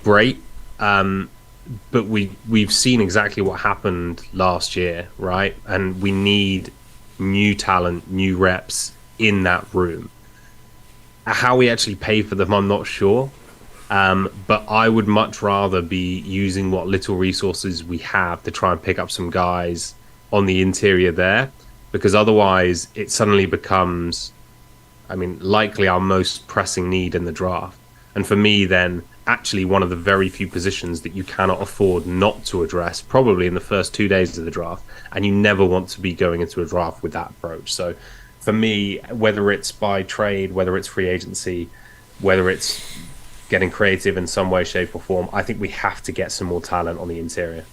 Great. But we've seen exactly what happened last year, right? And we need new talent, new reps in that room. How we actually pay for them, I'm not sure. But I would much rather be using what little resources we have to try and pick up some guys on the interior there, because otherwise it suddenly becomes, likely our most pressing need in the draft. And for me, then, actually one of the very few positions that you cannot afford not to address, probably in the first 2 days of the draft, and you never want to be going into a draft with that approach. So for me, whether it's by trade, whether it's free agency, whether it's getting creative in some way, shape or form, I think we have to get some more talent on the interior.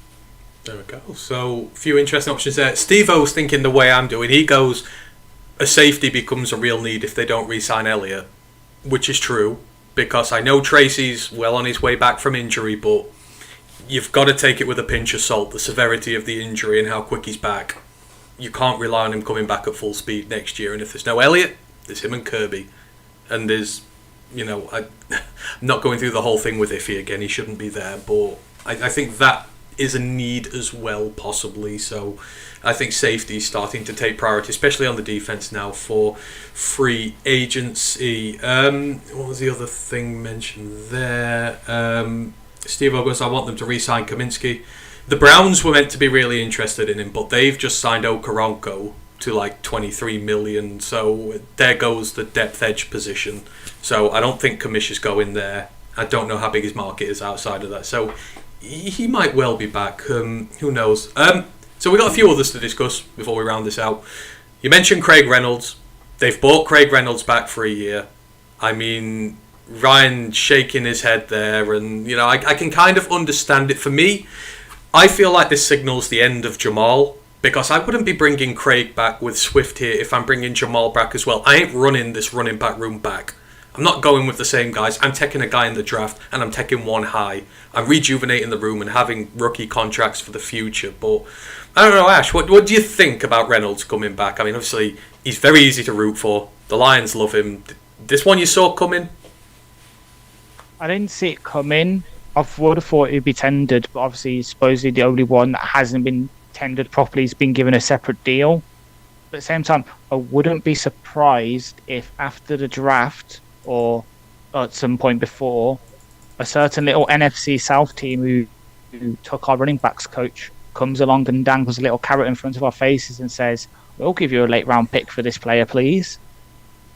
There we go. So, a few interesting options there. Steve-O's thinking the way I'm doing. He goes, a safety becomes a real need if they don't re-sign Elliott, which is true, because I know Tracy's well on his way back from injury, but you've got to take it with a pinch of salt, the severity of the injury and how quick he's back. You can't rely on him coming back at full speed next year, and if there's no Elliott, there's him and Kirby. And there's, I'm not going through the whole thing with Iffy again, he shouldn't be there, but I think that is a need as well, possibly. So I think safety is starting to take priority, especially on the defense now for free agency. What was the other thing mentioned there? Steve August, I want them to re-sign Kaminsky. The Browns were meant to be really interested in him, but they've just signed Okoronkwo to like 23 million. So there goes the depth edge position. So I don't think Kamish is going there. I don't know how big his market is outside of that. So he might well be back. Who knows? So we got a few others to discuss before we round this out. You mentioned Craig Reynolds. They've bought Craig Reynolds back for a year. I mean, Ryan shaking his head there, and I can kind of understand it. For me, I feel like this signals the end of Jamal, because I wouldn't be bringing Craig back with Swift here if I'm bringing Jamal back as well. I ain't running this running back room back. I'm not going with the same guys. I'm taking a guy in the draft, and I'm taking one high. I'm rejuvenating the room and having rookie contracts for the future. But I don't know, Ash, what do you think about Reynolds coming back? I mean, obviously, he's very easy to root for. The Lions love him. This one you saw coming? I didn't see it coming. I would have thought it'd be tendered, but obviously, supposedly the only one that hasn't been tendered properly has been given a separate deal. But at the same time, I wouldn't be surprised if after the draft or at some point before, a certain little NFC South team who took our running backs coach comes along and dangles a little carrot in front of our faces and says, "We'll give you a late round pick for this player, please."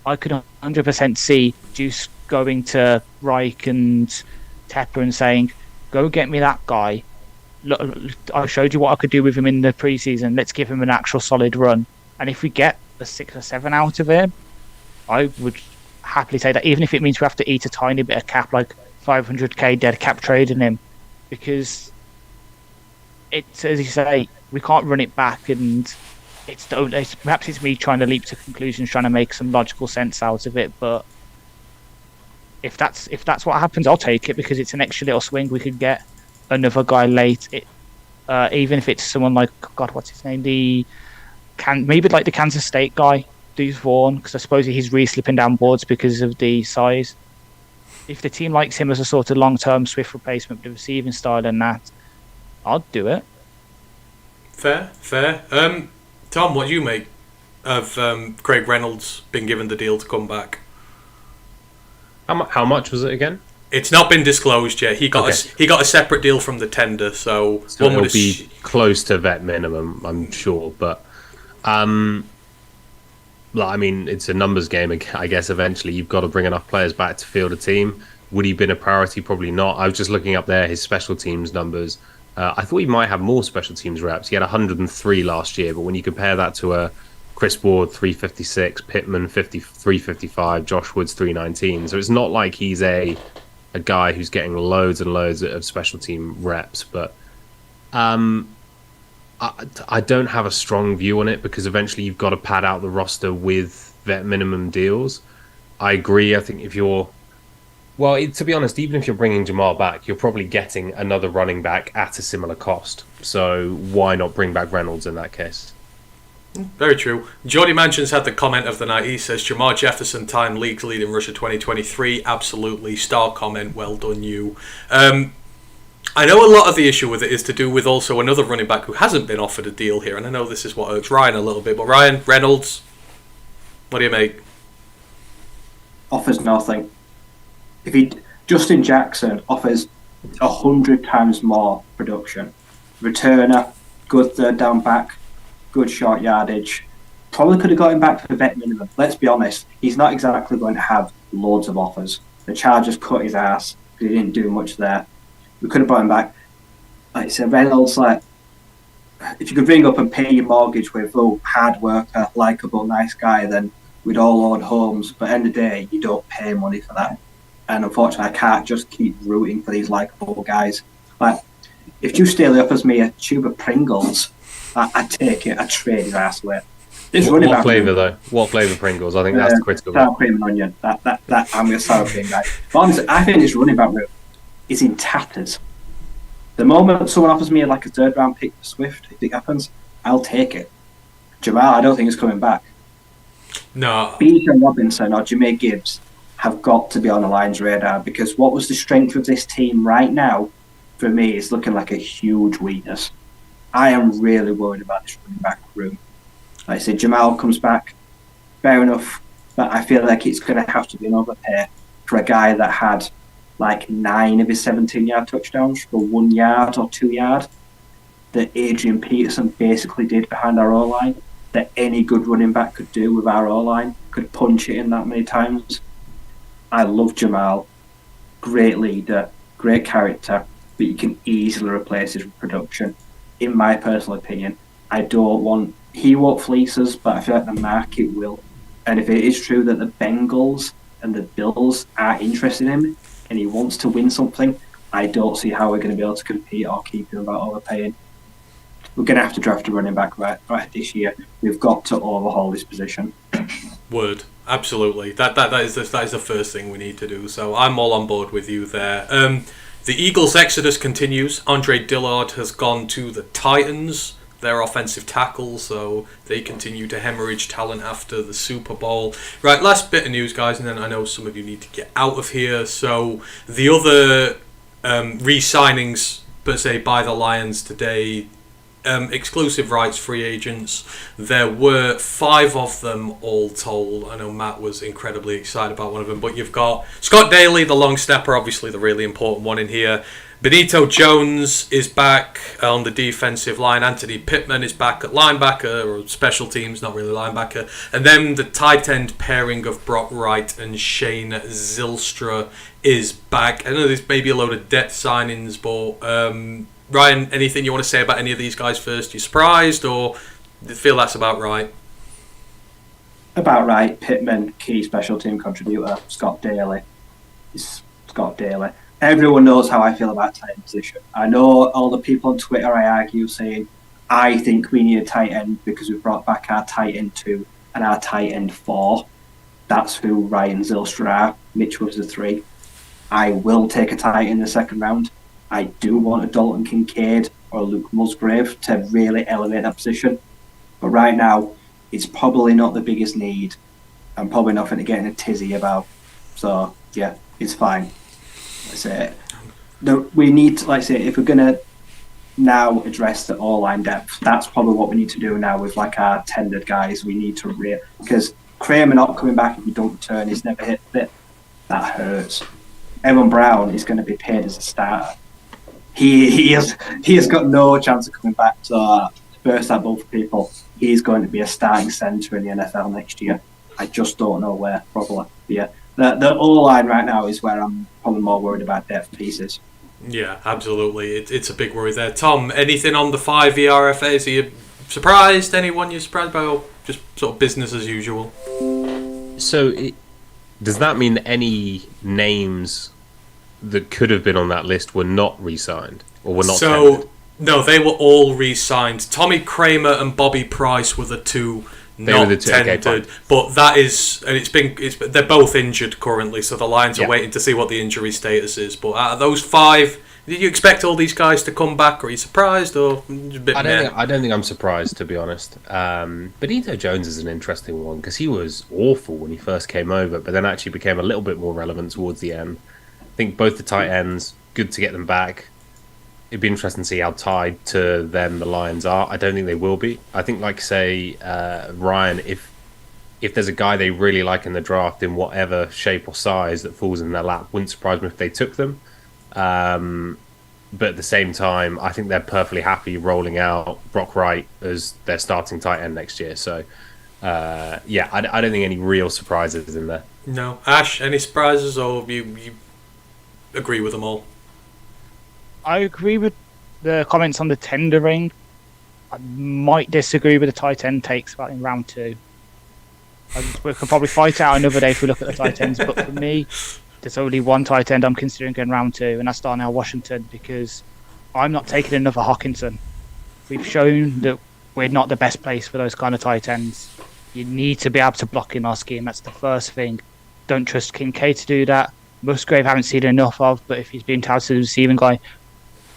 I could 100% see Juice going to Reich and Tepper and saying, "Go get me that guy. Look, I showed you what I could do with him in the preseason. Let's give him an actual solid run." And if we get a 6 or 7 out of him, I would happily say that, even if it means we have to eat a tiny bit of cap, like 500k dead cap trading him, because it's, as you say, we can't run it back, and perhaps it's me trying to leap to conclusions, trying to make some logical sense out of it. But if that's what happens, I'll take it, because it's an extra little swing. We could get another guy late, even if it's someone like, God, what's his name? Maybe like the Kansas State guy, Deuce Vaughn, because I suppose he's really slipping down boards because of the size. If the team likes him as a sort of long-term Swift replacement with the receiving style and that, I'd do it. Fair. Tom, what do you make of Craig Reynolds being given the deal to come back? How much was it again? It's not been disclosed yet. He got a separate deal from the tender, so one it'll would be close to vet minimum, I'm sure. But I mean, it's a numbers game. I guess eventually you've got to bring enough players back to field a team. Would he have been a priority? Probably not. I was just looking up there his special teams numbers. I thought he might have more special teams reps. He had 103 last year, but when you compare that to Chris Ward 356, Pittman 355, Josh Woods 319, so it's not like he's a guy who's getting loads and loads of special team reps. But I don't have a strong view on it, because eventually you've got to pad out the roster with vet minimum deals. I agree. I think to be honest, even if you're bringing Jamal back, you're probably getting another running back at a similar cost. So why not bring back Reynolds in that case? Very true. Jordy Mansions had the comment of the night. He says, Jamar Jefferson time league's lead in Russia 2023. Absolutely. Star comment. Well done, you. I know a lot of the issue with it is to do with also another running back who hasn't been offered a deal here. And I know this is what irks Ryan a little bit. But Ryan, Reynolds, what do you make? Offers nothing. Justin Jackson offers 100 times more production. Returner, good third down back, good short yardage. Probably could have got him back for vet minimum. Let's be honest, he's not exactly going to have loads of offers. The Chargers cut his ass because he didn't do much there. We could have brought him back. Like I said, Reynolds, if you could ring up and pay your mortgage with hard worker, likeable, nice guy, then we'd all own homes. But at the end of the day, you don't pay money for that. And unfortunately, I can't just keep rooting for these likeable guys. If Drew Staley offers me a tube of Pringles, I'd take it. I'd trade his ass with. This running What back flavour though? What flavour Pringles? I think that's the critical sour one. cream and onion. That I'm a sour cream guy. But honestly, I think this running back room is in tatters. The moment someone offers me like a third round pick for Swift, if it happens, I'll take it. Jamal, I don't think is coming back. No. Bijan Robinson or Jameer Gibbs have got to be on the Lions' radar, because what was the strength of this team right now, for me, is looking like a huge weakness. I am really worried about this running back room. Like I said, Jamal comes back, fair enough, but I feel like it's going to have to be an overpay for a guy that had like 9 of his 17-yard touchdowns for 1 yard or 2 yard that Adrian Peterson basically did behind our O-line, that any good running back could do with our O-line, could punch it in that many times. I love Jamal. Great leader, great character, but you can easily replace his production. In my personal opinion, he won't fleece us, but I feel like the market will. And if it is true that the Bengals and the Bills are interested in him and he wants to win something, I don't see how we're going to be able to compete or keep him without overpaying. We're going to have to draft a running back right this year. We've got to overhaul this position. Word. Absolutely. That is the first thing we need to do. So I'm all on board with you there. The Eagles' exodus continues. Andre Dillard has gone to the Titans, their offensive tackle, so they continue to hemorrhage talent after the Super Bowl. Right, last bit of news, guys, and then I know some of you need to get out of here. So the other re-signings, per se, by the Lions today, exclusive rights free agents, there were 5 of them all told. I know Matt was incredibly excited about one of them, but you've got Scott Daly, the long snapper, obviously the really important one in here. Benito Jones is back on the defensive line. Anthony Pittman is back at linebacker, or special teams, not really linebacker. And then the tight end pairing of Brock Wright and Shane Zylstra is back. I know there's maybe a load of depth signings, but Ryan, anything you want to say about any of these guys first? You surprised, or do you feel that's about right? About right. Pittman, key special team contributor. Scott Daly. Everyone knows how I feel about tight end position. I know all the people on Twitter I argue saying, I think we need a tight end because we brought back our tight end 2 and our tight end 4. That's who Ryan Zylstra are. Mitch was the 3. I will take a tight end in the second round. I do want a Dalton Kincaid or a Luke Musgrave to really elevate that position. But right now, it's probably not the biggest need. I'm probably nothing to get in a tizzy about. So, yeah, it's fine. We need to, if we're going to now address the all-line depth, that's probably what we need to do now with our tendered guys. We need to because Kramer not coming back if we don't return, he's never hit it. That hurts. Evan Brown is going to be paid as a starter. He has got no chance of coming back. So first that both people, he's going to be a starting centre in the NFL next year. I just don't know where, probably. Yeah. The O-line right now is where I'm probably more worried about depth pieces. Yeah, absolutely. It's a big worry there. Tom, anything on the 5 ERFAs? Are you surprised? Anyone you're surprised by, or just sort of business as usual? So, does that mean any names that could have been on that list were not re-signed or were not tendered? No, they were all re-signed. Tommy Kramer and Bobby Price were the 2 not tendered, okay, but that is, and they're both injured currently, so the Lions are waiting to see what the injury status is. But out of those 5, did you expect all these guys to come back, or are you surprised, or a bit? I don't think I'm surprised, to be honest. Benito Jones is an interesting one because he was awful when he first came over, but then actually became a little bit more relevant towards the end. I think both the tight ends, good to get them back. It'd be interesting to see how tied to them the Lions are. I don't think they will be. I think, Ryan, if there's a guy they really like in the draft in whatever shape or size that falls in their lap, wouldn't surprise me if they took them. But at the same time, I think they're perfectly happy rolling out Brock Wright as their starting tight end next year. So, I don't think any real surprises in there. No. Ash, any surprises, or you agree with them all? I agree with the comments on the tendering. I might disagree with the tight end takes about in round 2. We could probably fight out another day if we look at the tight ends, but for me, there's only one tight end I'm considering in round 2, and that's Darnell Washington, because I'm not taking another Hockenson. We've shown that we're not the best place for those kind of tight ends. You need to be able to block in our scheme. That's the first thing. Don't trust Kincaid to do that. Musgrave haven't seen enough of, but if he's been touted as a receiving guy,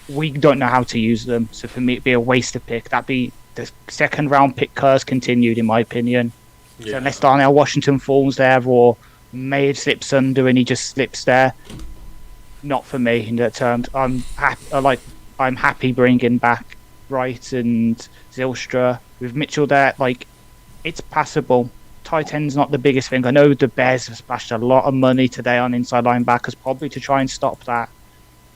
we don't know how to use them. So for me, it'd be a waste of pick. That'd be the second round pick curse continued, in my opinion. Yeah. So unless Darnell Washington falls there or May slips under and he just slips there, not for me in that terms. I'm happy bringing back Wright and Zylstra with Mitchell there. Like, it's passable. Tight end's not the biggest thing. I know the Bears have splashed a lot of money today on inside linebackers, probably to try and stop that.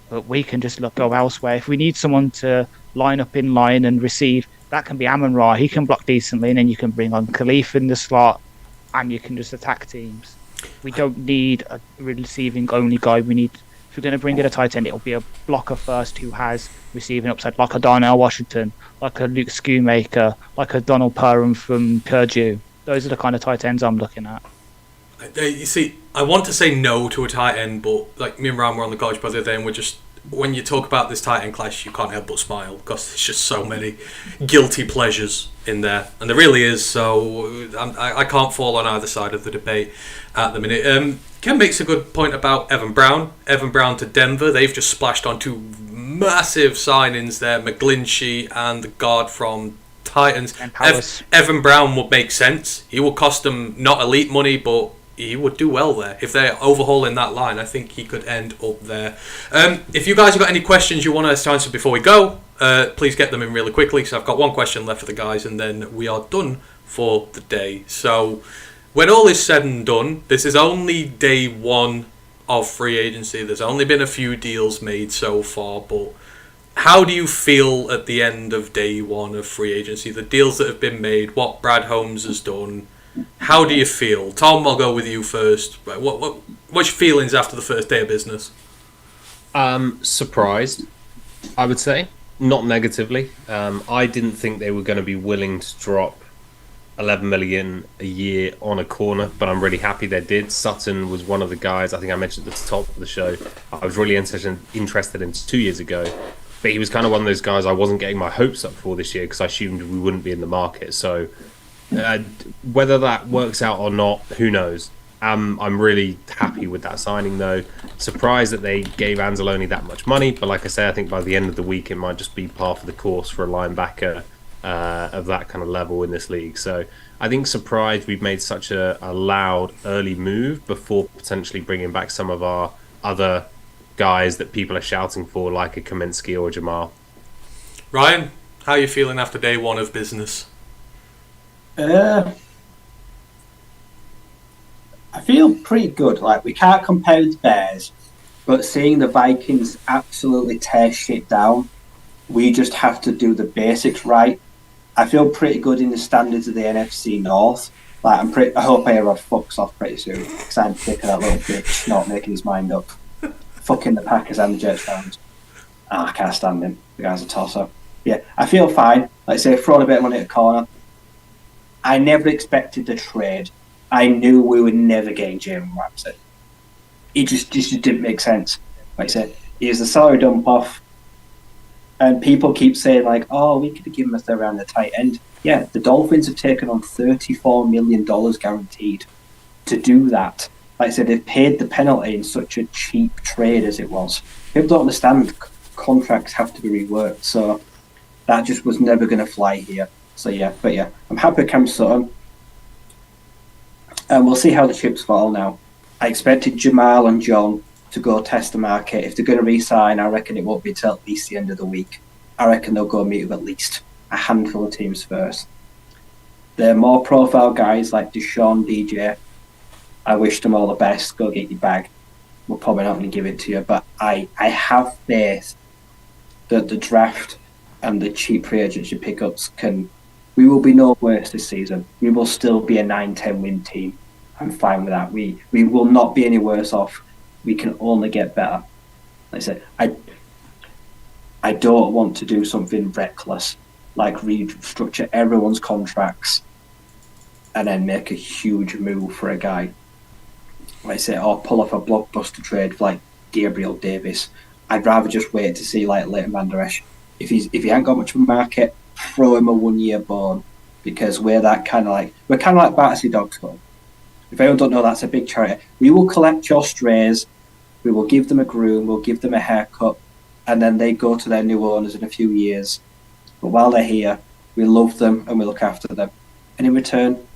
But we can just go elsewhere. If we need someone to line up in line and receive, that can be Amon-Ra. He can block decently, and then you can bring on Khalif in the slot, and you can just attack teams. We don't need a receiving only guy. We need, if we're going to bring in a tight end, it'll be a blocker first who has receiving upside, like a Darnell Washington, like a Luke Schoonmaker, like a Donald Perham from Purdue. Those are the kind of tight ends I'm looking at. You see, I want to say no to a tight end, but like me and Ram were on the college the other day, and we're just, when you talk about this tight end class, you can't help but smile because there's just so many guilty pleasures in there, and there really is. So I can't fall on either side of the debate at the minute. Ken makes a good point about Evan Brown. Evan Brown to Denver. They've just splashed on two massive signings there, McGlinchey and the guard from Titans. Evan Brown would make sense. He will cost them not elite money, but he would do well there. If they're overhauling that line, I think he could end up there. If you guys have got any questions you want us to answer before we go, please get them in really quickly, because I've got one question left for the guys, and then we are done for the day. So, when all is said and done, this is only day one of free agency. There's only been a few deals made so far, but how do you feel at the end of day one of free agency? The deals that have been made, what Brad Holmes has done. How do you feel? Tom, I'll go with you first. What's your feelings after the first day of business? Surprised, I would say. Not negatively. I didn't think they were going to be willing to drop $11 million a year on a corner, but I'm really happy they did. Sutton was one of the guys, I think I mentioned at the top of the show, I was really interested in 2 years ago. But he was kind of one of those guys I wasn't getting my hopes up for this year because I assumed we wouldn't be in the market. So whether that works out or not, who knows? I'm really happy with that signing, though. Surprised that they gave Anzalone that much money, but like I say, I think by the end of the week it might just be par for the course for a linebacker of that kind of level in this league. So I think surprised we've made such a loud early move before potentially bringing back some of our other guys that people are shouting for, like a Kaminsky or Jamal. Ryan, how are you feeling after day one of business? I feel pretty good. Like, we can't compare with the Bears, but seeing the Vikings absolutely tear shit down, we just have to do the basics right. I feel pretty good in the standards of the NFC North. Like, I hope A-Rod fucks off pretty soon, because I'm sick of that little bitch not making his mind up. Fucking the Packers and the Jets fans. I can't stand him. The guy's a tosser. Yeah, I feel fine. Like I say, throwing a bit of money at the corner. I never expected the trade. I knew we were never getting Jalen Ramsey. It just didn't make sense. Like I said, he was the salary dump off. And people keep saying, like, oh, we could have given us around the tight end. Yeah, the Dolphins have taken on $34 million guaranteed to do that. Like I said, they've paid the penalty in such a cheap trade as it was. People don't understand contracts have to be reworked, so that just was never going to fly here. So yeah, I'm happy with Cam Sutton. And we'll see how the chips fall now. I expected Jamal and John to go test the market. If they're going to re-sign, I reckon it won't be till at least the end of the week. I reckon they'll go meet with at least a handful of teams first. The more profile guys like Deshaun, DJ, I wish them all the best. Go get your bag. We're probably not going to give it to you, but I have faith that the draft and the cheap free agency pickups we will be no worse this season. We will still be a 9-10 win team. I'm fine with that. We will not be any worse off. We can only get better. Like I said, I don't want to do something reckless, like restructure everyone's contracts and then make a huge move for a guy. Like I say, or pull off a blockbuster trade for like Gabriel Davis. I'd rather just wait to see like Leighton Van Der Esch. If he ain't got much of a market, throw him a 1 year bond because we're kind of like Battersea Dog School. If anyone don't know, that's a big charity. We will collect your strays, we will give them a groom, we'll give them a haircut, and then they go to their new owners in a few years. But while they're here, we love them and we look after them. And in return,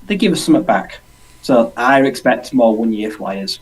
they give us something back. So I expect more 1 year flyers.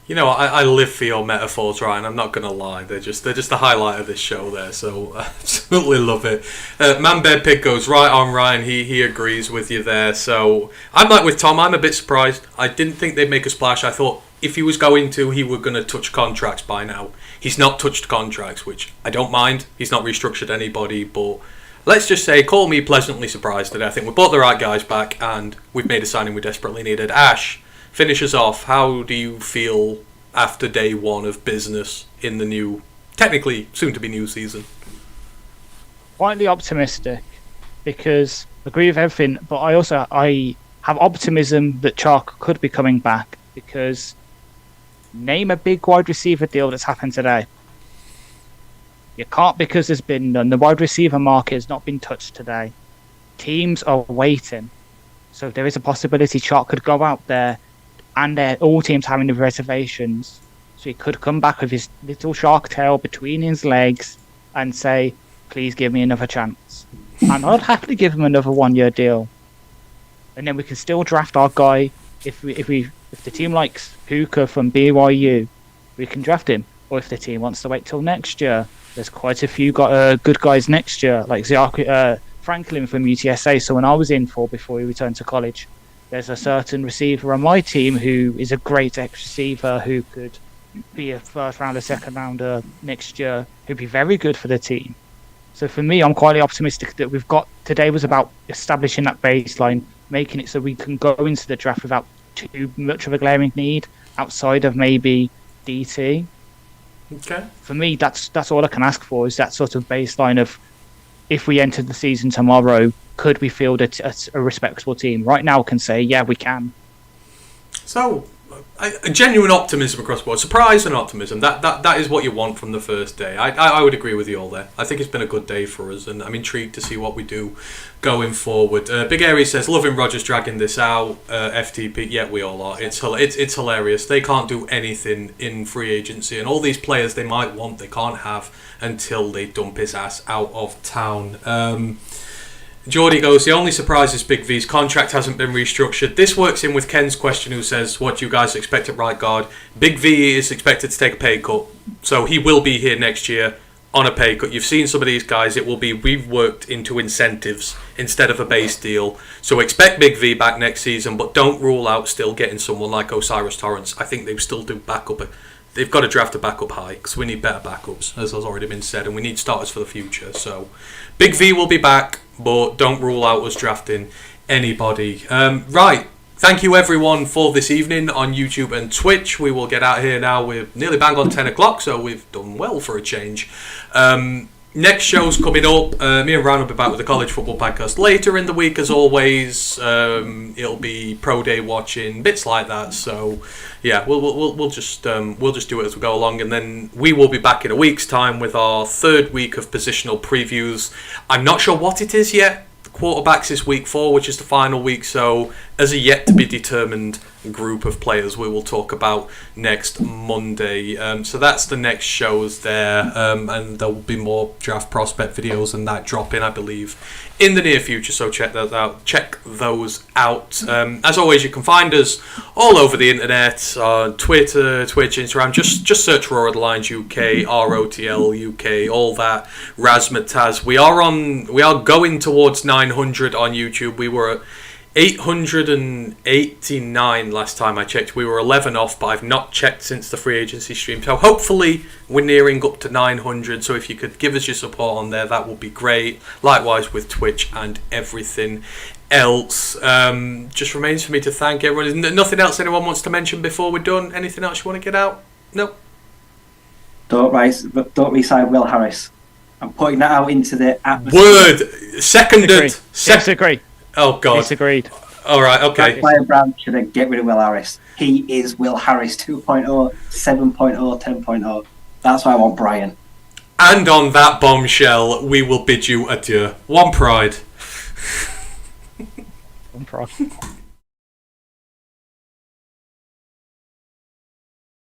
You know, I live for your metaphors, Ryan. I'm not going to lie. They're just the highlight of this show there. So I absolutely love it. Man Bear Pig goes right on, Ryan. He agrees with you there. So I'm like with Tom. I'm a bit surprised. I didn't think they'd make a splash. I thought if he was going to, he were going to touch contracts by now. He's not touched contracts, which I don't mind. He's not restructured anybody, but let's just say, call me pleasantly surprised today. I think we brought the right guys back and we've made a signing we desperately needed. Ash, finish us off. How do you feel after day one of business in the new, technically soon-to-be new season? Quietly optimistic, because I agree with everything, but I have optimism that Chalk could be coming back, because name a big wide receiver deal that's happened today. You can't, because there's been none. The wide receiver market has not been touched today. Teams are waiting. So there is a possibility Chalk could go out there, and all teams having the reservations. So he could come back with his little shark tail between his legs and say, please give me another chance. And I'd happily give him another 1 year deal. And then we can still draft our guy. If the team likes Puka from BYU, we can draft him. Or if the team wants to wait till next year, there's quite a few good guys next year, like Franklin from UTSA, someone I was in for before he returned to college. There's a certain receiver on my team who is a great ex-receiver who could be a first rounder, second rounder next year, who'd be very good for the team. So for me, I'm quite optimistic that today was about establishing that baseline, making it so we can go into the draft without too much of a glaring need outside of maybe DT. Okay. For me, that's all I can ask for, is that sort of baseline of, if we entered the season tomorrow, could we field a respectable team? Right now, I can say, yeah, we can. So, a genuine optimism across the board. Surprise and optimism. That is what you want from the first day. I would agree with you all there. I think it's been a good day for us, and I'm intrigued to see what we do going forward. Big Aries says, loving Rogers dragging this out. FTP, yeah, we all are. It's hilarious. They can't do anything in free agency, and all these players they might want, they can't have until they dump his ass out of town. Geordie goes, the only surprise is Big V's contract hasn't been restructured. This works in with Ken's question, who says, what do you guys expect at right guard? Big V is expected to take a pay cut, so he will be here next year on a pay cut. You've seen some of these guys, it will be reworked into incentives instead of a base deal. So expect Big V back next season, but don't rule out still getting someone like Osiris Torrance. I think they still do backup. They've got to draft a backup high, because we need better backups, as has already been said, and we need starters for the future. So Big V will be back, but don't rule out us drafting anybody. Right, thank you everyone for this evening on YouTube and Twitch. We will get out here now. We're nearly bang on 10 o'clock, so we've done well for a change. Next show's coming up. Me and Ryan will be back with the College Football Podcast later in the week, as always. It'll be pro day watching, bits like that. So yeah, we'll just do it as we go along, and then we will be back in a week's time with our third week of positional previews. I'm not sure what it is yet. The quarterbacks is week 4, which is the final week. So as a yet to be determined group of players we will talk about next Monday. So that's the next shows there, and there will be more draft prospect videos and that dropping, I believe, in the near future. So check those out. As always, you can find us all over the internet on Twitter, Twitch, Instagram. Just search Roar of the Lions UK, ROTL UK, all that razzmatazz. We are going towards 900 on YouTube. We were at 889 last time I checked. We were 11 off, but I've not checked since the free agency stream. So hopefully we're nearing up to 900. So if you could give us your support on there, that would be great. Likewise with Twitch and everything else. Just remains for me to thank everyone. Is nothing else anyone wants to mention before we're done? Anything else you want to get out? No. Don't re-sign Will Harris. I'm putting that out into the atmosphere. Word. Seconded. Disagree. Oh, God. Disagreed. All right, okay. Brian Brown should get rid of Will Harris. He is Will Harris 2.0, 7.0, 10.0. That's why I want Brian. And on that bombshell, we will bid you adieu. One pride. I'm proud.